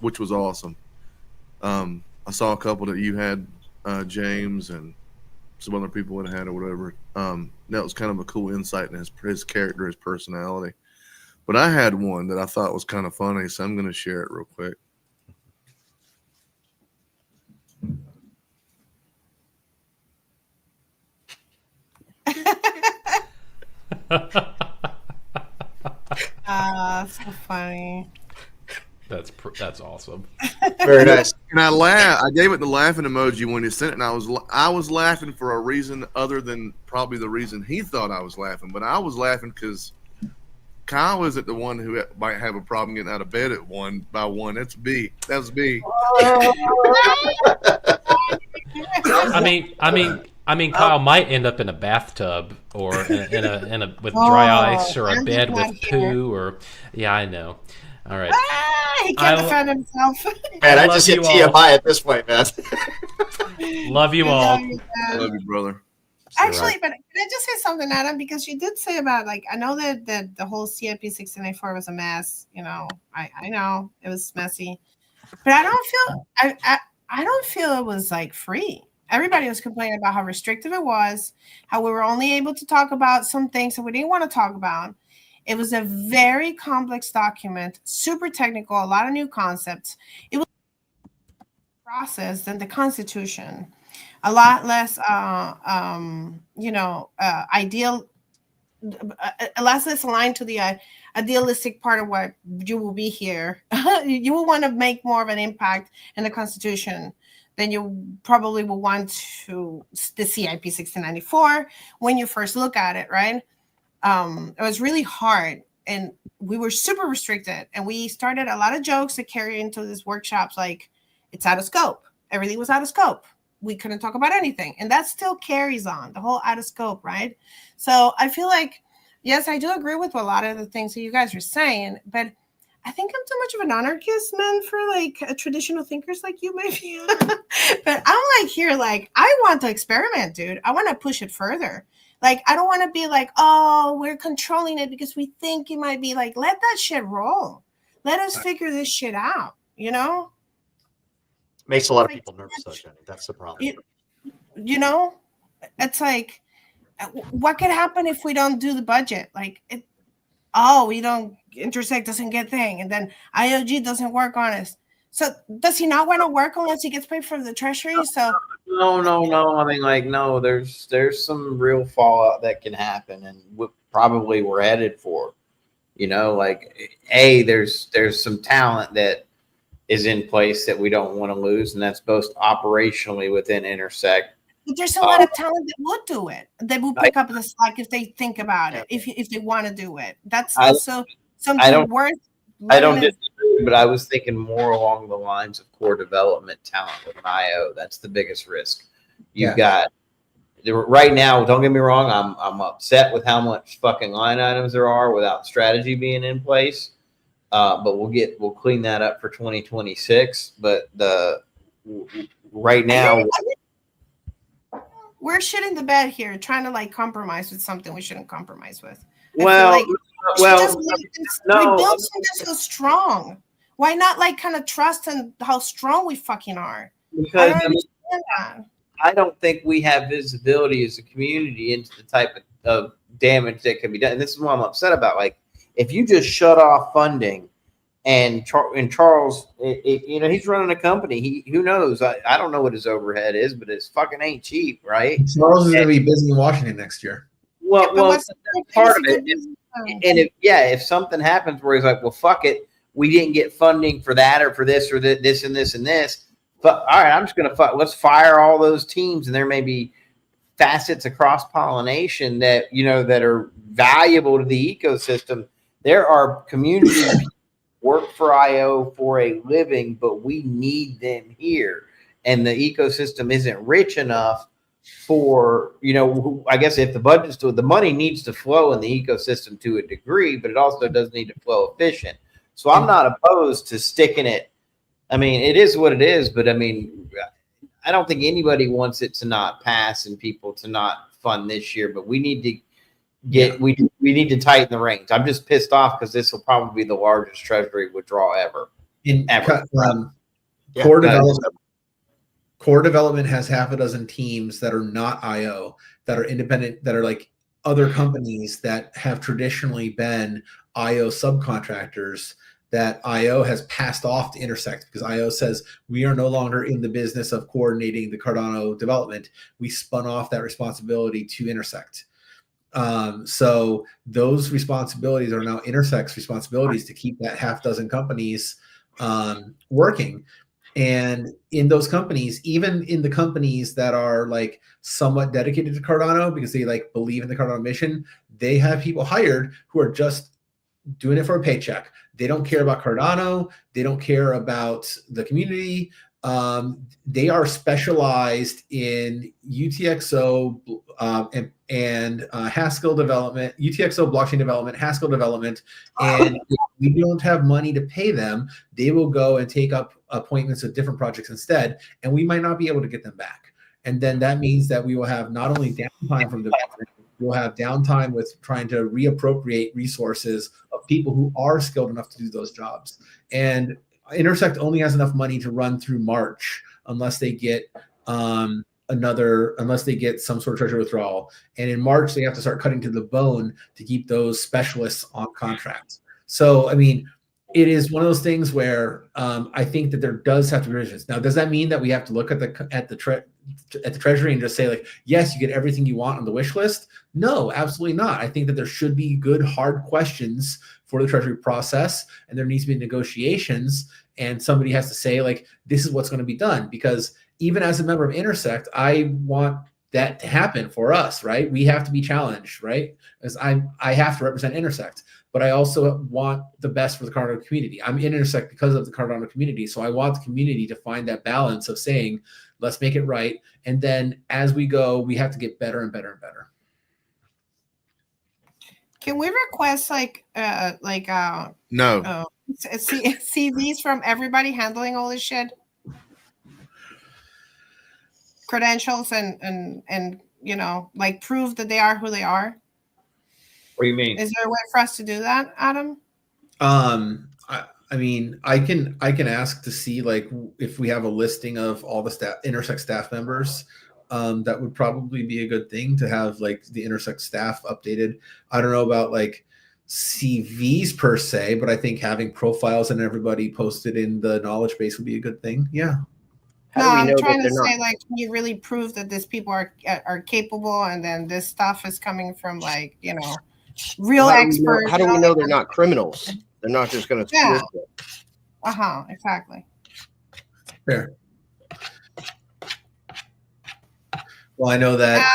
which was awesome. I saw a couple that you had, James, and some other people that had or whatever. That was kind of a cool insight in his character, his personality. But I had one that I thought was kind of funny, so I'm going to share it real quick. So funny. That's awesome. Very nice. And I laughed. I gave it the laughing emoji when he sent it, and I was laughing for a reason other than probably the reason he thought I was laughing. But I was laughing because Kyle isn't the one who might have a problem getting out of bed at 1 by 1. That's B. That's B. I mean, Kyle might end up in a bathtub or in a with dry ice, or a bed with poo, or I know. All right. He can't defend himself. Man, I just hit TMI at this point, man. Love you all. I love you, brother. Actually, but can I just say something, Adam? Because you did say about, I know that the whole CIP 694 was a mess. I know it was messy, but I don't feel it was free. Everybody was complaining about how restrictive it was, how we were only able to talk about some things that we didn't want to talk about. It was a very complex document, super technical, a lot of new concepts. It was process than the Constitution, a lot less, ideal, a lot less aligned to the idealistic part of what you will be here. You will want to make more of an impact in the Constitution than you probably will want to the CIP 1694 when you first look at it, right? It was really hard, and we were super restricted, and we started a lot of jokes that carry into these workshops, like it's out of scope. Everything was out of scope. We couldn't talk about anything, and that still carries on, the whole out of scope, right? So I feel like, yes, I do agree with a lot of the things that you guys are saying, but I think I'm too much of an anarchist, man, for a traditional thinkers like you, maybe. But I'm here, I want to experiment, dude. I want to push it further. Like, I don't want to be like, oh, we're controlling it because we think it might be like, let that shit roll. Let us figure this shit out, you know? Makes a lot of people nervous, though, Jenny. That's the problem. You know, it's like, what could happen if we don't do the budget? Like, we don't, Intersect doesn't get thing, and then IOG doesn't work on us. So does he not want to work unless he gets paid from the treasury? So no. I mean, like, no. There's some real fallout that can happen, and probably we're headed for. You know, like, there's some talent that is in place that we don't want to lose, and that's both operationally within Intersect. But there's a lot of talent that would do it. They would pick up the slack if they think about it, if they want to do it. That's also something worth. I don't disagree, but I was thinking more along the lines of core development talent with an IO. That's the biggest risk. You've got right now. Don't get me wrong. I'm upset with how much fucking line items there are without strategy being in place. But we'll clean that up for 2026. But right now, we're shitting the bed here, trying to like compromise with something we shouldn't compromise with. Well, we built something so strong. Why not like kind of trust in how strong we fucking are? Because I don't think we have visibility as a community into the type of damage that can be done. And this is what I'm upset about. Like, if you just shut off funding, and Charles, you know, he's running a company. Who knows? I don't know what his overhead is, but it's fucking ain't cheap, right? Charles is going to be busy in Washington next year. Well, that's part of it. And if something happens where he's like, well, fuck it, we didn't get funding for that or for this or this and this and this. But all right, I'm just going to let's fire all those teams, and there may be facets of cross pollination that that are valuable to the ecosystem. There are communities work for IO for a living, but we need them here, and the ecosystem isn't rich enough for I guess if the money needs to flow in the ecosystem to a degree, but it also does need to flow efficient. So I'm not opposed to sticking it. I mean, it is what it is, but I mean, I don't think anybody wants it to not pass and people to not fund this year, but we need to we need to tighten the reins. I'm just pissed off because this will probably be the largest treasury withdrawal ever. Core development has half a dozen teams that are not IO, that are independent, that are like other companies that have traditionally been IO subcontractors that IO has passed off to Intersect because IO says we are no longer in the business of coordinating the Cardano development. We spun off that responsibility to Intersect. So those responsibilities are now Intersect's responsibilities to keep that half dozen companies working. And in those companies, even in the companies that are like somewhat dedicated to Cardano because they like believe in the Cardano mission, they have people hired who are just doing it for a paycheck. They don't care about Cardano. They don't care about the community. They are specialized in UTXO and Haskell development, UTXO blockchain development, Haskell development. And if we don't have money to pay them, they will go and take up appointments with different projects instead, and we might not be able to get them back. And then that means that we will have not only downtime from development, we'll have downtime with trying to reappropriate resources of people who are skilled enough to do those jobs. And Intersect only has enough money to run through March unless they get some sort of treasury withdrawal. And in March, they have to start cutting to the bone to keep those specialists on contract. So, I mean, it is one of those things where I think that there does have to be revisions. Now, does that mean that we have to look at the treasury and just say like, yes, you get everything you want on the wish list? No, absolutely not. I think that there should be good, hard questions for the treasury process, and there needs to be negotiations, and somebody has to say like, this is what's going to be done. Because even as a member of Intersect, I want that to happen for us, right? We have to be challenged, right? As I have to represent Intersect, but I also want the best for the Cardano community. I'm in Intersect because of the Cardano community, so I want the community to find that balance of saying, let's make it right, and then as we go, we have to get better and better and better. Can we request no CVs from everybody handling all this shit? Credentials and like prove that they are who they are? What do you mean? Is there a way for us to do that, Adam? I mean, I can ask to see like if we have a listing of all the Intersect staff members. That would probably be a good thing to have, like the Intersect staff updated. I don't know about like CVs per se, but I think having profiles and everybody posted in the knowledge base would be a good thing. Yeah. I'm trying to say, like, can you really prove that these people are capable, and then this stuff is coming from, like, real experts? How do we know they're not criminals? They're not just going to steal shit. Exactly. Fair. Well, I know that.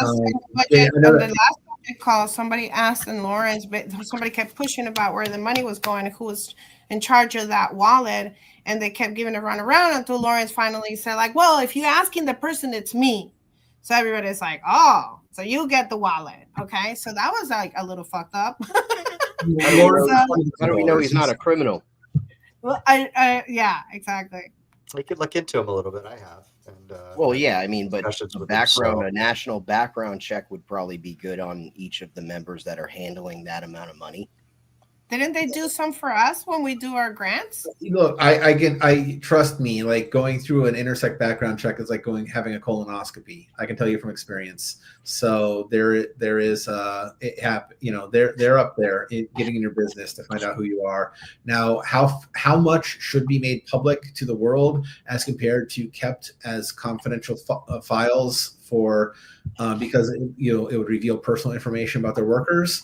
The last call, somebody asked in Lawrence, but somebody kept pushing about where the money was going, who was in charge of that wallet, and they kept giving a run around until Lawrence finally said, like, well, if you're asking the person, it's me. So everybody's like, oh, so you get the wallet. Okay. So that was like a little fucked up. How do we know he's not a criminal? Well, yeah, exactly. You could look into him a little bit. I have. And well, yeah, I mean, but a national background check would probably be good on each of the members that are handling that amount of money. Didn't they do some for us when we do our grants? Look, I trust me. Like going through an Intersect background check is like having a colonoscopy. I can tell you from experience. So there is they're up there getting in your business to find out who you are. Now, how much should be made public to the world as compared to kept as confidential files for because it would reveal personal information about their workers.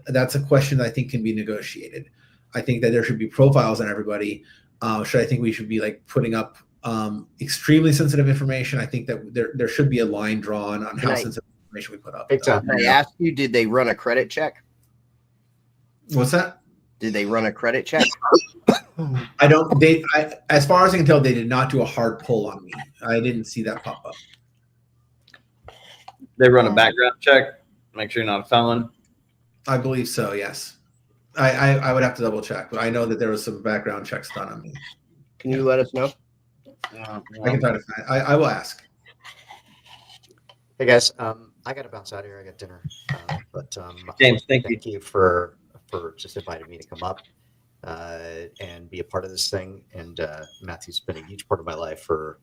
That's a question that I think can be negotiated. I think that there should be profiles on everybody. I think we should be like putting up extremely sensitive information? I think that there should be a line drawn on how sensitive information we put up. Can I ask you, did they run a credit check? What's that? Did they run a credit check? As far as I can tell, they did not do a hard pull on me. I didn't see that pop up. They run a background check, make sure you're not a felon. I believe so, yes. I would have to double check, but I know that there was some background checks done on me. Can you let us know? I can try to find. I will ask. Hey guys, I got to bounce out of here. I got dinner, but James, thank you for just inviting me to come up and be a part of this thing. And Matthew's been a huge part of my life for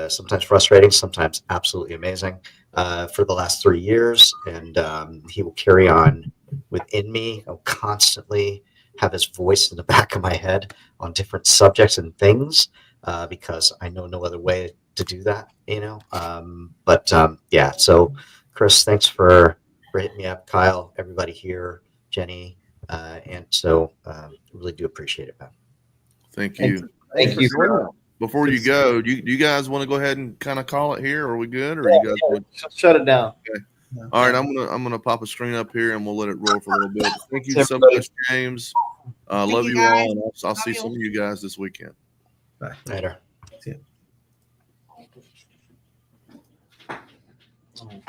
sometimes frustrating, sometimes absolutely amazing for the last 3 years, and he will carry on within me. I'll constantly have his voice in the back of my head on different subjects and things because I know no other way to do that, yeah. So Chris, thanks for hitting me up. Kyle, everybody here, Jenny, and so really do appreciate it, man. Thank you. Thank you for Before you go, do you guys want to go ahead and kind of call it here? Are we good? Or you guys shut it down? Okay. All right, I'm gonna pop a screen up here and we'll let it roll for a little bit. Thank you so much, James. Love you all, and I'll see some of you guys this weekend. Bye. Later. See you.